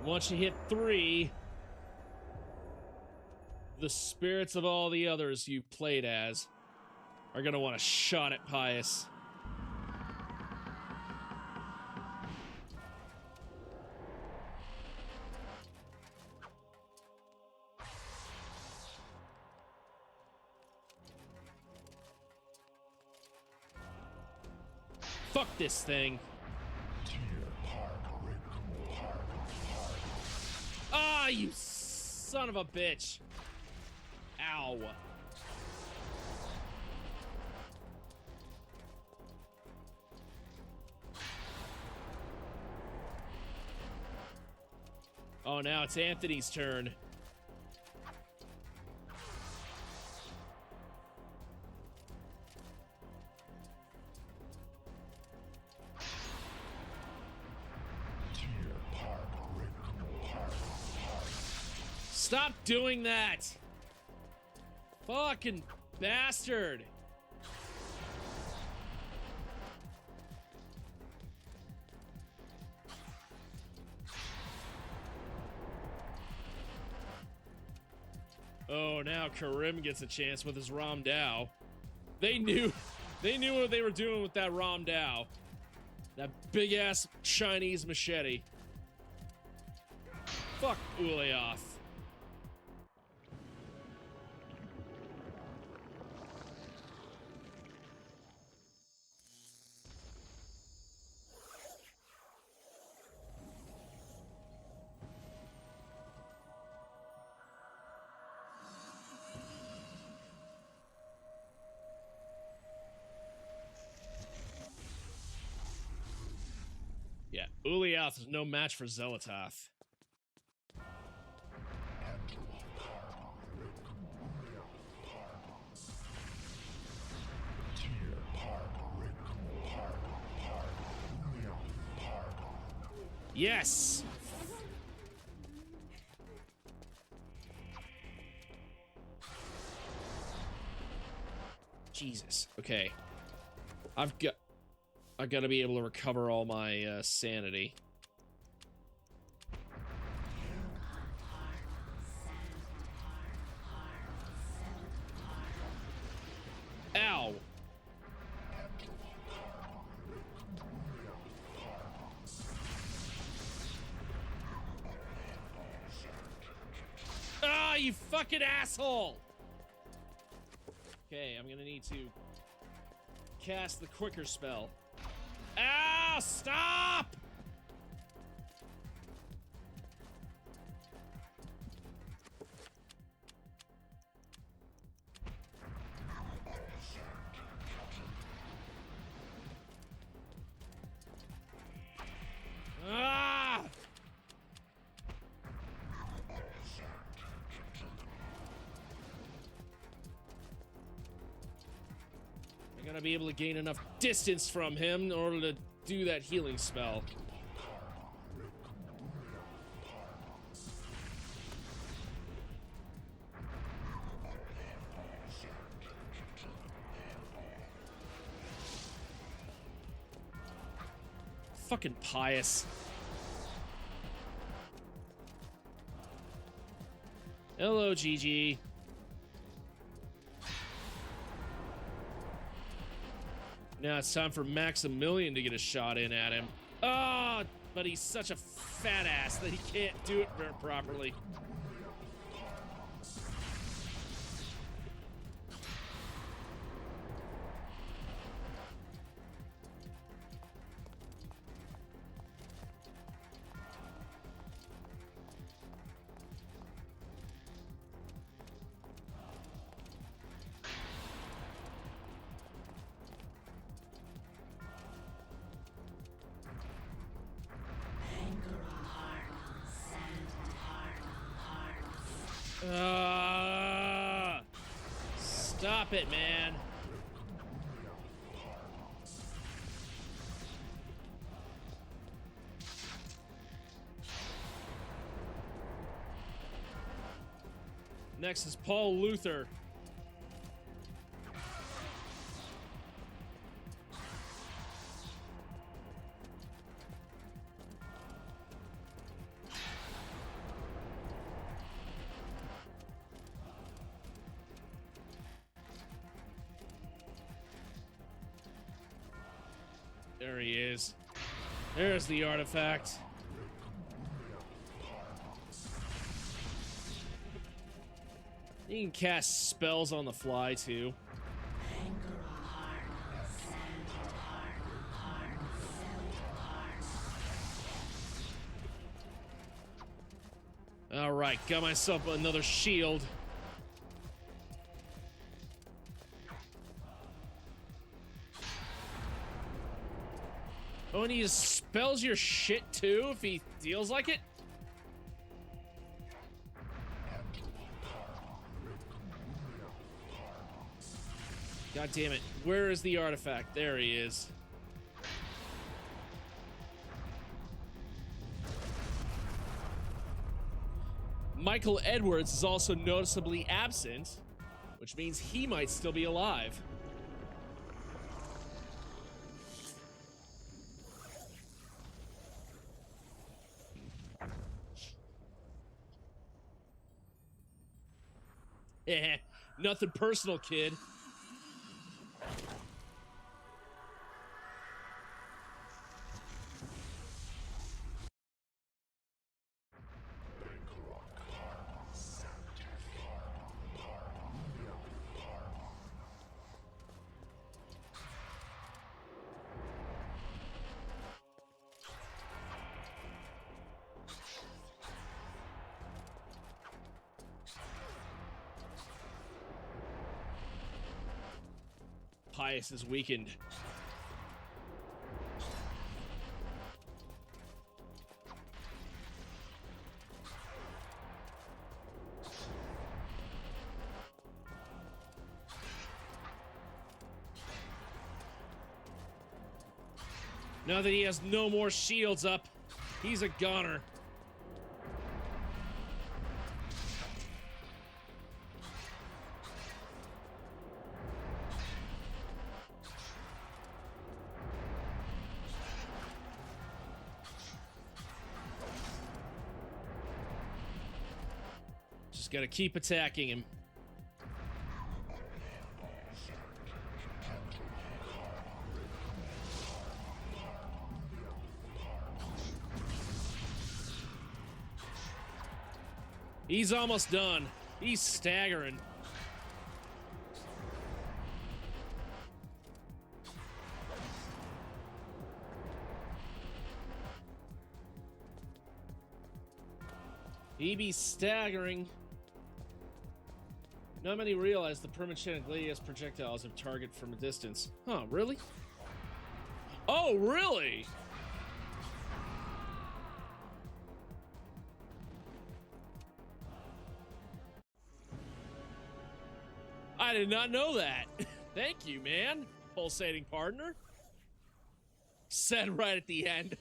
Once you hit 3... the spirits of all the others you played as are gonna want a shot at Pious. Fuck this thing. Ah, you son of a bitch. Ow. Oh, now it's Anthony's turn. Stop doing that! Fucking bastard! Oh, now Karim gets a chance with his Ram Dao. They knew what they were doing with that Ram Dao. That big-ass Chinese machete. Fuck Ulyaoth. Yeah, Ulyaoth is no match for Xilatath. Yes! Jesus. Okay. I gotta be able to recover all my sanity. Ow! Ah, you fucking asshole! Okay, I'm gonna need to cast the quicker spell. Ah, stop! Ah! I gotta be able to gain enough distance from him in order to do that healing spell. Fucking pious. Hello, Gigi. Now it's time for Maximilian to get a shot in at him. Oh, but he's such a fat ass that he can't do it very properly. Stop it, man. Next is Paul Luther. There he is. There's the artifact. You can cast spells on the fly, too. Alright, got myself another shield. Oh, and he just spells your shit too if he feels like it? God damn it. Where is the artifact? There he is. Michael Edwards is also noticeably absent, which means he might still be alive. Eh, nothing personal, kid. Pius is weakened. Now that he has no more shields up, He's a goner. Just gotta keep attacking him. He's almost done. He's staggering. He be staggering. Not many realize the permachanic Gladius projectiles have target from a distance. Huh, really? Oh, really? I did not know that. Thank you, man. Pulsating partner. Said right at the end.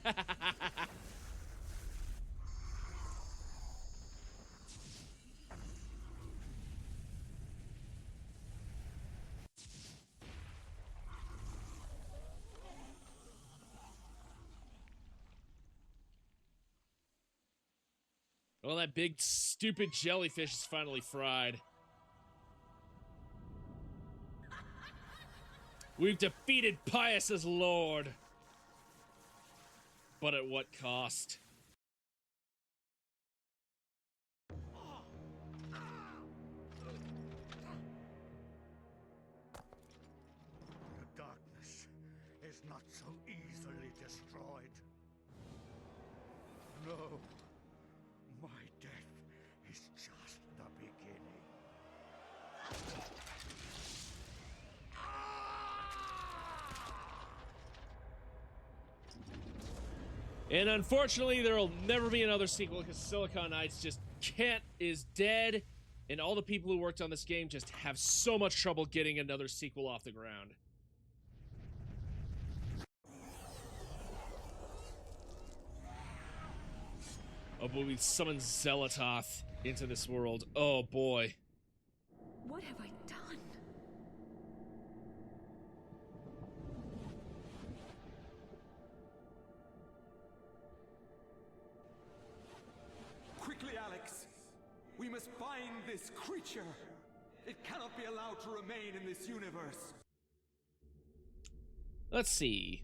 Well, that big stupid jellyfish is finally fried. We've defeated Pius as Lord. But at what cost? The darkness is not so easily destroyed. No. My death is just the beginning. And unfortunately, there will never be another sequel because Silicon Knights just is dead, and all the people who worked on this game just have so much trouble getting another sequel off the ground. Oh, but we summoned Zelatoth into this world. Oh boy. What have I done? Quickly, Alex! We must find this creature! It cannot be allowed to remain in this universe! Let's see.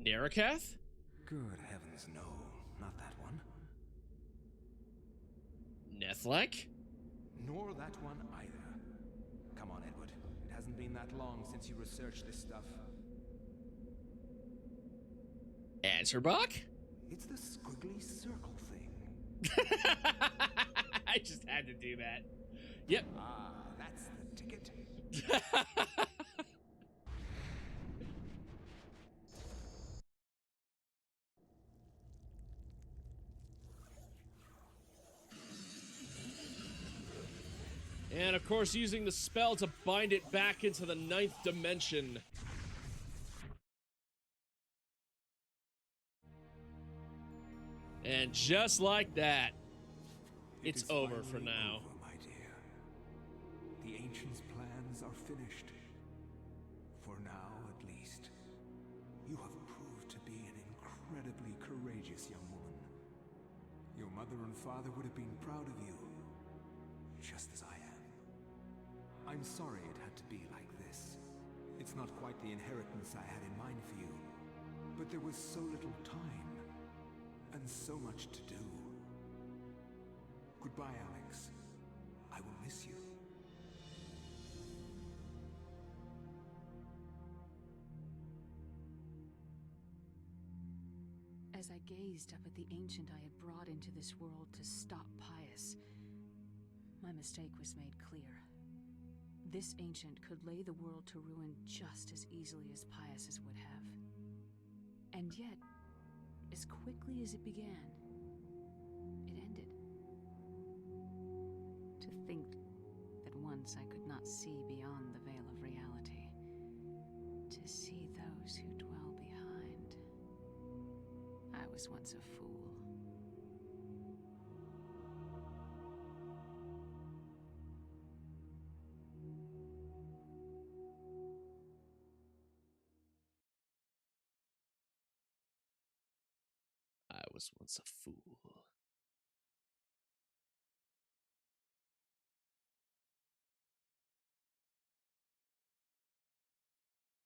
Narakath? Good heavens, no. Not that one. Nethlek? Nor that one either. Come on, Edward. It hasn't been that long since you researched this stuff. Anserbach? It's the squiggly circle thing. I just had to do that. Yep. Ah, that's the ticket. And of course, using the spell to bind it back into the 9th dimension. And just like that, it's over for now. Over, my dear. The Ancients' plans are finished. For now, at least. You have proved to be an incredibly courageous young woman. Your mother and father would have been proud of you. Just as I am. I'm sorry it had to be like this. It's not quite the inheritance I had in mind for you. But there was so little time. And so much to do. Goodbye, Alex. I will miss you. As I gazed up at the ancient I had brought into this world to stop Pius, my mistake was made clear. This ancient could lay the world to ruin just as easily as Pius's would have. And yet, as quickly as it began, it ended. To think that once I could not see beyond the veil of reality, to see those who dwell behind. I was once a fool. was once a fool.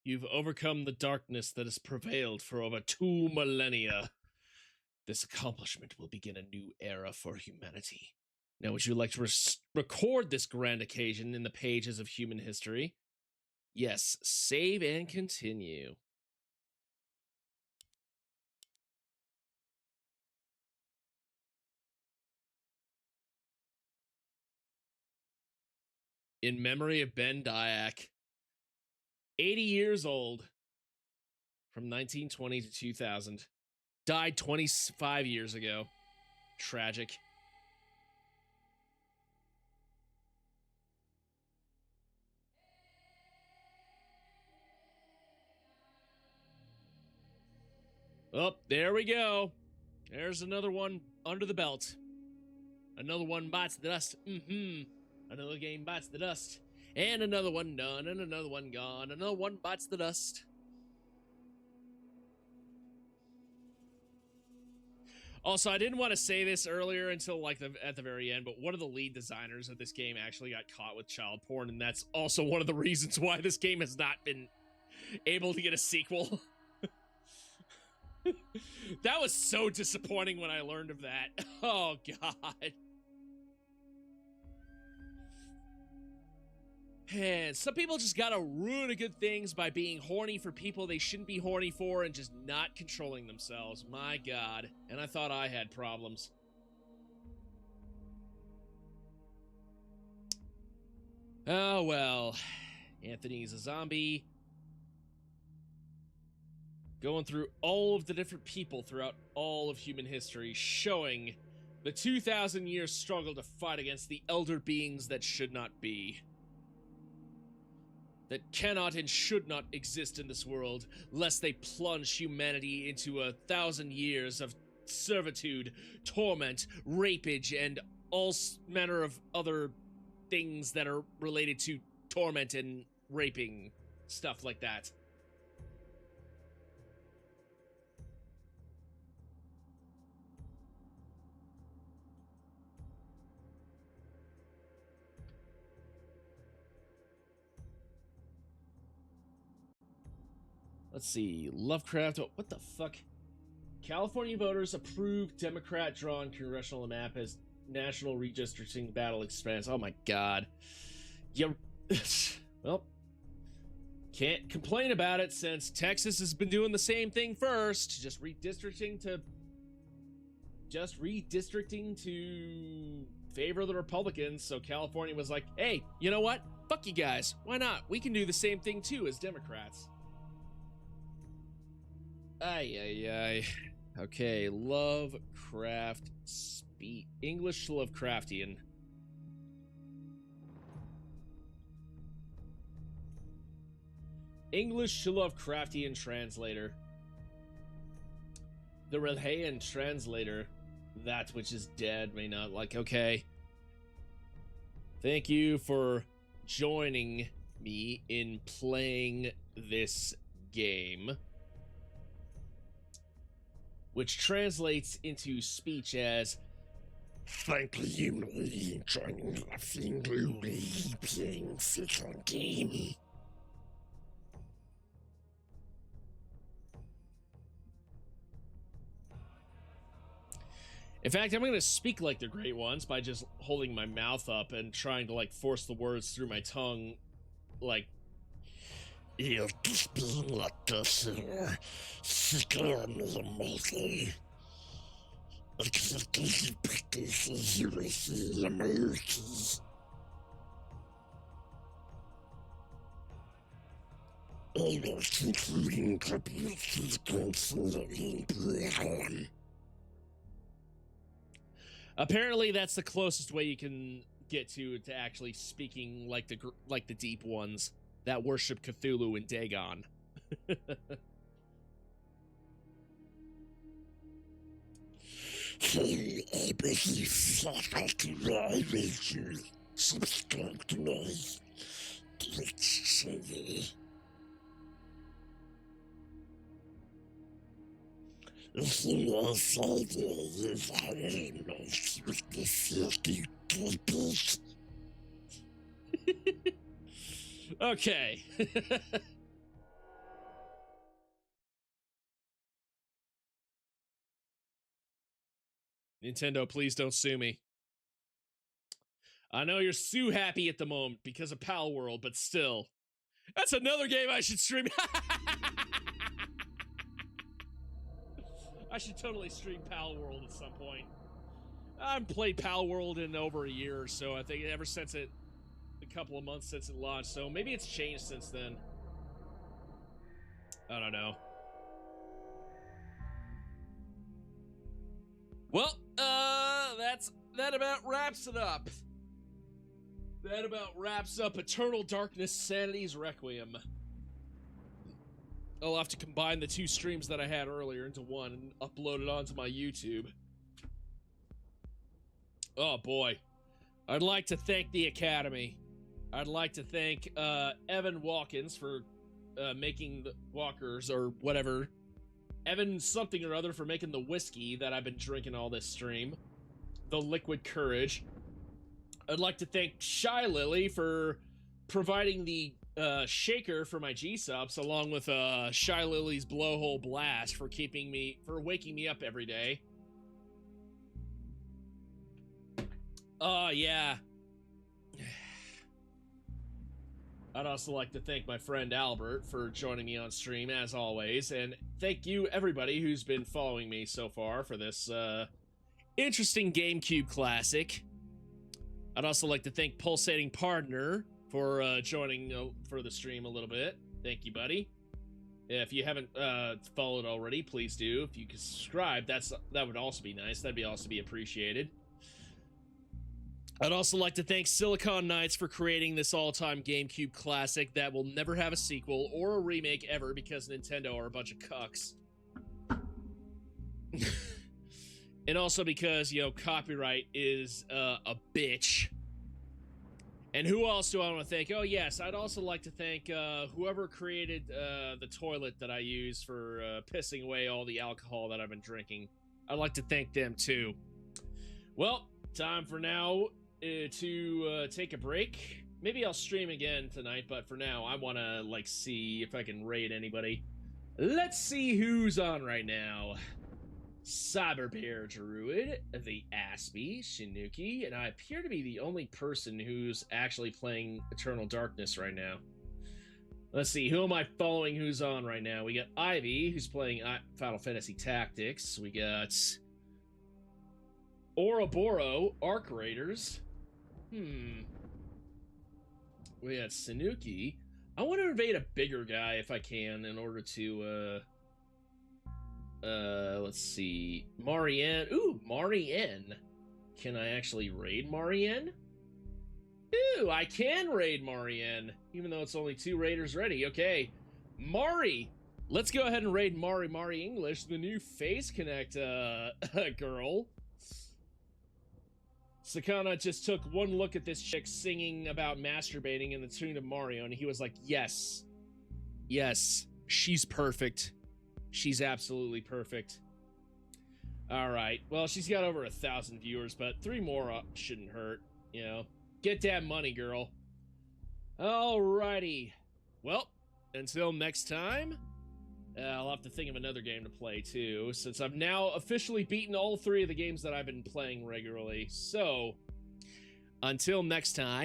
You've overcome the darkness that has prevailed for over 2 millennia. This accomplishment will begin a new era for humanity. Now, would you like to record this grand occasion in the pages of human history? Yes, save and continue. In memory of Ben Dyack, 80 years old, from 1920 to 2000. Died 25 years ago. Tragic. Oh, there we go. There's another one under the belt. Another one bites the dust. Another game bites the dust. And another one done, and another one gone. Another one bites the dust. Also, I didn't want to say this earlier until like at the very end, but one of the lead designers of this game actually got caught with child porn, and that's also one of the reasons why this game has not been able to get a sequel. That was so disappointing when I learned of that. Oh, God. Man, some people just gotta ruin good things by being horny for people they shouldn't be horny for and just not controlling themselves. My God. And I thought I had problems. Oh, well. Anthony's a zombie. Going through all of the different people throughout all of human history, showing the 2,000-year struggle to fight against the elder beings that should not be. That cannot and should not exist in this world, lest they plunge humanity into 1,000 years of servitude, torment, rapage, and all manner of other things that are related to torment and raping, stuff like that. Let's see, Lovecraft, what the fuck? California voters approved Democrat-drawn congressional map as national redistricting battle expands. Oh my God. You, well, can't complain about it since Texas has been doing the same thing first. Just redistricting to favor the Republicans. So California was like, hey, you know what? Fuck you guys. Why not? We can do the same thing too as Democrats. Ay. Okay, Lovecraft English Lovecraftian. English Lovecraftian translator. The Relhayan translator. That which is dead may not like. Okay. Thank you for joining me in playing this game, which translates into speech as, thank you for joining me playing this game. In fact, I'm going to speak like the Great Ones by just holding my mouth up and trying to, like, force the words through my tongue, like, you're just being like this here. Scare me, amazing. Except as you practice as you receive Americans. I will conclude capabilities constantly in apparently, that's the closest way you can get to actually speaking like the deep ones that worship Cthulhu and Dagon. Subscribe to me. Okay. Nintendo, please don't sue me. I know you're sue happy at the moment because of Pal World, but still. That's another game I should stream. I should totally stream Pal World at some point. I haven't played Pal World in over a year or so. I think ever since a couple of months since it launched. So maybe it's changed since then. I don't know. Well, that about wraps it up. That about wraps up Eternal Darkness Sanity's Requiem. I'll have to combine the two streams that I had earlier into one and upload it onto my YouTube. Oh boy. I'd like to thank the Academy. I'd like to thank Evan Walkins for making the Walkers or whatever. Evan something or other for making the whiskey that I've been drinking all this stream. The Liquid Courage. I'd like to thank Shy Lily for providing the shaker for my G-subs, along with Shy Lily's Blowhole Blast for waking me up every day. Yeah. I'd also like to thank my friend Albert for joining me on stream, as always, and thank you, everybody, who's been following me so far for this interesting GameCube classic. I'd also like to thank Pulsating Partner for joining for the stream a little bit. Thank you, buddy. If you haven't followed already, please do. If you could subscribe, that would also be nice. That'd also be appreciated. I'd also like to thank Silicon Knights for creating this all-time GameCube classic that will never have a sequel or a remake ever because Nintendo are a bunch of cucks. And also because, you know, copyright is a bitch. And who else do I want to thank? Oh, yes, I'd also like to thank whoever created the toilet that I use for pissing away all the alcohol that I've been drinking. I'd like to thank them, too. Well, time for now to take a break. Maybe I'll stream again tonight, but for now, I want to, like, see if I can raid anybody. Let's see who's on right now. Cyber Bear Druid, the Aspie, Shinuki, and I appear to be the only person who's actually playing Eternal Darkness right now. Let's see, who am I following who's on right now? We got Ivy, who's playing Final Fantasy Tactics. We got Ouroboros, Arc Raiders. We got Shinuki. I want to invade a bigger guy if I can in order to, let's see. Marianne. Ooh, Marianne. Can I actually raid Marianne? Ooh, I can raid Marianne, even though it's only 2 raiders ready. Okay. Mari. Let's go ahead and raid Mari English, the new Phase Connect, girl. Sakana just took one look at this chick singing about masturbating in the tune of Mario, and he was like, yes. Yes. She's perfect. She's absolutely perfect. Alright, well, she's got over 1,000 viewers, but 3 more shouldn't hurt, you know. Get that money, girl. Alrighty. Well, until next time, I'll have to think of another game to play, too, since I've now officially beaten all 3 of the games that I've been playing regularly. So, until next time,